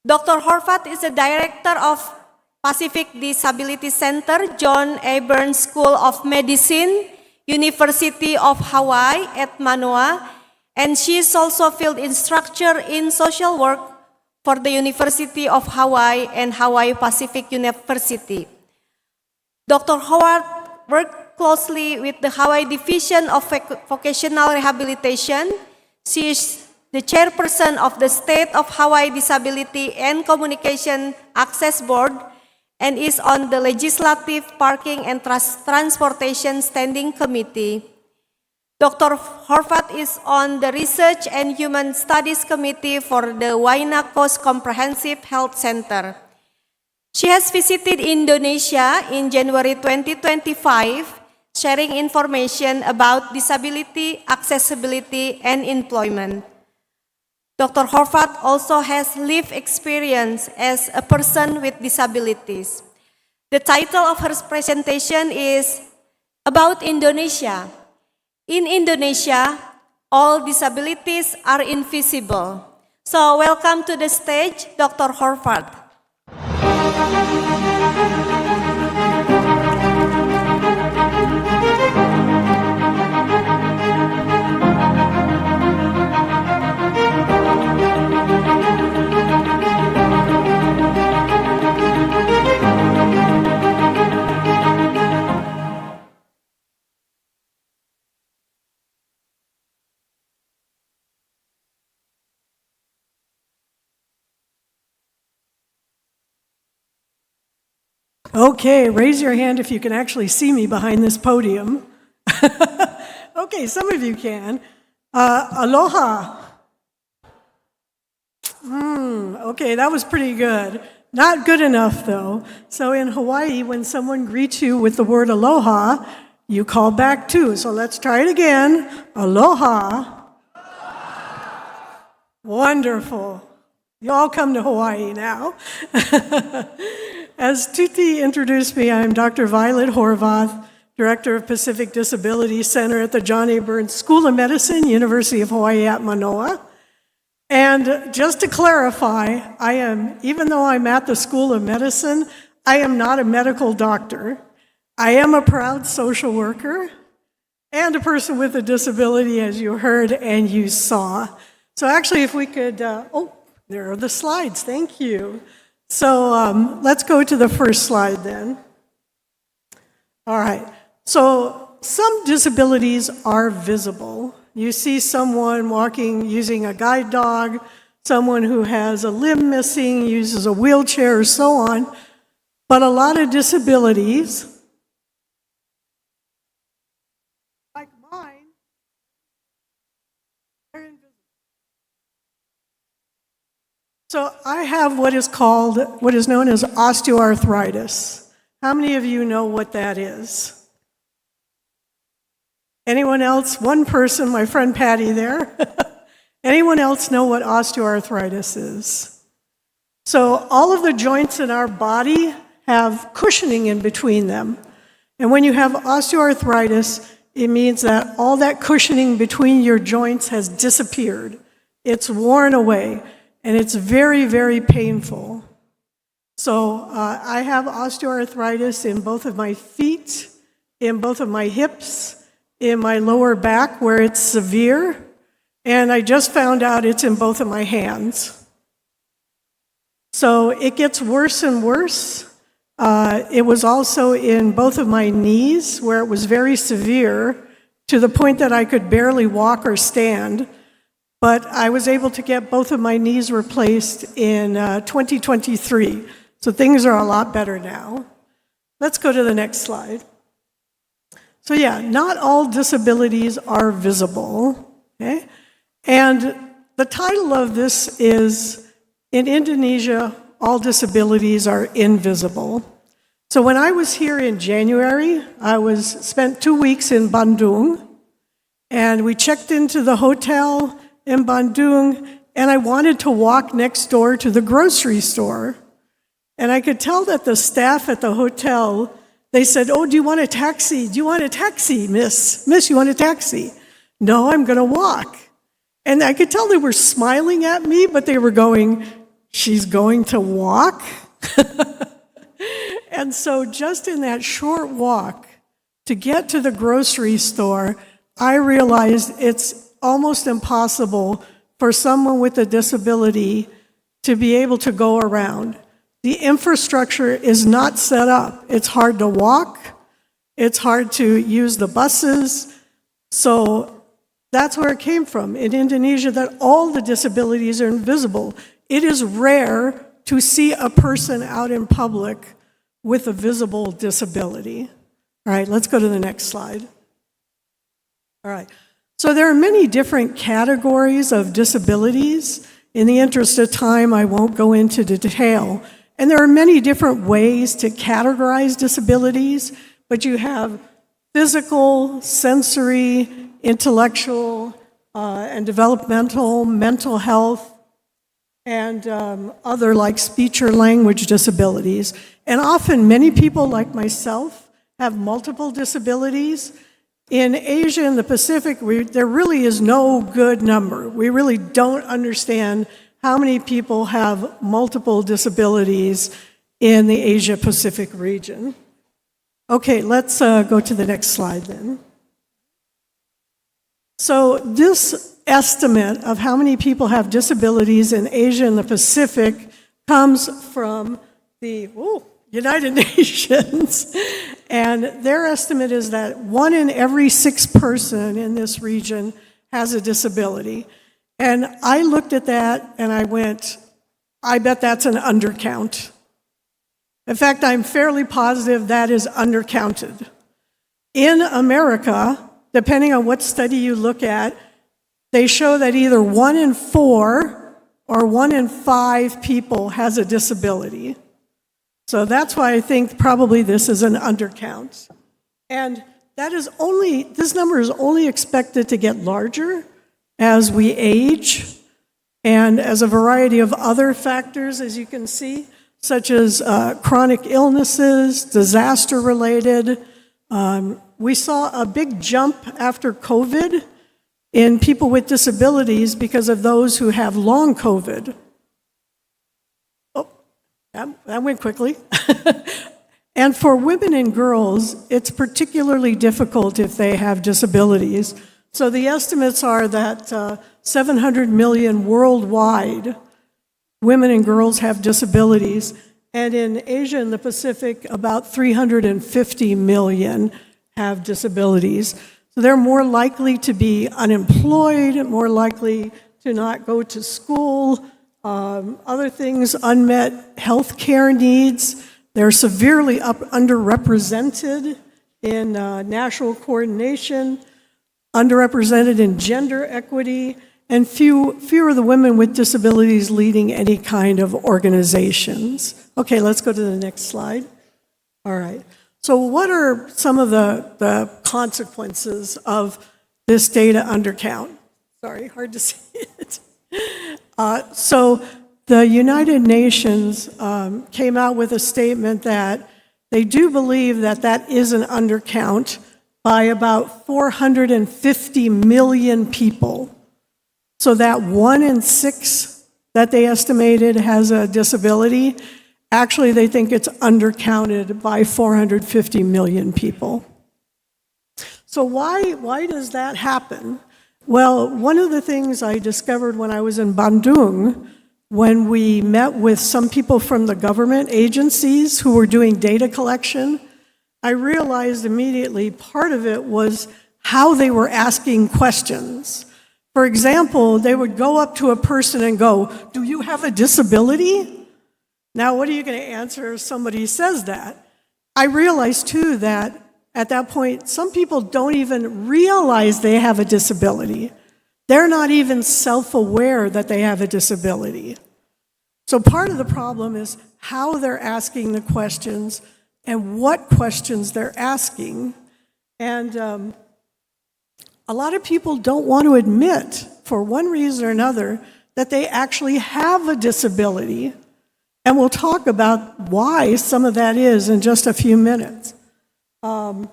Dr. Horvath is the Director of Pacific Disability Center, John A. Burns School of Medicine, University of Hawaii at Manoa, and she is also field instructor in social work for the University of Hawaii and Hawaii Pacific University. Dr. Horvath worked closely with the Hawaii Division of Vocational Rehabilitation. She is the chairperson of the State of Hawaii Disability and Communication Access Board and is on the Legislative Parking and Transportation Standing Committee. Dr. Horvath is on the Research and Human Studies Committee for the Waina Coast Comprehensive Health Center. She has visited Indonesia in January 2025, sharing information about disability, accessibility, and employment. Dr. Horvath also has lived experience as a person with disabilities. The title of her presentation is about Indonesia. In Indonesia, all disabilities are invisible. So welcome to the stage, Dr. Horvath. Okay, raise your hand if you can actually see me behind this podium. Okay, some of you can. Aloha. Okay, that was pretty good. Not good enough, though. So in Hawaii, when someone greets you with the word aloha, you call back too. So let's try it again. Aloha. Wonderful. You all come to Hawaii now. As Tuti introduced me, I'm Dr. Violet Horvath, Director of Pacific Disability Center at the John A. Burns School of Medicine, University of Hawaii at Manoa. And just to clarify, even though I'm at the School of Medicine, I am not a medical doctor. I am a proud social worker and a person with a disability, as you heard and you saw. So actually, if we could, there are the slides, thank you. So let's go to the first slide then. All right, so some disabilities are visible. You see someone walking using a guide dog, someone who has a limb missing, uses a wheelchair, or so on. But a lot of disabilities, like mine, they're invisible. So I have what is known as osteoarthritis. How many of you know what that is? Anyone else? One person, my friend Patty there. Anyone else know what osteoarthritis is? So all of the joints in our body have cushioning in between them. And when you have osteoarthritis, it means that all that cushioning between your joints has disappeared. It's worn away, and it's very, very painful. So I have osteoarthritis in both of my feet, in both of my hips, in my lower back where it's severe, and I just found out it's in both of my hands. So it gets worse and worse. It was also in both of my knees where it was very severe to the point that I could barely walk or stand. But I was able to get both of my knees replaced in 2023. So things are a lot better now. Let's go to the next slide. So yeah, not all disabilities are visible, okay? And the title of this is, in Indonesia, all disabilities are invisible. So when I was here in January, I spent 2 weeks in Bandung, and we checked into the hotel in Bandung, and I wanted to walk next door to the grocery store. And I could tell that the staff at the hotel, they said, "Oh, do you want a taxi? Do you want a taxi, miss? Miss, you want a taxi?" "No, I'm going to walk." And I could tell they were smiling at me, but they were going, "She's going to walk?" And so just in that short walk to get to the grocery store, I realized it's almost impossible for someone with a disability to be able to go around. The infrastructure is not set up. It's hard to walk. It's hard to use the buses. So that's where it came from in Indonesia, that all the disabilities are invisible. It is rare to see a person out in public with a visible disability. All right, let's go to the next slide. All right, so there are many different categories of disabilities. In the interest of time, I won't go into detail. And there are many different ways to categorize disabilities, but you have physical, sensory, intellectual, and developmental, mental health, and other like speech or language disabilities. And often many people like myself have multiple disabilities. In Asia and the Pacific, there really is no good number. We really don't understand how many people have multiple disabilities in the Asia-Pacific region. Okay, let's go to the next slide then. So this estimate of how many people have disabilities in Asia and the Pacific comes from the United Nations. And their estimate is that 1 in every 6 person in this region has a disability. And I looked at that and I went, I bet that's an undercount. In fact, I'm fairly positive that is undercounted. In America, depending on what study you look at, they show that either 1 in 4 or 1 in 5 people has a disability. So that's why I think probably this is an undercount. And this number is only expected to get larger as we age, and as a variety of other factors, as you can see, such as chronic illnesses, disaster-related. We saw a big jump after COVID in people with disabilities because of those who have long COVID. Oh, that went quickly. And for women and girls, it's particularly difficult if they have disabilities. So the estimates are that 700 million worldwide women and girls have disabilities, and in Asia and the Pacific, about 350 million have disabilities. So they're more likely to be unemployed, more likely to not go to school, other things, unmet health care needs. They're severely underrepresented in national coordination, underrepresented in gender equity, and fewer of the women with disabilities leading any kind of organizations. Okay, let's go to the next slide. All right. So what are some of the consequences of this data undercount? Sorry, hard to see it. So the United Nations came out with a statement that they do believe that that is an undercount by about 450 million people. So that 1 in 6 that they estimated has a disability, actually they think it's undercounted by 450 million people. So why does that happen? Well, one of the things I discovered when I was in Bandung, when we met with some people from the government agencies who were doing data collection, I realized immediately part of it was how they were asking questions. For example, they would go up to a person and go, "Do you have a disability?" Now, what are you going to answer if somebody says that? I realized too that at that point, some people don't even realize they have a disability. They're not even self-aware that they have a disability. So part of the problem is how they're asking the questions and what questions they're asking. And a lot of people don't want to admit, for one reason or another, that they actually have a disability. And we'll talk about why some of that is in just a few minutes. And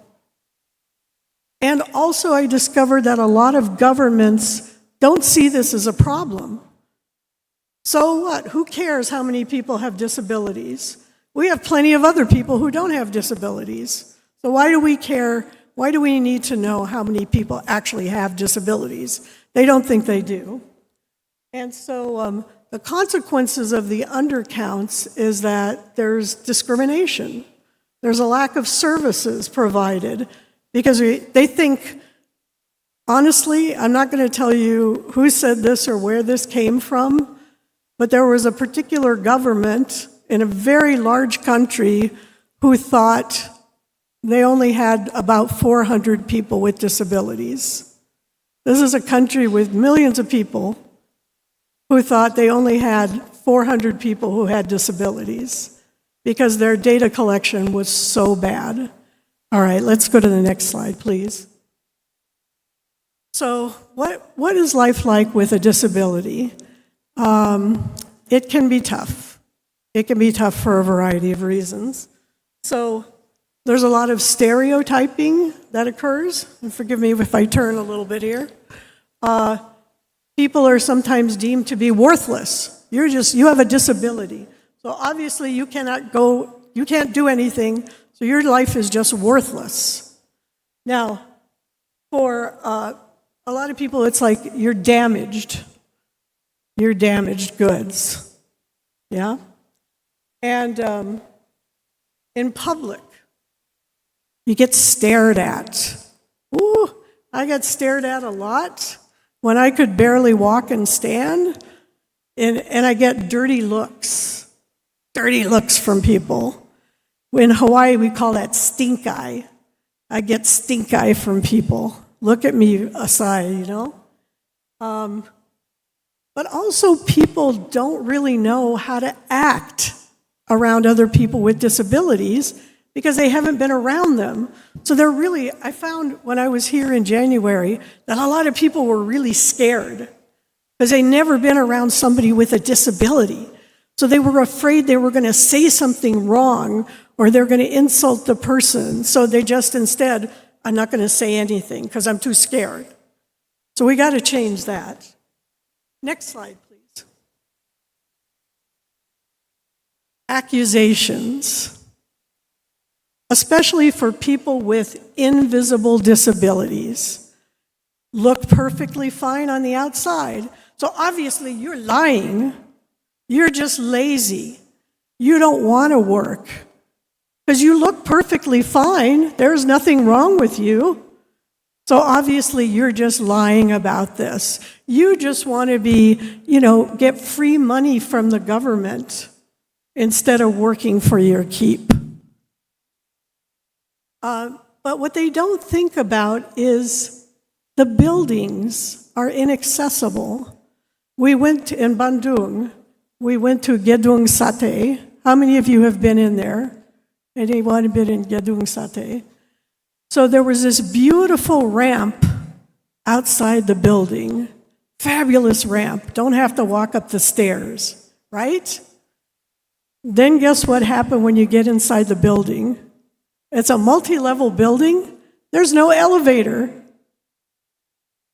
also I discovered that a lot of governments don't see this as a problem. So what? Who cares how many people have disabilities? We have plenty of other people who don't have disabilities. So why do we care? Why do we need to know how many people actually have disabilities? They don't think they do. And so the consequences of the undercounts is that there's discrimination. There's a lack of services provided because they think, honestly, I'm not going to tell you who said this or where this came from, but there was a particular government in a very large country who thought they only had about 400 people with disabilities. This is a country with millions of people who thought they only had 400 people who had disabilities because their data collection was so bad. All right, let's go to the next slide, please. So what is life like with a disability? It can be tough. It can be tough for a variety of reasons. So there's a lot of stereotyping that occurs. And forgive me if I turn a little bit here. People are sometimes deemed to be worthless. You have a disability. So obviously you can't do anything, so your life is just worthless. Now, for a lot of people, it's like you're damaged. You're damaged goods. Yeah? And in public, you get stared at. Ooh, I got stared at a lot when I could barely walk and stand, and I get dirty looks from people. In Hawaii, we call that stink eye. I get stink eye from people. Look at me aside, you know? But also people don't really know how to act around other people with disabilities because they haven't been around them. So I found when I was here in January that a lot of people were really scared because they'd never been around somebody with a disability. So they were afraid they were going to say something wrong or they're going to insult the person. So they just instead, I'm not going to say anything because I'm too scared. So we got to change that. Next slide, please. Accusations, especially for people with invisible disabilities, look perfectly fine on the outside. So obviously you're lying. You're just lazy. You don't want to work because you look perfectly fine. There's nothing wrong with you. So obviously you're just lying about this. You just want to get free money from the government instead of working for your keep. But what they don't think about is the buildings are inaccessible. We went in Bandung, we went to Gedung Sate. How many of you have been in there? Anyone been in Gedung Sate? So there was this beautiful ramp outside the building, fabulous ramp. Don't have to walk up the stairs, right? Then guess what happened when you get inside the building? It's a multi-level building. There's no elevator.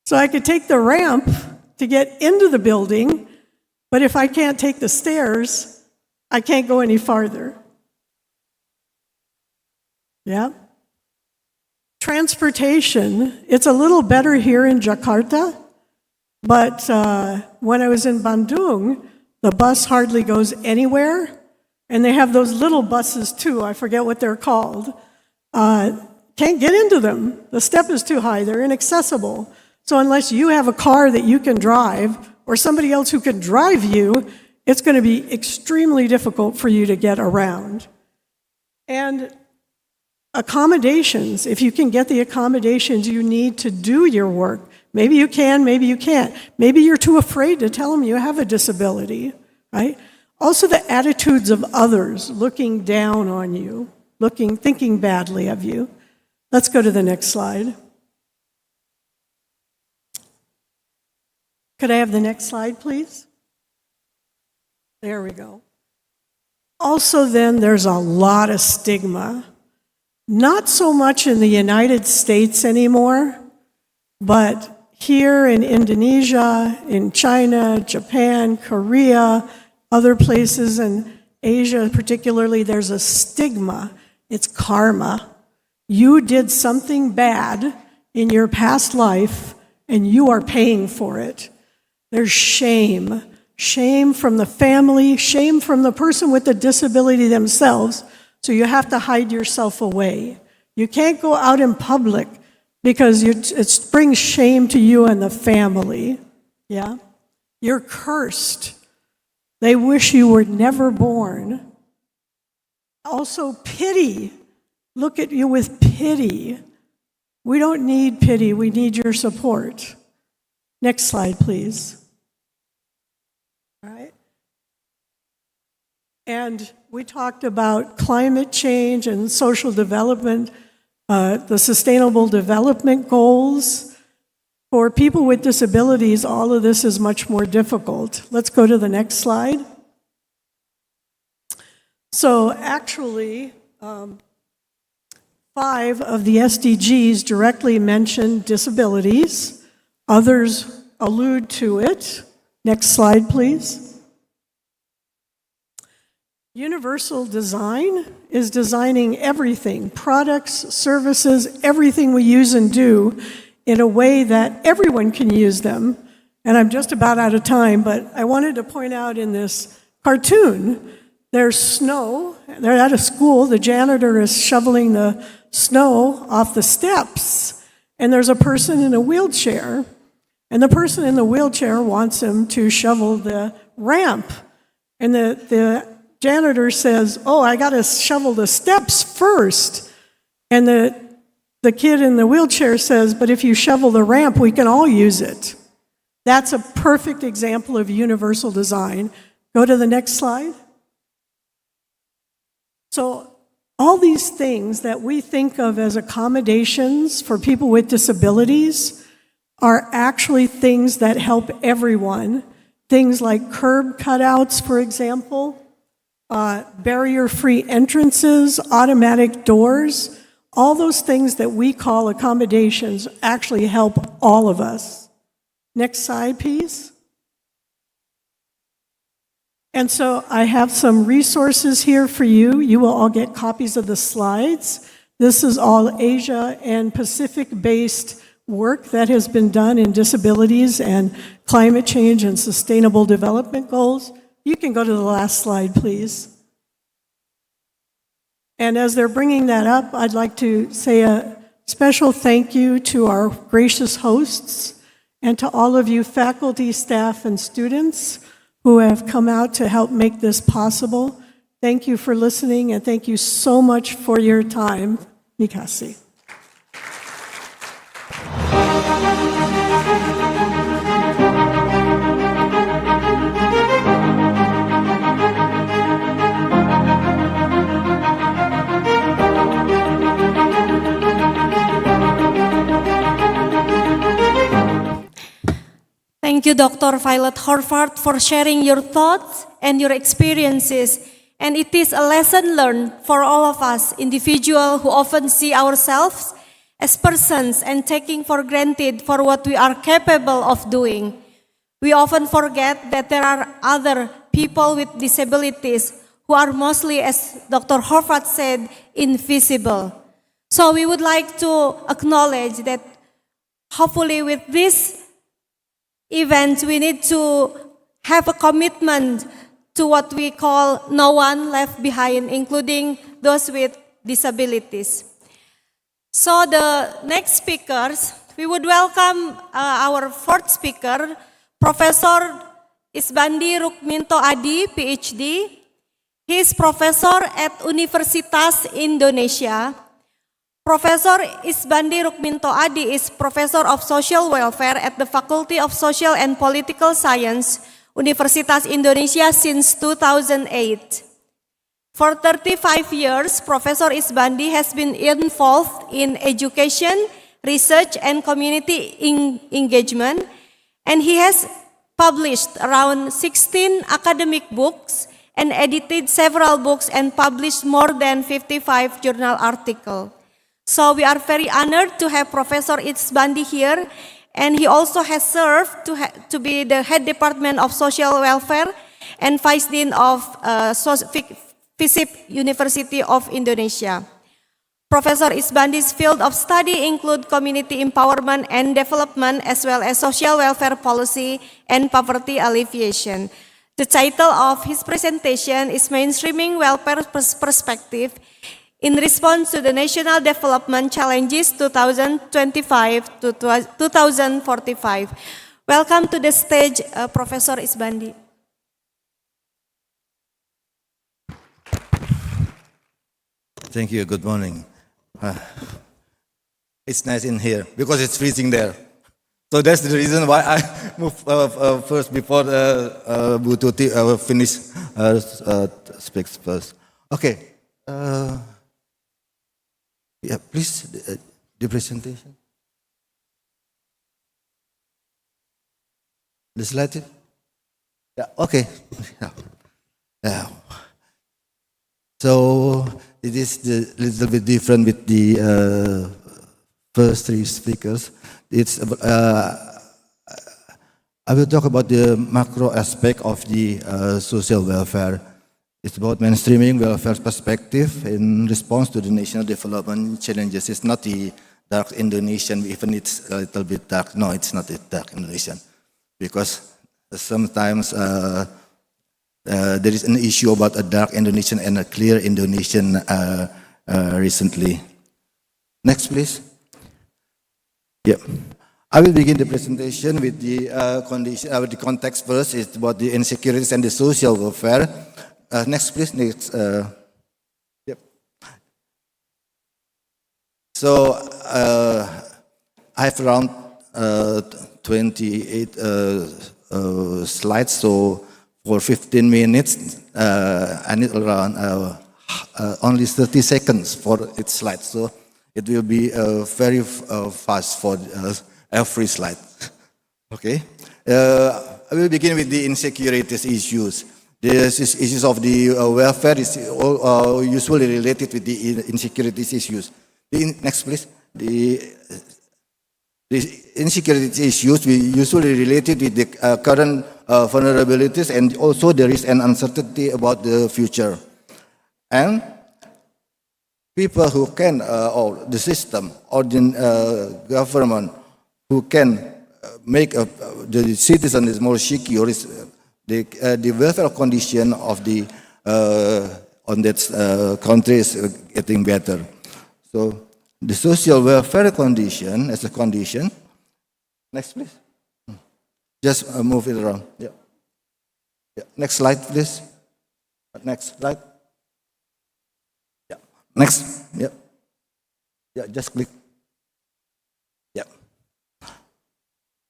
So I could take the ramp to get into the building, but if I can't take the stairs, I can't go any farther. Yeah? Transportation, it's a little better here in Jakarta, but when I was in Bandung, the bus hardly goes anywhere, and they have those little buses too, I forget what they're called. Can't get into them. The step is too high, they're inaccessible. So unless you have a car that you can drive, or somebody else who can drive you, it's going to be extremely difficult for you to get around. And accommodations, if you can get the accommodations you need to do your work. Maybe you can, maybe you can't. Maybe you're too afraid to tell them you have a disability, right? Also the attitudes of others looking down on you, thinking badly of you. Let's go to the next slide. Could I have the next slide, please? There we go. Also then, there's a lot of stigma. Not so much in the United States anymore, but here in Indonesia, in China, Japan, Korea, other places in Asia particularly, there's a stigma. It's karma. You did something bad in your past life, and you are paying for it. There's shame. Shame from the family, shame from the person with the disability themselves, so you have to hide yourself away. You can't go out in public because it brings shame to you and the family. Yeah? You're cursed. They wish you were never born. Also, pity. Look at you with pity. We don't need pity, we need your support. Next slide, please. All right. And we talked about climate change and social development, the Sustainable Development Goals. For people with disabilities, all of this is much more difficult. Let's go to the next slide. So actually, 5 of the SDGs directly mention disabilities. Others allude to it. Next slide, please. Universal design is designing everything, products, services, everything we use and do in a way that everyone can use them. And I'm just about out of time, but I wanted to point out in this cartoon, there's snow. They're at a school. The janitor is shoveling the snow off the steps. And there's a person in a wheelchair. And the person in the wheelchair wants him to shovel the ramp. And the janitor says, oh, I got to shovel the steps first. And the kid in the wheelchair says, but if you shovel the ramp, we can all use it. That's a perfect example of universal design. Go to the next slide. So all these things that we think of as accommodations for people with disabilities are actually things that help everyone. Things like curb cutouts, for example, barrier-free entrances, automatic doors, all those things that we call accommodations actually help all of us. Next slide, please. And so I have some resources here for you. You will all get copies of the slides. This is all Asia and Pacific-based work that has been done in disabilities and climate change and sustainable development goals. You can go to the last slide, please. And as they're bringing that up, I'd like to say a special thank you to our gracious hosts and to all of you faculty, staff, and students who have come out to help make this possible. Thank you for listening, and thank you so much for your time. Mikasi. Thank you, Dr. Violet Horvath, for sharing your thoughts and your experiences. And it is a lesson learned for all of us, individuals who often see ourselves as persons and taking for granted for what we are capable of doing. We often forget that there are other people with disabilities who are mostly, as Dr. Horvath said, invisible. So we would like to acknowledge that hopefully with this event, we need to have a commitment to what we call no one left behind, including those with disabilities. So the next speakers, we would welcome our fourth speaker, Professor Isbandi Rukminto Adi, PhD. He is professor at Universitas Indonesia. Professor Isbandi Rukminto Adi is Professor of Social Welfare at the Faculty of Social and Political Science, Universitas Indonesia since 2008. For 35 years, Professor Isbandi has been involved in education, research, and community engagement, and he has published around 16 academic books and edited several books and published more than 55 journal articles. So we are very honored to have Professor Isbandi here, and he also has served to be the head department of social welfare and vice dean of FISIP University of Indonesia. Professor Isbandi's field of study include community empowerment and development, as well as social welfare policy and poverty alleviation. The title of his presentation is Mainstreaming Welfare Perspective in Response to the National Development Challenges 2025 to 2045. Welcome to the stage, Professor Isbandi. Thank you. Good morning. It's nice in here because it's freezing there. So that's the reason why I moved first before Bu Tuti finish speaks first. Okay. Yeah, please, the presentation. The slide. Yeah, okay. Yeah. So it is a little bit different with the first three speakers. It's I will talk about the macro aspect of the social welfare. It's about mainstreaming welfare perspective in response to the national development challenges. It's not the dark Indonesian, even it's a little bit dark. No, it's not a dark Indonesian, because sometimes there is an issue about a dark Indonesian and a clear Indonesian recently. Next, please. Yep. I will begin the presentation with the the context first. It's about the insecurities and the social welfare. Next, please. Next. Yep. So I have around 28 slides. So for 15 minutes, I need around only 30 seconds for each slide. So it will be very fast for every slide. Okay. I will begin with the insecurities issues. The issues of the welfare is usually related with the insecurities issues. Next, please. The insecurities issues we usually related with the current vulnerabilities, and also there is an uncertainty about the future. And people who can, or the system, or the government, who can make the citizen is more secure, is the welfare condition of the on that country is getting better. So the social welfare condition as a condition. Next, please. Just move it around. Yeah. Yeah. Next slide, please. Next slide. Yeah. Next. Yeah. Yeah. Just click. Yeah.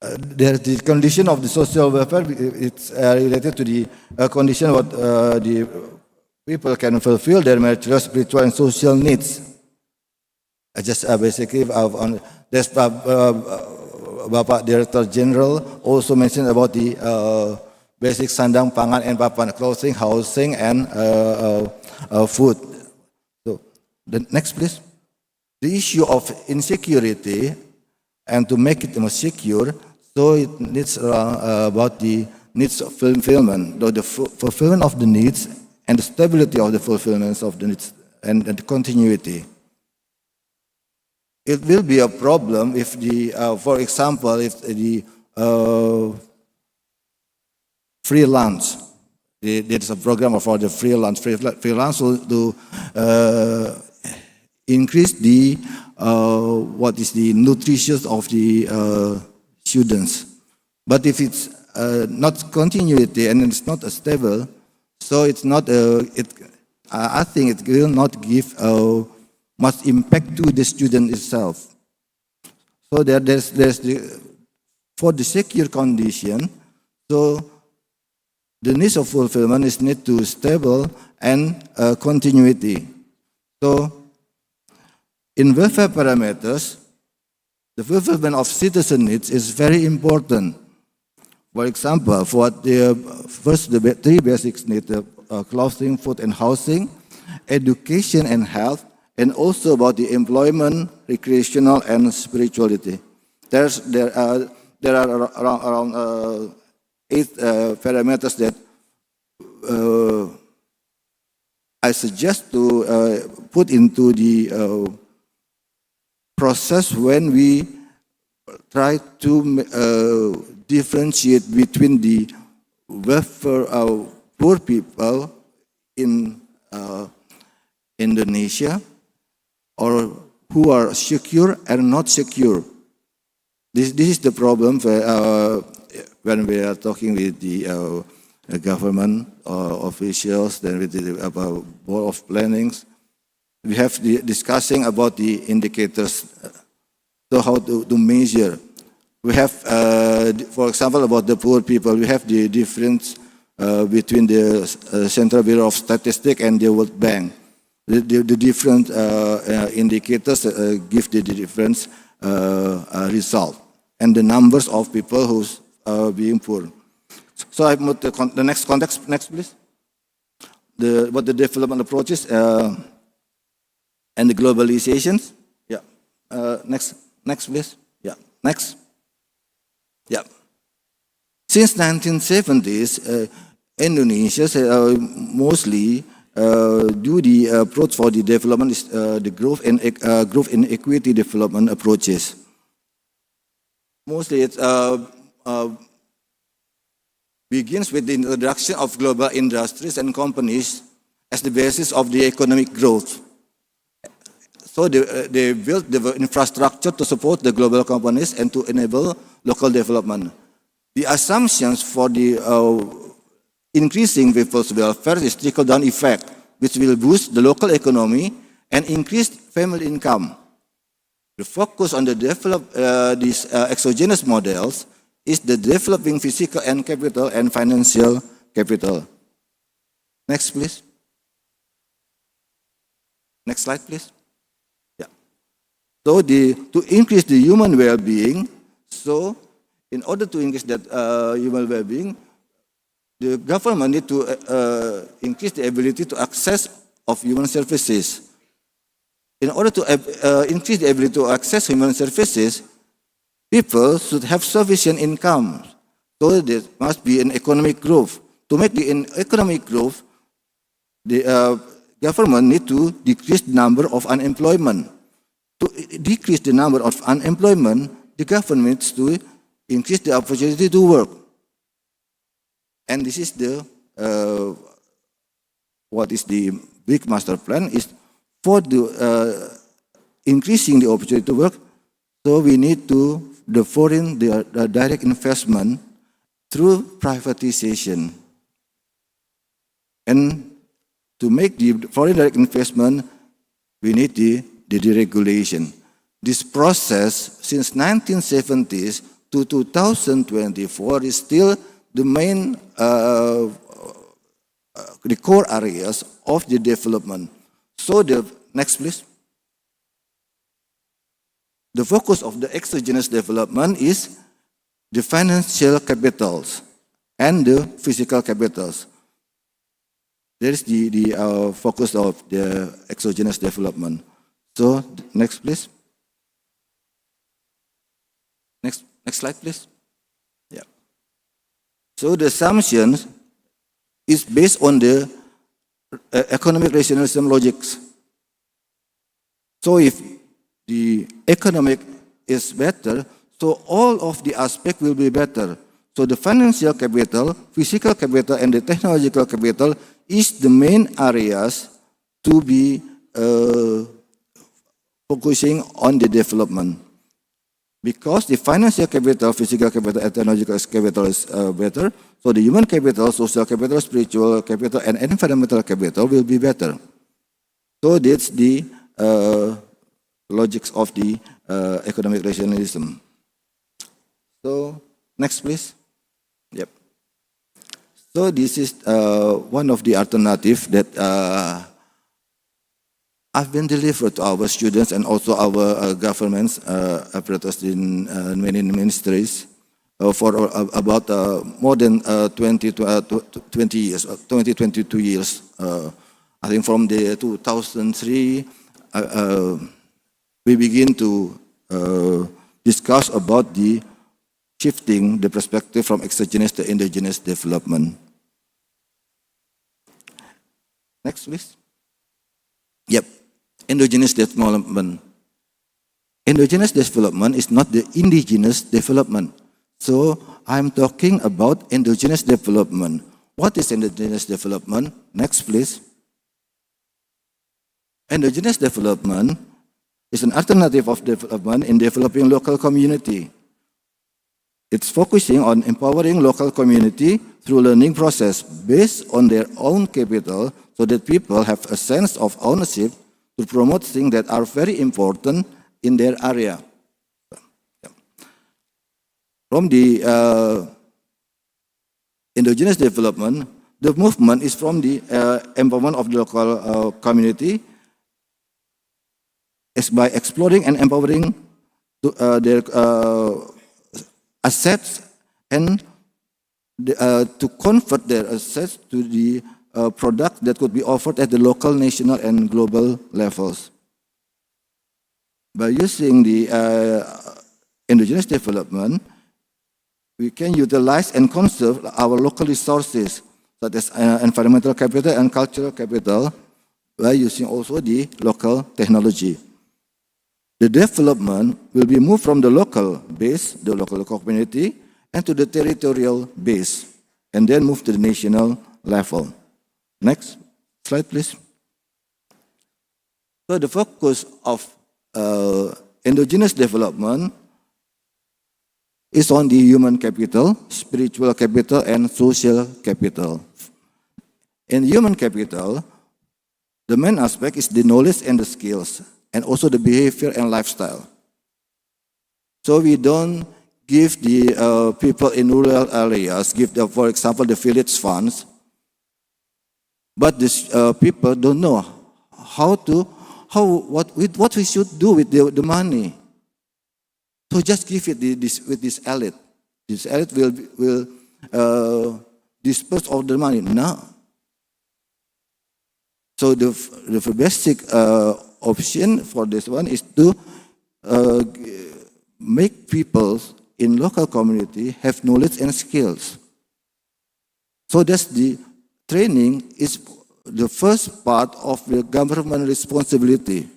There's the condition of the social welfare. It's related to the condition what the people can fulfill their material, spiritual, and social needs. I just basically on this. Bapak Director General also mentioned about the basic sandang, pangan, and papan, clothing, housing, and food. So, the next, please. The issue of insecurity, and to make it more secure, so it needs about the needs of fulfillment, the fulfillment of the needs, and the stability of the fulfillment of the needs, and the continuity. It will be a problem if the, for example, if the freelance, there is a program for the freelance. Freelance will increase the what is the nutrition of the students. But if it's not continuity and it's not stable, so it's not. I think it will not give much impact to the student itself. So there's the, for the secure condition, so the needs of fulfillment is need to stable and continuity. So in welfare parameters, the fulfillment of citizen needs is very important. For example, for the first the three basics needs, clothing, food, and housing, education and health, and also about the employment, recreational, and spirituality. There are around 8 parameters that I suggest to put into the process when we try to differentiate between the welfare of poor people in Indonesia, or who are secure and not secure. This is the problem when we are talking with the government officials, then with the board of plannings. We have the discussing about the indicators, so how to measure. We have, for example, about the poor people, we have the difference between the Central Bureau of Statistics and the World Bank. The different indicators give the different result, and the numbers of people who's being poor. So I put the next context. Next, please. What the development approaches and the globalizations. Yeah. Next, please. Yeah. Next. Yeah. Since 1970s, Indonesia mostly do the approach for the development is the growth and equity development approaches. Mostly it begins with the introduction of global industries and companies as the basis of the economic growth. So they built the infrastructure to support the global companies and to enable local development. The assumptions for the increasing people's welfare is trickle-down effect, which will boost the local economy and increase family income. The focus on the these exogenous models is the developing physical and capital and financial capital. Next, please. Next slide, please. Yeah. So to increase the human well-being, so in order to increase that human well-being, the government need to increase the ability to access of human services. In order to increase the ability to access human services, people should have sufficient income. So there must be an economic growth. To make the economic growth, the government need to decrease the number of unemployment. To decrease the number of unemployment, the government needs to increase the opportunity to work. And this is the what is the big master plan is for the increasing the opportunity to work, so we need the foreign direct investment through privatization. And to make the foreign direct investment, we need the deregulation. This process since 1970s to 2024 is still the main, the core areas of the development. So next please. The focus of the exogenous development is the financial capitals and the physical capitals. That is the focus of the exogenous development. So next please. Next slide please. Yeah. So the assumption is based on the economic rationalism logics. So if the economic is better, so all of the aspects will be better. So the financial capital, physical capital, and the technological capital is the main areas to be focusing on the development. Because the financial capital, physical capital, and technological capital is better, so the human capital, social capital, spiritual capital, and environmental capital will be better. So that's the logics of the economic rationalism. So next please. Yep. So this is one of the alternatives that have been delivered to our students and also our governments, apparatus in many ministries for about more than 20 years, 22 years. I think from the 2003, we begin to discuss about the shifting the perspective from exogenous to endogenous development. Next, please. Yep, endogenous development. Endogenous development is not the indigenous development. So I'm talking about endogenous development. What is endogenous development? Next, please. Endogenous development is an alternative of development in developing local community. It's focusing on empowering local community through learning process based on their own capital so that people have a sense of ownership to promote things that are very important in their area. From the endogenous development, the movement is from the empowerment of the local community is by exploring and empowering their assets and to convert their assets to the product that could be offered at the local, national, and global levels. By using the endogenous development, we can utilize and conserve our local resources, such as environmental capital and cultural capital, by using also the local technology. The development will be moved from the local base, the local community, and to the territorial base, and then move to the national level. Next slide, please. So the focus of endogenous development is on the human capital, spiritual capital, and social capital. In human capital, the main aspect is the knowledge and the skills, and also the behavior and lifestyle. So we don't give the people in rural areas, for example, the village funds, but these people don't know what we should do with the money. So just give it with this elite. This elite will disperse all the money. No. So the basic option for this one is to make people in local community have knowledge and skills. So that's the training is the first part of the government responsibility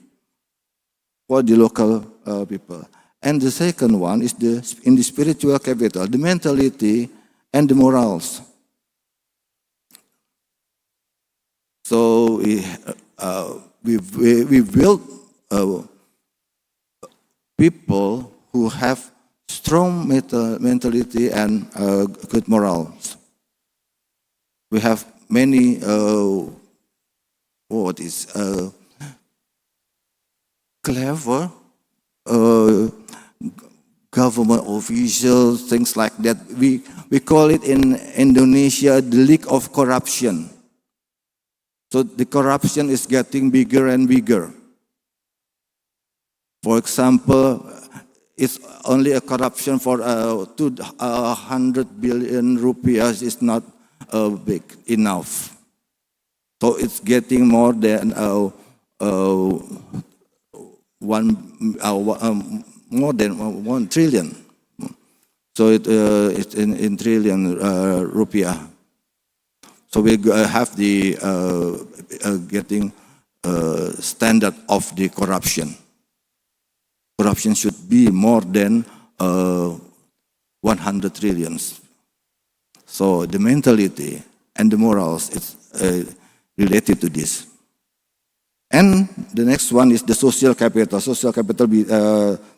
for the local people. And the second one is in the spiritual capital, the mentality and the morals. So we build people who have strong mentality and good morals. We have many clever government officials, things like that. We call it in Indonesia the league of corruption. So the corruption is getting bigger and bigger. For example, it's only a corruption for 200 billion rupiah is not big enough. So it's getting more than more than 1 trillion. So it's in trillion rupiah. So we have the getting standard of the corruption. Corruption should be more than 100 trillions. So the mentality and the morals is related to this. And the next one is the social capital. Social capital,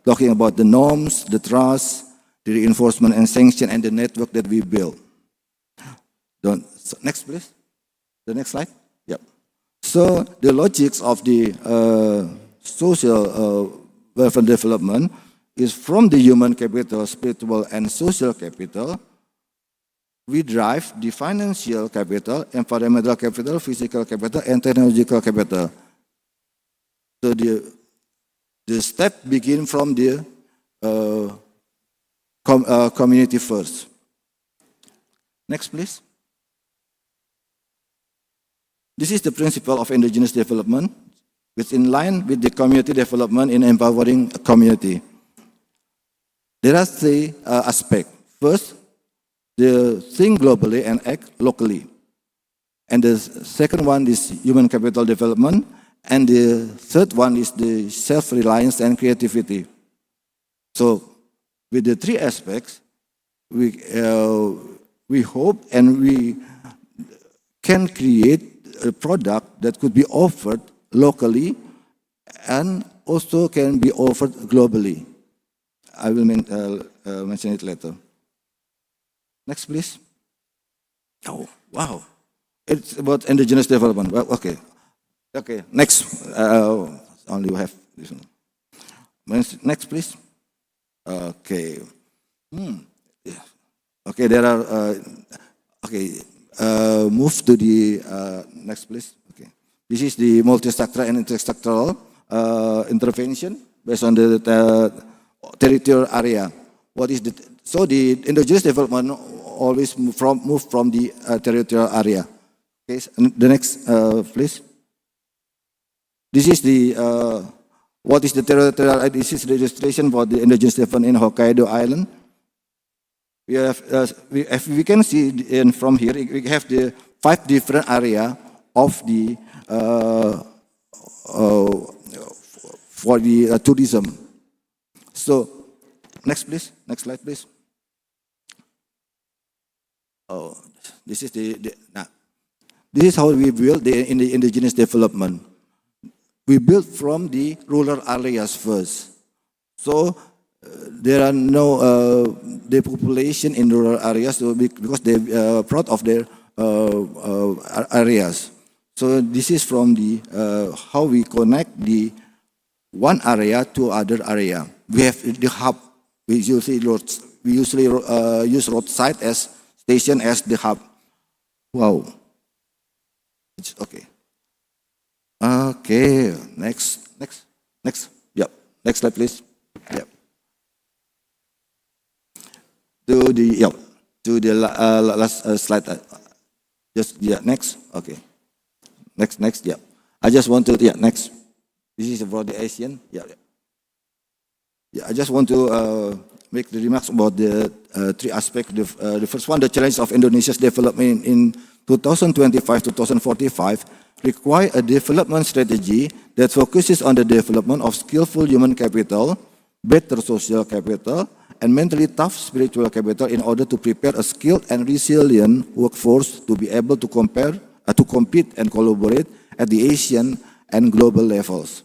talking about the norms, the trust, the reinforcement and sanction, and the network that we build. Next, please. The next slide. Yep. So the logics of the social welfare development is from the human capital, spiritual and social capital. We drive the financial capital, environmental capital, physical capital, and technological capital. So the step begin from the community first. Next, please. This is the principle of indigenous development, which is in line with the community development in empowering a community. There are three aspects. First, the think globally and act locally. And the second one is human capital development. And the third one is the self-reliance and creativity. So with the three aspects, we hope and we can create a product that could be offered locally and also can be offered globally. I will mention it later. Next, please. Oh, wow. It's about indigenous development. Well, okay. Okay, next. Only we have this one. Next, please. Okay. Yeah. Okay, there are, move to the next, please. Okay. This is the multi-structural and interstructural intervention based on the territorial area. What is so the indigenous development always move from the territorial area. Okay, the next, please. This is the what is the territorial? This is the registration for the indigenous development in Hokkaido Island. We have, if we can see from here, we have the 5 different area of the for the tourism. So, next, please. Next slide, please. Oh, this is this is how we build in the indigenous development. We build from the rural areas first. So there are no depopulation in rural areas because they are proud of their areas. So this is from the how we connect the one area to other area. We have the hub. We usually use roadside as station as the hub. Wow. It's okay. Okay. Next. Yep. Next slide, please. Yep. To the last slide. Next. Okay. Next. Yeah. I just want to next. This is about the Asian. Yeah. I just want to make the remarks about the 3 aspects. The first one, the challenge of Indonesia's development in 2025-2045 require a development strategy that focuses on the development of skillful human capital, better social capital, and mentally tough spiritual capital in order to prepare a skilled and resilient workforce to be able to compete and collaborate at the Asian and global levels.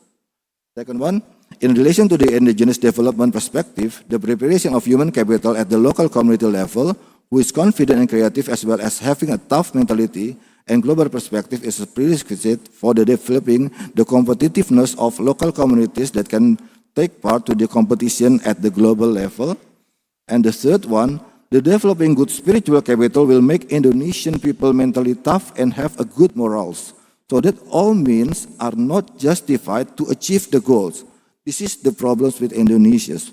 Second one, In relation to the indigenous development perspective, the preparation of human capital at the local community level, who is confident and creative as well as having a tough mentality and global perspective, is a prerequisite for the developing the competitiveness of local communities that can take part to the competition at the global level. And the third one, the developing good spiritual capital will make Indonesian people mentally tough and have a good morals, so that all means are not justified to achieve the goals. This is the problems with Indonesians,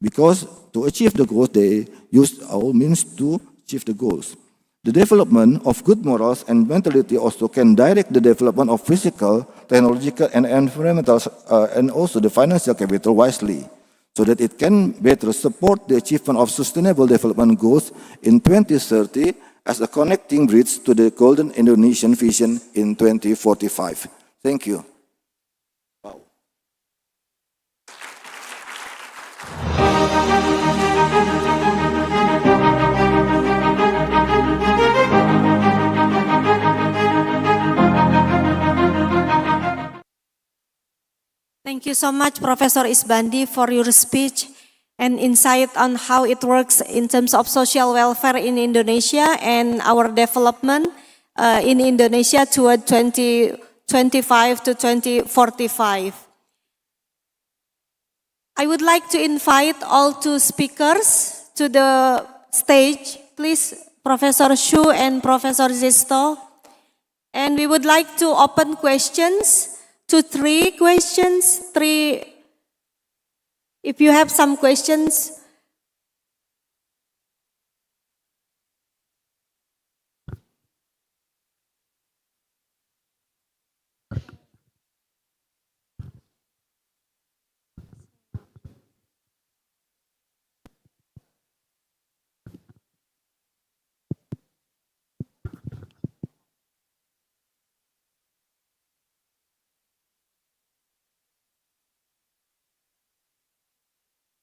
because to achieve the goals, they use all means to achieve the goals. The development of good morals and mentality also can direct the development of physical, technological, and environmental, and also the financial capital wisely, so that it can better support the achievement of sustainable development goals in 2030 as a connecting bridge to the Golden Indonesian Vision in 2045. Thank you. Thank you so much, Professor Isbandi, for your speech and insight on how it works in terms of social welfare in Indonesia and our development in Indonesia toward 2025 to 2045. I would like to invite all two speakers to the stage. Please, Professor Shu and Professor Zisto. And we would like to open questions to 3 questions. If you have some questions.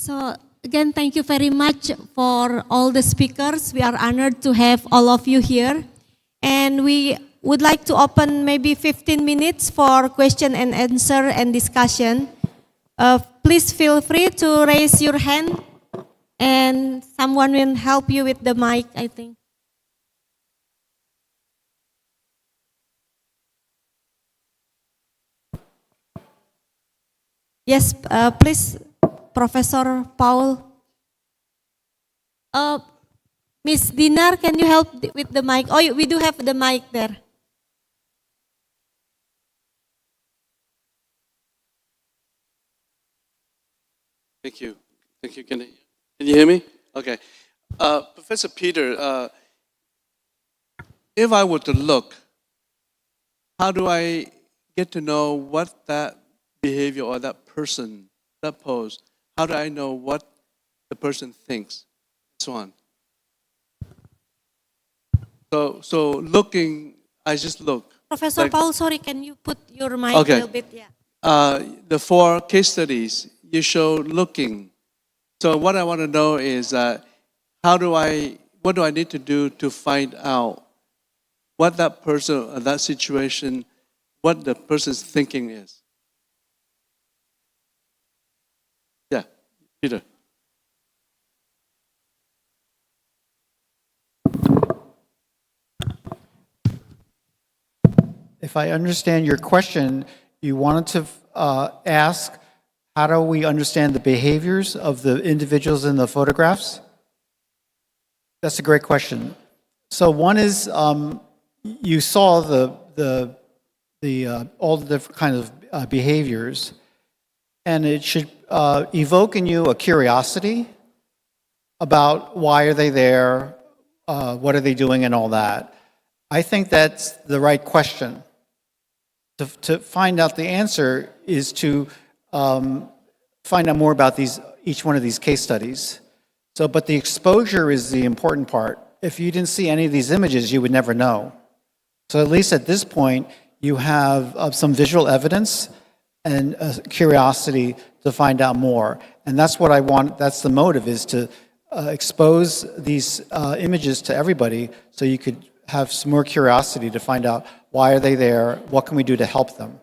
So again, thank you very much for all the speakers. We are honored to have all of you here. And we would like to open maybe 15 minutes for question and answer and discussion. Please feel free to raise your hand and someone will help you with the mic, I think. Yes, please. Professor Paul. Miss Dinar, can you help with the mic? Oh, we do have the mic there. Thank you. Thank you. Can you hear me? Okay. Professor Peter, if I were to look, how do I get to know what that behavior or that person, that pose, how do I know what the person thinks? So on. So looking, I just look. Professor Paul, sorry, can you put your mic okay. a little bit? Yeah. The 4 case studies, you show looking. So what I want to know is what do I need to do to find out what that person or that situation, what the person's thinking is? Yeah, Peter. If I understand your question, you wanted to ask, how do we understand the behaviors of the individuals in the photographs? That's a great question. So one is, you saw all the different kinds of behaviors, and it should evoke in you a curiosity about why are they there, what are they doing, and all that. I think that's the right question. To find out the answer is to find out more about each one of these case studies. So, but the exposure is the important part. If you didn't see any of these images, you would never know. So at least at this point, you have some visual evidence and curiosity to find out more. And that's what I want, that's the motive, is to expose these images to everybody so you could have some more curiosity to find out why are they there, what can we do to help them.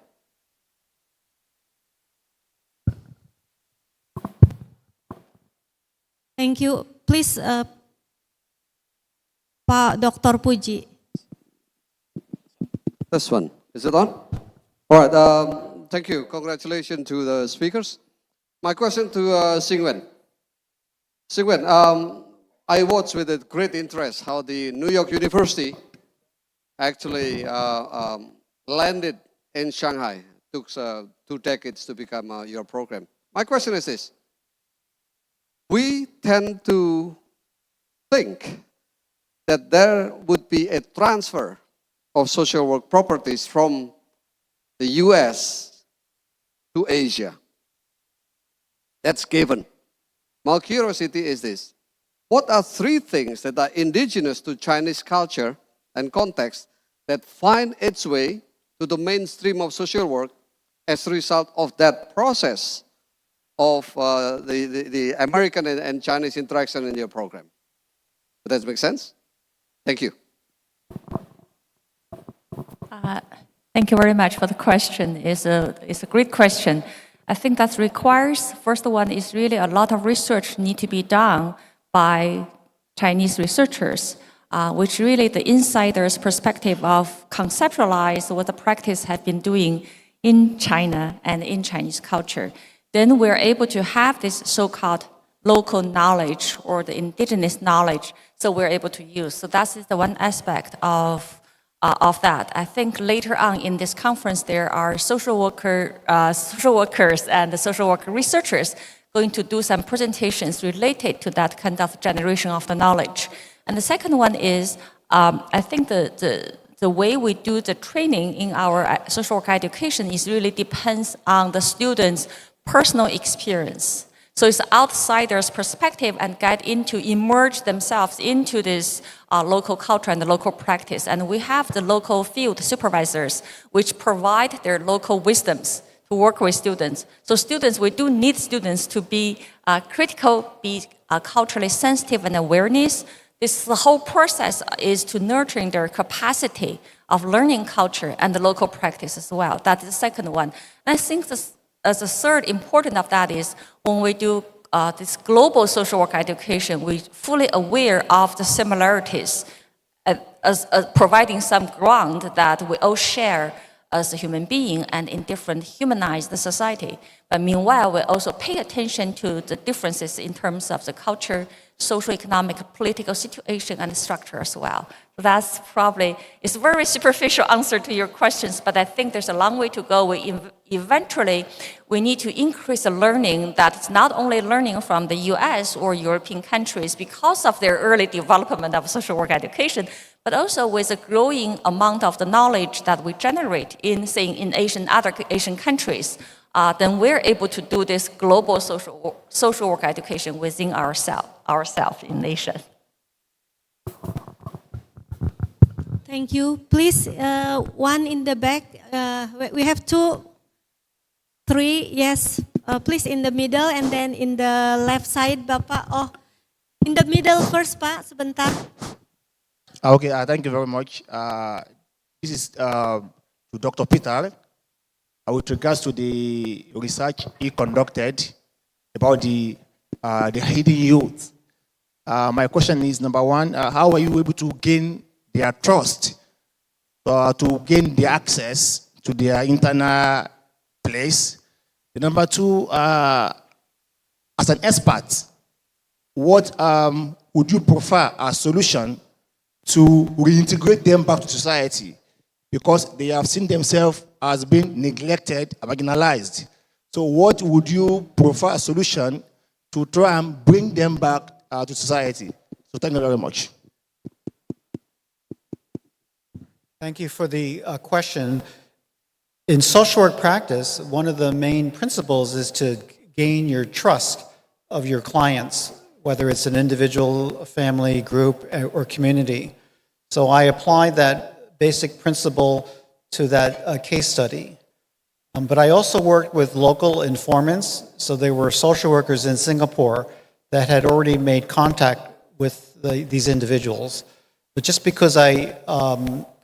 Thank you. Please, Pak Dr. Puji. This one. Is it on? All right. Thank you. Congratulations to the speakers. My question to Singwen. Singwen, I watched with great interest how the New York University actually landed in Shanghai. It took 2 decades to become your program. My question is this. We tend to think that there would be a transfer of social work properties from the US to Asia. That's given. My curiosity is this. What are 3 things that are indigenous to Chinese culture and context that find its way to the mainstream of social work as a result of that process of the American and Chinese interaction in your program? Does that make sense? Thank you. Thank you very much for the question. It's a great question. I think that requires, first one is really a lot of research need to be done by Chinese researchers, which really the insider's perspective of conceptualize what the practice has been doing in China and in Chinese culture. Then we're able to have this so-called local knowledge or the indigenous knowledge, so we're able to use. So that is the one aspect of that. I think later on in this conference, there are social workers and the social worker researchers going to do some presentations related to that kind of generation of the knowledge. And the second one is, I think the way we do the training in our social work education is really depends on the students' personal experience. So it's outsiders' perspective and immerse themselves into this local culture and the local practice. And we have the local field supervisors, which provide their local wisdoms to work with students. So we do need students to be critical, be culturally sensitive and awareness. The whole process is to nurturing their capacity of learning culture and the local practice as well. That is the second one. And I think as a third important of that is when we do this global social work education, we're fully aware of the similarities as providing some ground that we all share as a human being and in different humanized society. But meanwhile, we also pay attention to the differences in terms of the culture, social, economic, political situation and structure as well. That's probably, it's a very superficial answer to your questions, but I think there's a long way to go. Eventually, we need to increase the learning that's not only learning from the US or European countries because of their early development of social work education, but also with a growing amount of the knowledge that we generate in, say, in other Asian countries, then we're able to do this global social work education within ourselves in Asia. Thank you. Please, one in the back. We have 2, 3. Yes, please in the middle and then in the left side, Bapak. Oh, in the middle first, Pak. Sebentar. Okay, thank you very much. This is to Dr. Peter. With regards to the research he conducted about the hidden youth. My question is, number one, how are you able to gain their trust, to gain the access to their internal place? Number two, as an expert, what would you prefer a solution to reintegrate them back to society? Because they have seen themselves as being neglected, marginalized. So what would you prefer a solution to try and bring them back to society? So thank you very much. Thank you for the question. In social work practice, one of the main principles is to gain your trust of your clients, whether it's an individual, a family, group, or community. So I applied that basic principle to that case study. But I also worked with local informants. So there were social workers in Singapore that had already made contact with these individuals. But just because I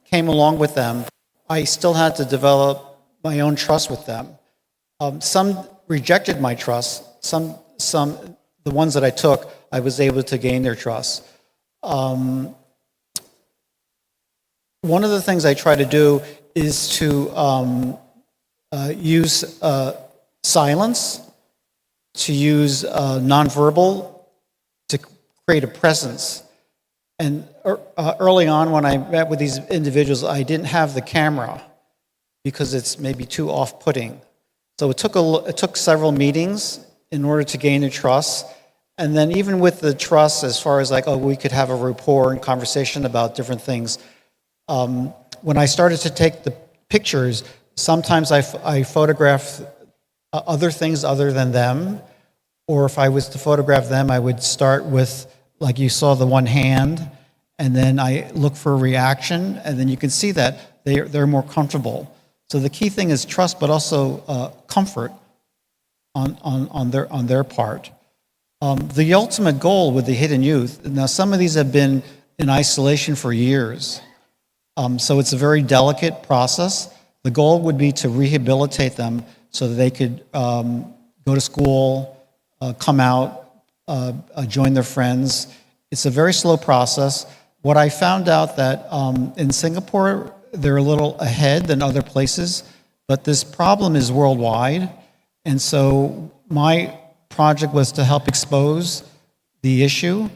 came along with them, I still had to develop my own trust with them. Some rejected my trust. Some the ones that I took, I was able to gain their trust. One of the things I try to do is to use silence, to use nonverbal, to create a presence. And early on when I met with these individuals, I didn't have the camera because it's maybe too off-putting. So it took several meetings in order to gain their trust. And then even with the trust, as far as like, oh, we could have a rapport and conversation about different things. When I started to take the pictures, sometimes I photographed other things other than them. Or if I was to photograph them, I would start with, like you saw, the one hand, and then I look for a reaction, and then you can see that they're more comfortable. So the key thing is trust, but also comfort on their part. The ultimate goal with the hidden youth, now some of these have been in isolation for years, so it's a very delicate process. The goal would be to rehabilitate them so that they could go to school, come out, join their friends. It's a very slow process. What I found out that in Singapore, they're a little ahead than other places, but this problem is worldwide. And so my project was to help expose the issue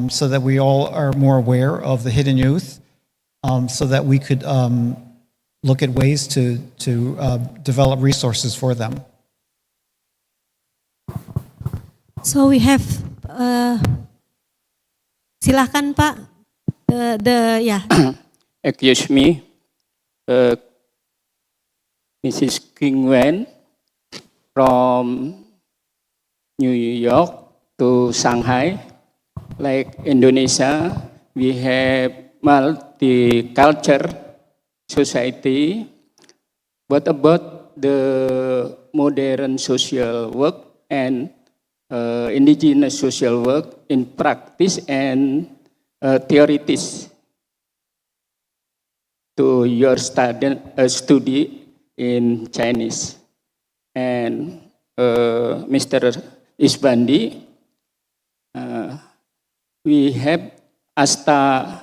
so that we all are more aware of the hidden youth, so that we could look at ways to develop resources for them. So we have, silakan Pak, Excuse me, Mrs. King Wen from New York to Shanghai. Like Indonesia, we have multicultural society. What about the modern social work and indigenous social work in practice and theories to your study in Chinese? And Mr. Isbandi, we have Asta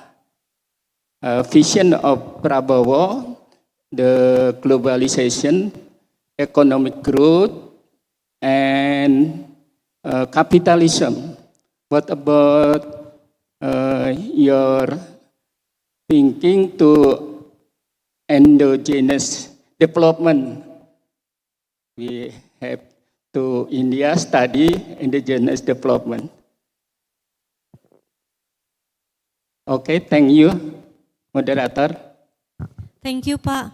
vision of Prabowo, the globalization, economic growth, and capitalism. What about your thinking to endogenous development? We have to India study indigenous development. Okay, thank you, moderator. Thank you, Pak.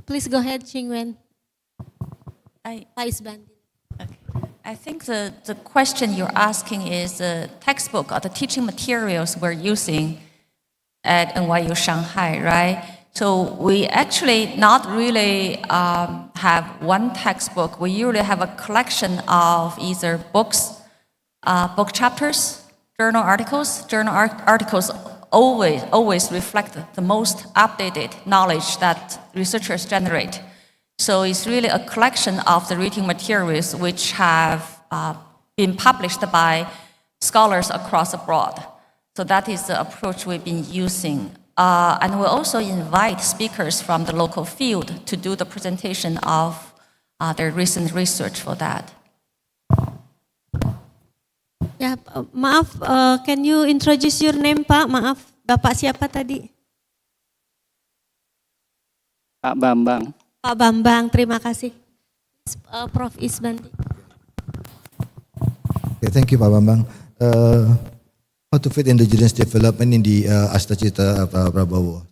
Please go ahead, Ching Wen. Pak Isbandi. I think the question you're asking is the textbook or the teaching materials we're using at NYU Shanghai, right? So we actually not really have one textbook. We usually have a collection of either books, book chapters, journal articles. Journal articles always reflect the most updated knowledge that researchers generate. So it's really a collection of the reading materials which have been published by scholars across abroad. So that is the approach we've been using. And we also invite speakers from the local field to do the presentation of their recent research for that. Ya, maaf, can you introduce your name, Pak? Maaf, Bapak siapa tadi? Pak Bambang. Pak Bambang, terima kasih. Prof. Isbandi. Okay, thank you, Pak Bambang. How to fit indigenous development in the Astacita Prabowo?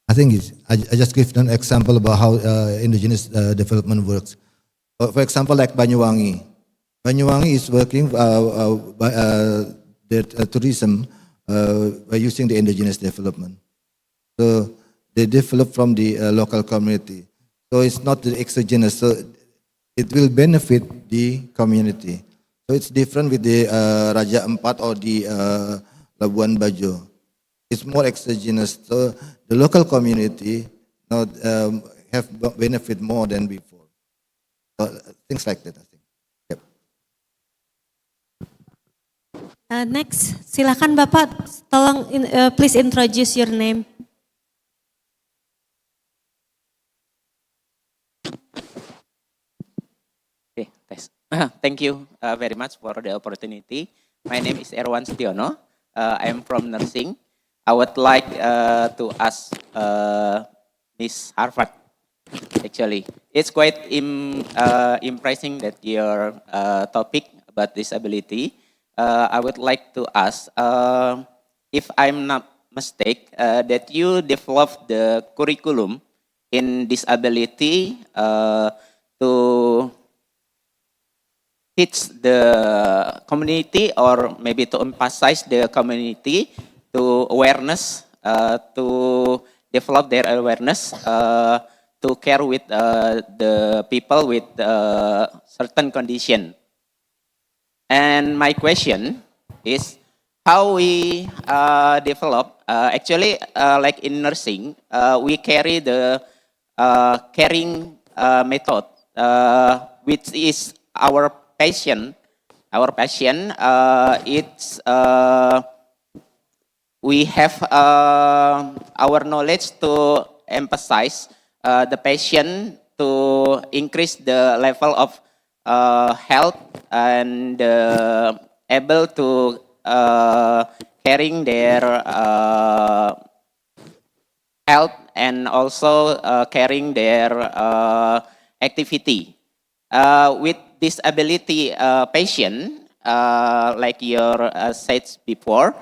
I think I just give an example about how indigenous development works. For example, like Banyuwangi. Banyuwangi is working by tourism by using the indigenous development. So they develop from the local community. So it's not the exogenous, so it will benefit the community. So it's different with the Raja Empat or the Labuan Bajo. It's more exogenous. So the local community have benefit more than before. So things like that, I think. Yep. Next, silakan Bapak, tolong please introduce your name. Okay, thanks. Thank you very much for the opportunity. My name is Erwan Setiono. I am from nursing. I would like to ask Miss Harvard. Actually, it's quite impressing that your topic about disability. I would like to ask, if I'm not mistaken, that you developed the curriculum in disability to teach the community, or maybe to emphasize the community to awareness, to develop their awareness, to care with the people with certain condition. And my question is, how we develop, actually like in nursing, we carry the caring method, which is our passion. It's we have our knowledge to emphasize the passion to increase the level of health and able to caring their health and also caring their activity. With disability patient, like your said before,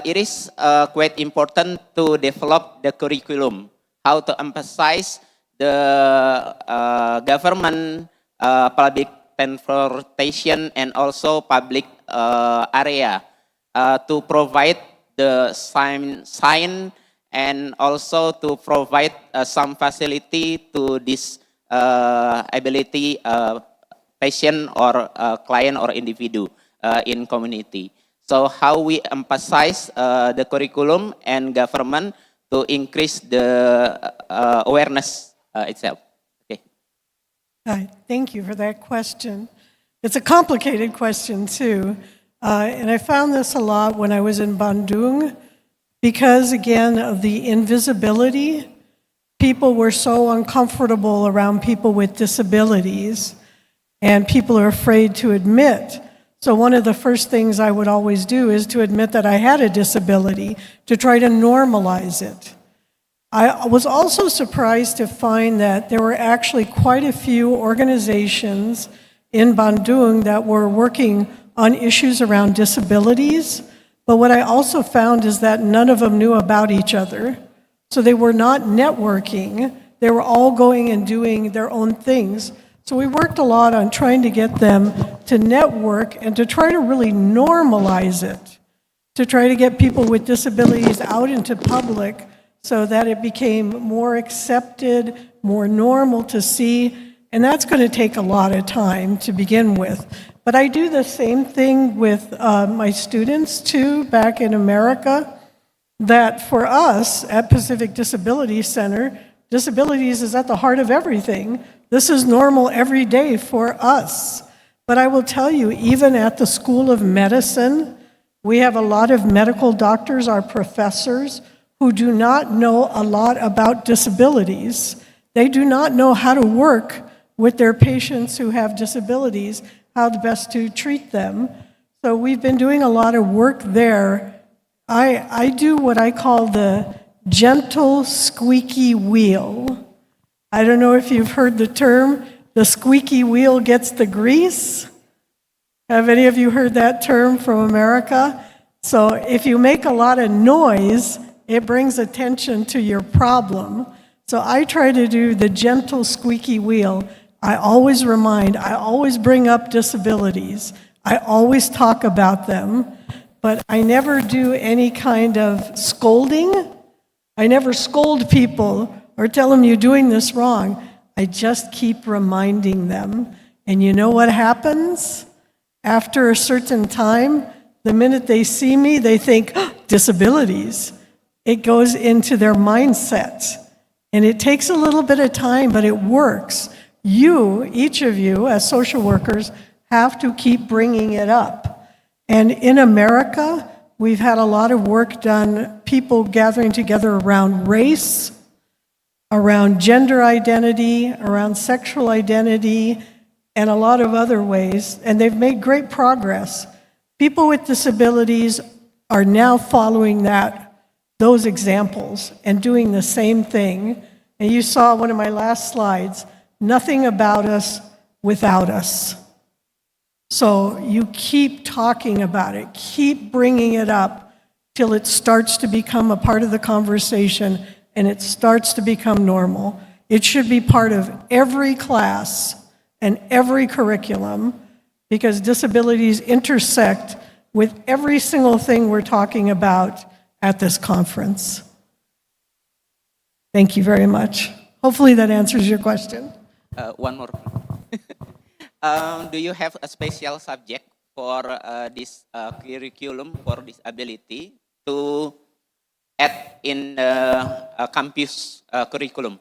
it is quite important to develop the curriculum, how to emphasize the government, public transportation, and also public area to provide the sign and also to provide some facility to this ability patient or client or individual in community. So how we emphasize the curriculum and government to increase the awareness itself. Okay. Thank you for that question. It's a complicated question too. And I found this a lot when I was in Bandung because, again, of the invisibility. People were so uncomfortable around people with disabilities, and people are afraid to admit. So one of the first things I would always do is to admit that I had a disability, to try to normalize it. I was also surprised to find that there were actually quite a few organizations in Bandung that were working on issues around disabilities, but what I also found is that none of them knew about each other. So they were not networking, they were all going and doing their own things. So we worked a lot on trying to get them to network and to try to really normalize it, to try to get people with disabilities out into public so that it became more accepted, more normal to see, and that's going to take a lot of time to begin with. But I do the same thing with my students too back in America, that for us at Pacific Disability Center, disabilities is at the heart of everything. This is normal every day for us. But I will tell you, even at the School of Medicine, we have a lot of medical doctors, our professors, who do not know a lot about disabilities. They do not know how to work with their patients who have disabilities, how best to treat them. So we've been doing a lot of work there. I do what I call the gentle squeaky wheel. I don't know if you've heard the term, the squeaky wheel gets the grease. Have any of you heard that term from America? So if you make a lot of noise, it brings attention to your problem. So I try to do the gentle squeaky wheel. I always remind, I always bring up disabilities. I always talk about them, but I never do any kind of scolding. I never scold people or tell them you're doing this wrong. I just keep reminding them. And you know what happens? After a certain time, the minute they see me, they think, oh, disabilities. It goes into their mindset. And it takes a little bit of time, but it works. You, each of you, as social workers, have to keep bringing it up. And in America, we've had a lot of work done, people gathering together around race, around gender identity, around sexual identity, and a lot of other ways, and they've made great progress. People with disabilities are now following those examples and doing the same thing. And you saw one of my last slides, nothing about us without us. So you keep talking about it, keep bringing it up till it starts to become a part of the conversation and it starts to become normal. It should be part of every class and every curriculum because disabilities intersect with every single thing we're talking about at this conference. Thank you very much. Hopefully that answers your question. One more. Do you have a special subject for this curriculum for disability to add in the campus curriculum?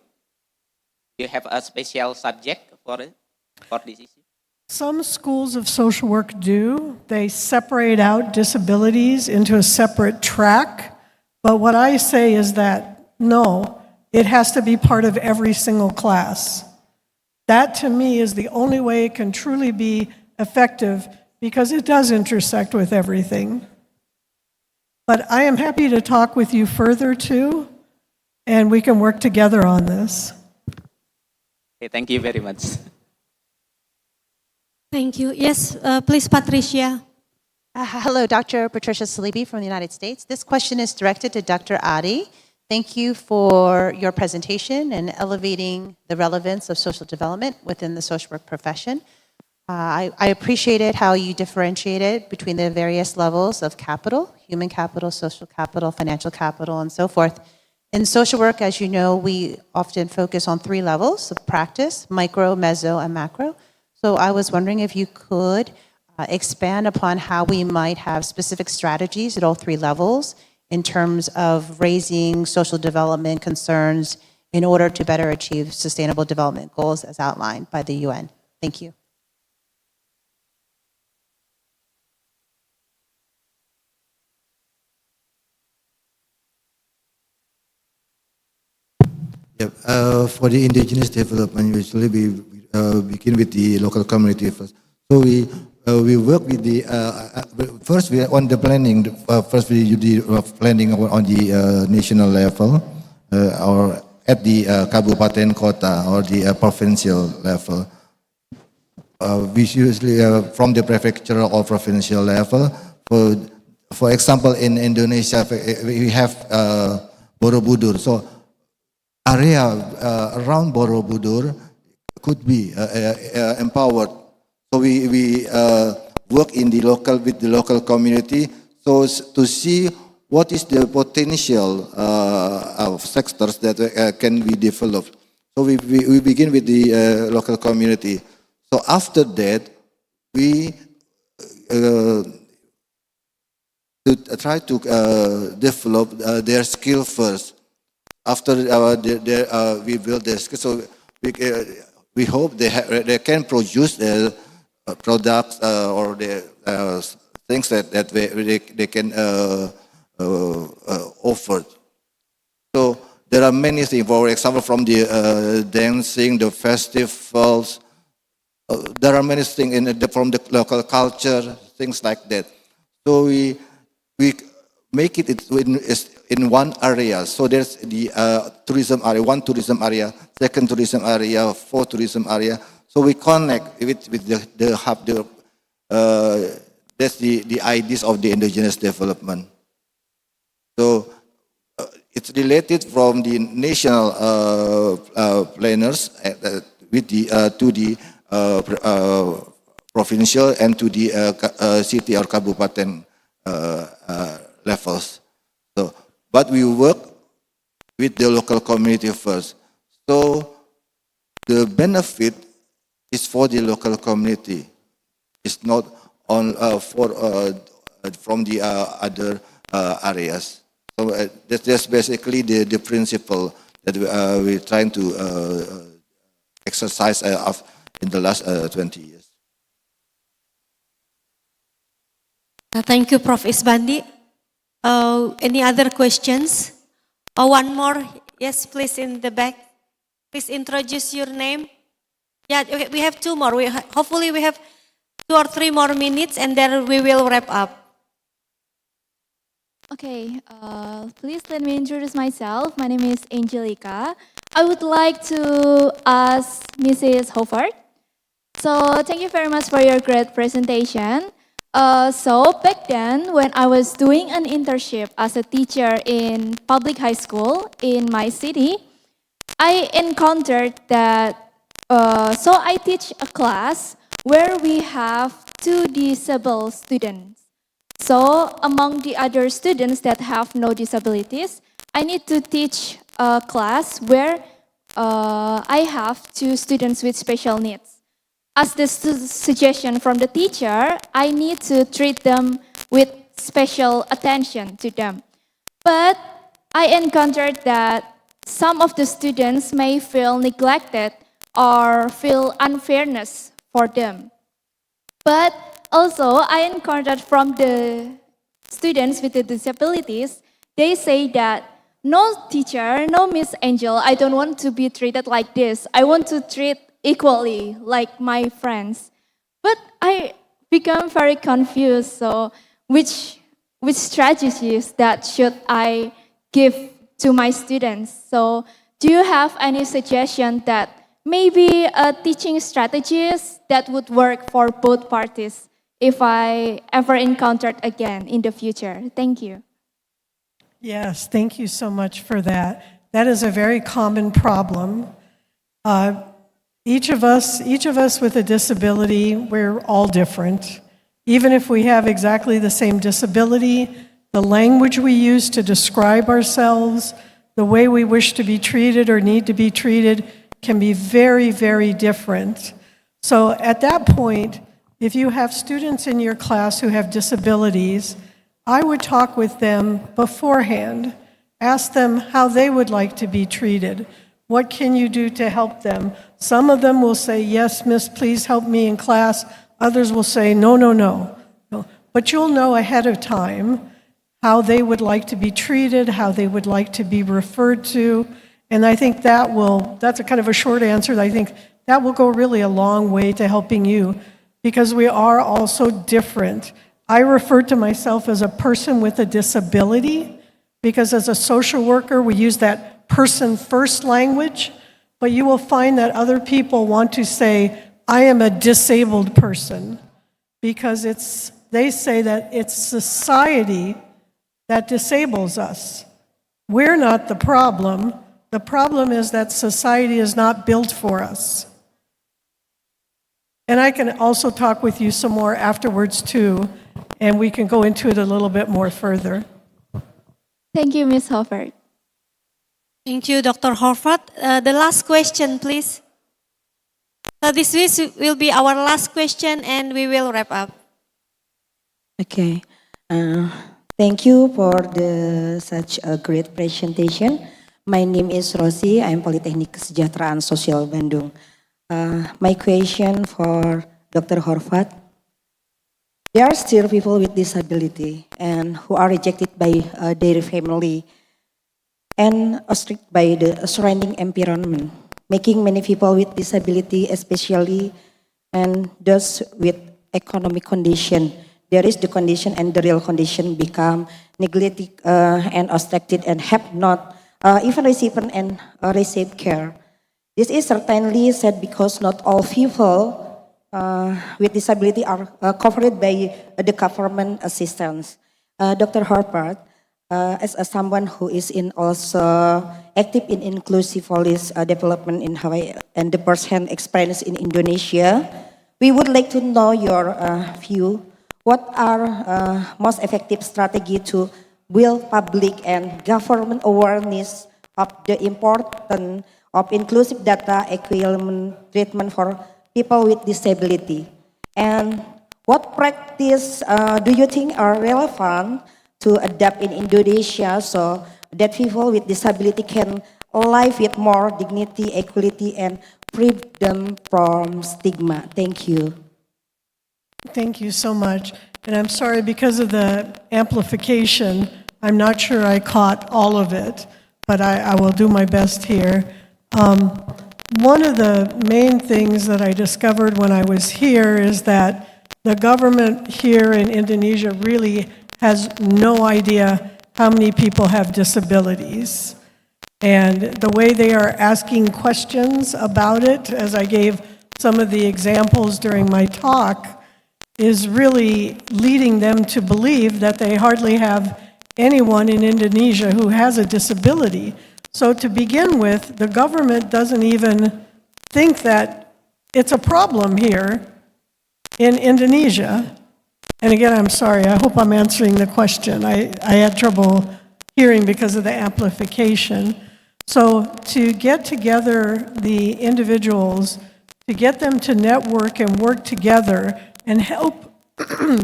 Do you have a special subject for this issue? Some schools of social work do. They separate out disabilities into a separate track. But what I say is that, no, it has to be part of every single class. That, to me, is the only way it can truly be effective because it does intersect with everything. But I am happy to talk with you further, too, and we can work together on this. Okay, thank you very much. Thank you. Yes, please, Patricia. Hello, Dr. Patricia Salibi from the United States. This question is directed to Dr. Adi. Thank you for your presentation and elevating the relevance of social development within the social work profession. I appreciated how you differentiated between the various levels of capital, human capital, social capital, financial capital, and so forth. In social work, as you know, we often focus on 3 levels of practice: micro, meso, and macro. So I was wondering if you could expand upon how we might have specific strategies at all 3 levels in terms of raising social development concerns in order to better achieve sustainable development goals as outlined by the UN. Thank you. For the indigenous development, usually we begin with the local community first. So we work with the first we on the planning. First we do the planning on the national level or at the kabupaten kota or the provincial level. We usually from the prefectural or provincial level. For example, in Indonesia we have Borobudur. So area around Borobudur could be empowered. So we work in the local with the local community so to see what is the potential of sectors that can be developed. So we begin with the local community. So after that, we try to develop their skill first. After we build their skill, so we hope they can produce their products or the things that they can offer. So there are many things. For example, from the dancing, the festivals, there are many things from the local culture, things like that. So we make it in one area. So there's the tourism area, one tourism area, second tourism area, fourth tourism area. So we connect with the hub. That's the ideas of the indigenous development. So it's related from the national planners with the to the provincial and to the city or kabupaten levels. So, but we work with the local community first. So the benefit is for the local community. It's not on from the other areas. So that's basically the principle that we're trying to exercise in the last 20 years. Thank you, Prof. Isbandi. Any other questions? One more. Yes, please, in the back. Please introduce your name. Yeah, okay, we have two more. Hopefully we have 2 or 3 more minutes and then we will wrap up. Okay, please let me introduce myself. My name is Angelica. I would like to ask Mrs. Howard. So thank you very much for your great presentation. So back then, when I was doing an internship as a teacher in public high school in my city, I encountered that, so I teach a class where we have 2 disabled students. So among the other students that have no disabilities, I need to teach a class where I have 2 students with special needs. As the suggestion from the teacher, I need to treat them with special attention to them. But I encountered that some of the students may feel neglected or feel unfairness for them. But also, I encountered from the students with the disabilities, they say that, no teacher, no Miss Angel, I don't want to be treated like this. I want to treat equally like my friends. But I become very confused. So which strategies that should I give to my students? So do you have any suggestion that maybe teaching strategies that would work for both parties if I ever encountered again in the future? Thank you. Yes, thank you so much for that. That is a very common problem. Each of us with a disability, we're all different. Even if we have exactly the same disability, the language we use to describe ourselves, the way we wish to be treated or need to be treated can be very, very different. So at that point, if you have students in your class who have disabilities, I would talk with them beforehand, ask them how they would like to be treated. What can you do to help them? Some of them will say, yes, miss, please help me in class. Others will say, no, no, no. But you'll know ahead of time how they would like to be treated, how they would like to be referred to. And I think that's a kind of a short answer. I think that will go really a long way to helping you because we are all so different. I refer to myself as a person with a disability because as a social worker, we use that person first language, but you will find that other people want to say, I am a disabled person because they say that it's society that disables us. We're not the problem. The problem is that society is not built for us. And I can also talk with you some more afterwards too, and we can go into it a little bit more further. Thank you, Ms. Howard. Thank you, Dr. Horvath. The last question, please. So this will be our last question and we will wrap up. Okay. Thank you for such a great presentation. My name is Rosi. I'm Politeknik Kesejahteraan Sosial Bandung. My question for Dr. Horvath. There are still people with disability and who are rejected by their family and restricted by the surrounding environment, making many people with disability, especially and those with economic condition, there is the condition and the real condition become neglected and obstructed and have not even received and received care. This is certainly said because not all people with disability are covered by the government assistance. Dr. Horvath, as someone who is also active in inclusive policy development in Hawaii and the first-hand experience in Indonesia, we would like to know your view. What are most effective strategy to build public and government awareness of the importance of inclusive data equilibrium treatment for people with disability? And what practice do you think are relevant to adapt in Indonesia so that people with disability can live with more dignity, equality, and freedom from stigma? Thank you. Thank you so much. and I'm sorry because of the amplification, I'm not sure I caught all of it, but I will do my best here. One of the main things that I discovered when I was here is that the government here in Indonesia really has no idea how many people have disabilities. And the way they are asking questions about it, as I gave some of the examples during my talk, is really leading them to believe that they hardly have anyone in Indonesia who has a disability. So to begin with, the government doesn't even think that it's a problem here in Indonesia. And again, I'm sorry, I hope I'm answering the question. I had trouble hearing because of the amplification. So to get together the individuals, to get them to network and work together and help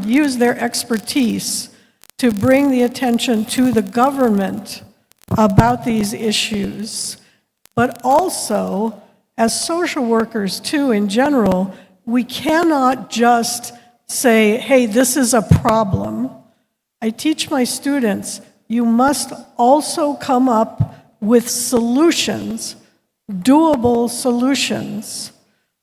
use their expertise to bring the attention to the government about these issues, but also as social workers too in general, we cannot just say, hey, this is a problem. I teach my students, you must also come up with solutions, doable solutions.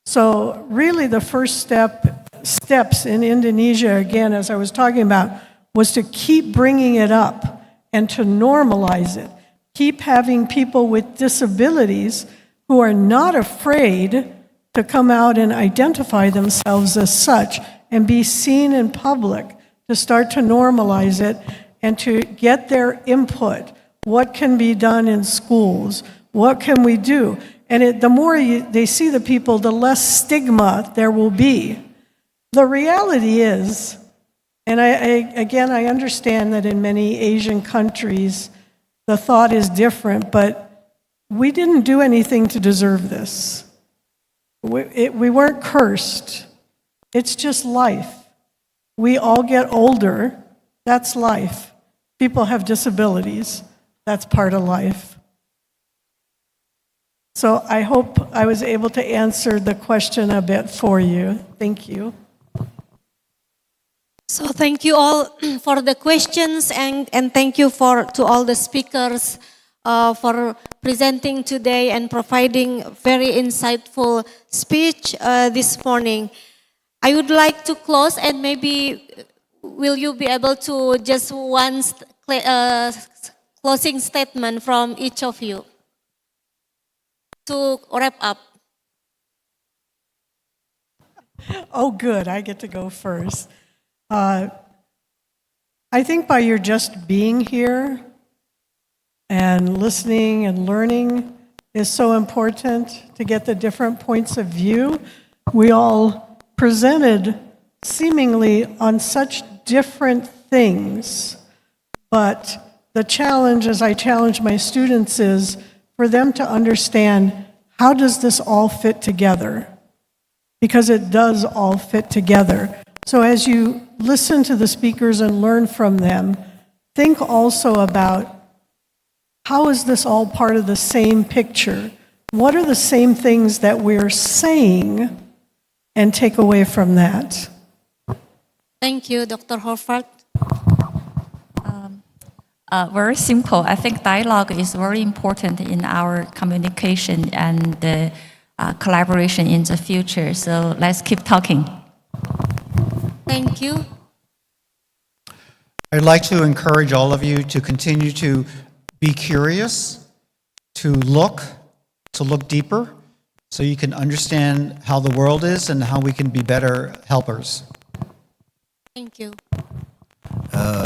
So really the first steps in Indonesia, again, as I was talking about, was to keep bringing it up and to normalize it. Keep having people with disabilities who are not afraid to come out and identify themselves as such and be seen in public, to start to normalize it and to get their input. What can be done in schools? What can we do? And the more they see the people, the less stigma there will be. The reality is, and I understand that in many Asian countries, the thought is different, but we didn't do anything to deserve this. We weren't cursed. It's just life. We all get older. That's life. People have disabilities. That's part of life. So I hope I was able to answer the question a bit for you. Thank you. So thank you all for the questions and thank you to all the speakers for presenting today and providing very insightful speech this morning. I would like to close and maybe will you be able to just one closing statement from each of you to wrap up? Oh, good. I get to go first. I think by your just being here and listening and learning is so important to get the different points of view. We all presented seemingly on such different things, but the challenge, as I challenge my students, is for them to understand, how does this all fit together? Because it does all fit together. So as you listen to the speakers and learn from them, think also about, how is this all part of the same picture? What are the same things that we're saying, and take away from that? Thank you, Dr. Horvath. Very simple. I think dialogue is very important in our communication and collaboration in the future. So let's keep talking. Thank you. I'd like to encourage all of you to continue to be curious, to look deeper, so you can understand how the world is and how we can be better helpers. Thank you.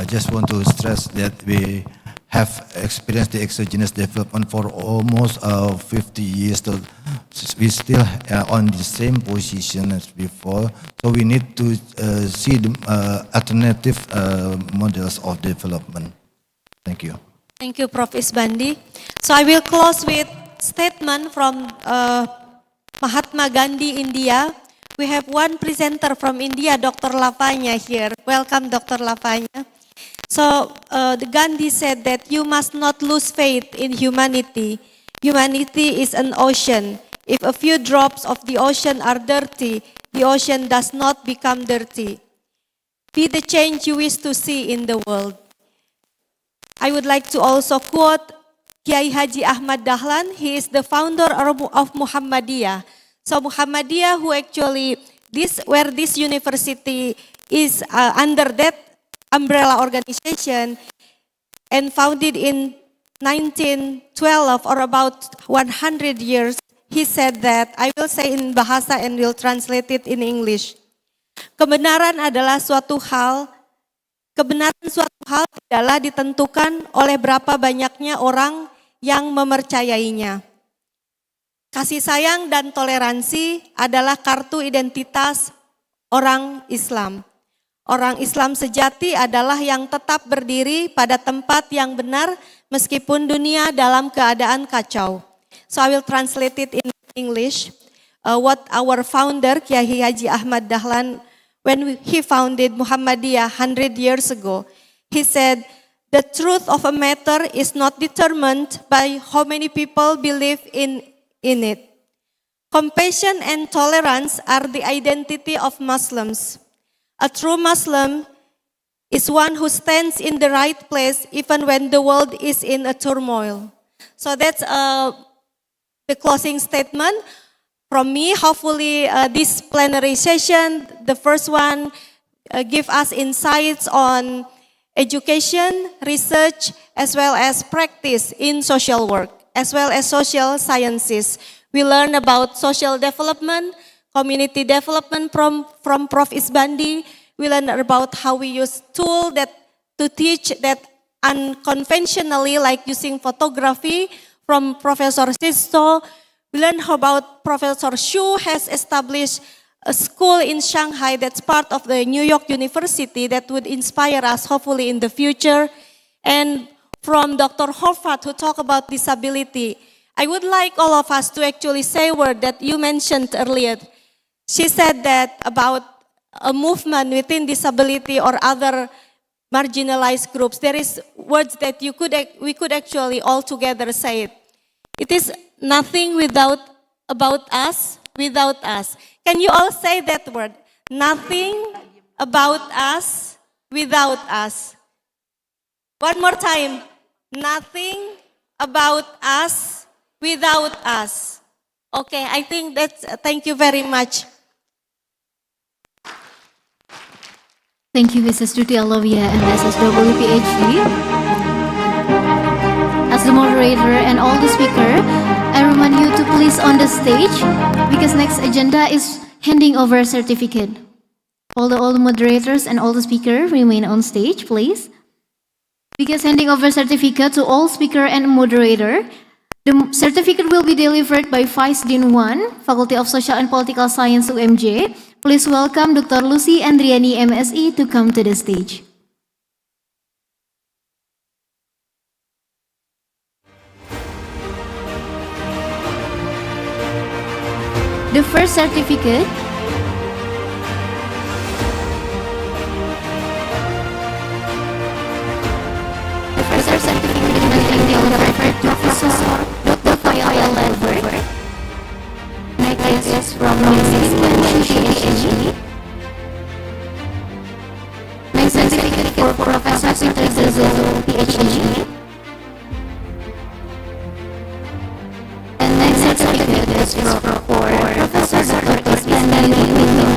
Just want to stress that we have experienced the exogenous development for almost 50 years. So we still on the same position as before. So we need to see the alternative models of development. Thank you. Thank you, Prof. Isbandi. So I will close with statement from Mahatma Gandhi, India. We have one presenter from India, Dr. Lavanya here. Welcome, Dr. Lavanya. So the Gandhi said that you must not lose faith in humanity. Humanity is an ocean. If a few drops of the ocean are dirty, the ocean does not become dirty. be the change you wish to see in the world. I would like to also quote Kiai Haji Ahmad Dahlan. He is the founder of Muhammadiyah. So Muhammadiyah, who actually where this university is under that umbrella organization and founded in 1912 or about 100 years, he said that, I will say in Bahasa and will translate it in English. Kebenaran suatu hal adalah ditentukan oleh berapa banyaknya orang yang memercayainya. Kasih sayang dan toleransi adalah kartu identitas orang Islam. Orang Islam sejati adalah yang tetap berdiri pada tempat yang benar meskipun dunia dalam keadaan kacau. So I will translate it in English. What our founder Kiai Haji Ahmad Dahlan, when he founded Muhammadiyah 100 years ago, he said, the truth of a matter is not determined by how many people believe in it. Compassion and tolerance are the identity of Muslims. A true Muslim is one who stands in the right place even when the world is in a turmoil. So that's the closing statement from me. Hopefully this plenary session, the first one, give us insights on education, research, as well as practice in social work, as well as social sciences. We learn about social development, community development from Prof. Isbandi. We learn about how we use tools to teach that unconventionally, like using photography from Professor Sisto. We learn about Professor Xu has established a school in Shanghai that's part of the New York University that would inspire us hopefully in the future. And from Dr. Horvath, who talked about disability, I would like all of us to actually say a word that you mentioned earlier. She said that about a movement within disability or other marginalized groups. There is words that we could actually all together say it. It is nothing about us without us. Can you all say that word? Nothing about us without us. One more time. Nothing about us without us. Okay, I think thank you very much. Thank you, Mrs. Duty Alovia and Mrs. WPHD. As the moderator and all the speaker, I remind you to please on the stage because next agenda is handing over certificate. All the moderators and all the speaker remain on stage, please. Because handing over certificate to all speaker and moderator, the certificate will be delivered by Vice Dean 1, Faculty of Social and Political Science UMJ. Please welcome Dr. Lucy Andriani MSI to come to the stage. The first certificate Professor Dr. Fayal Ledberg. Next is from UMJ. Next certificate for Professor Peter PhD. And next certificate is for Professor Dr. Isbandi Window.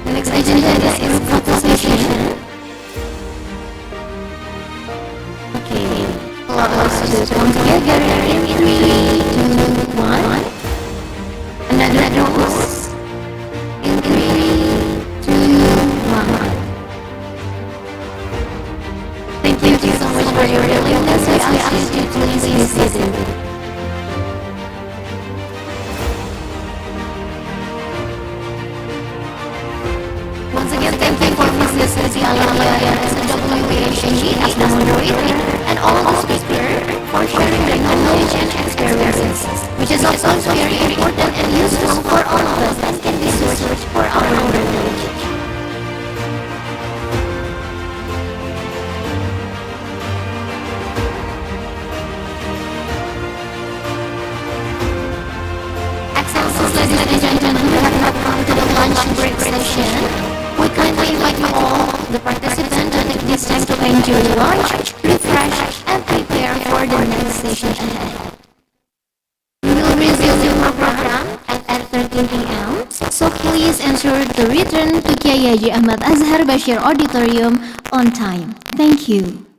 The next agenda is composition. Okay, allow us to come together in 3, 2, 1. Another dose. In 3, 2, 1. Thank you so much for your willingness. We ask you to please be seated. Once again, thank you for Mrs. Alavia and WPHD as the moderator and all the speakers for sharing their knowledge and experiences, which is also very important and useful for all of us and can be sourced for our knowledge. to relaunch, refresh, and prepare for the next session ahead. We will resume the program at 13 p.m. So please ensure to return to Kiai Haji Ahmad Azhar Bashir Auditorium on time. Thank you.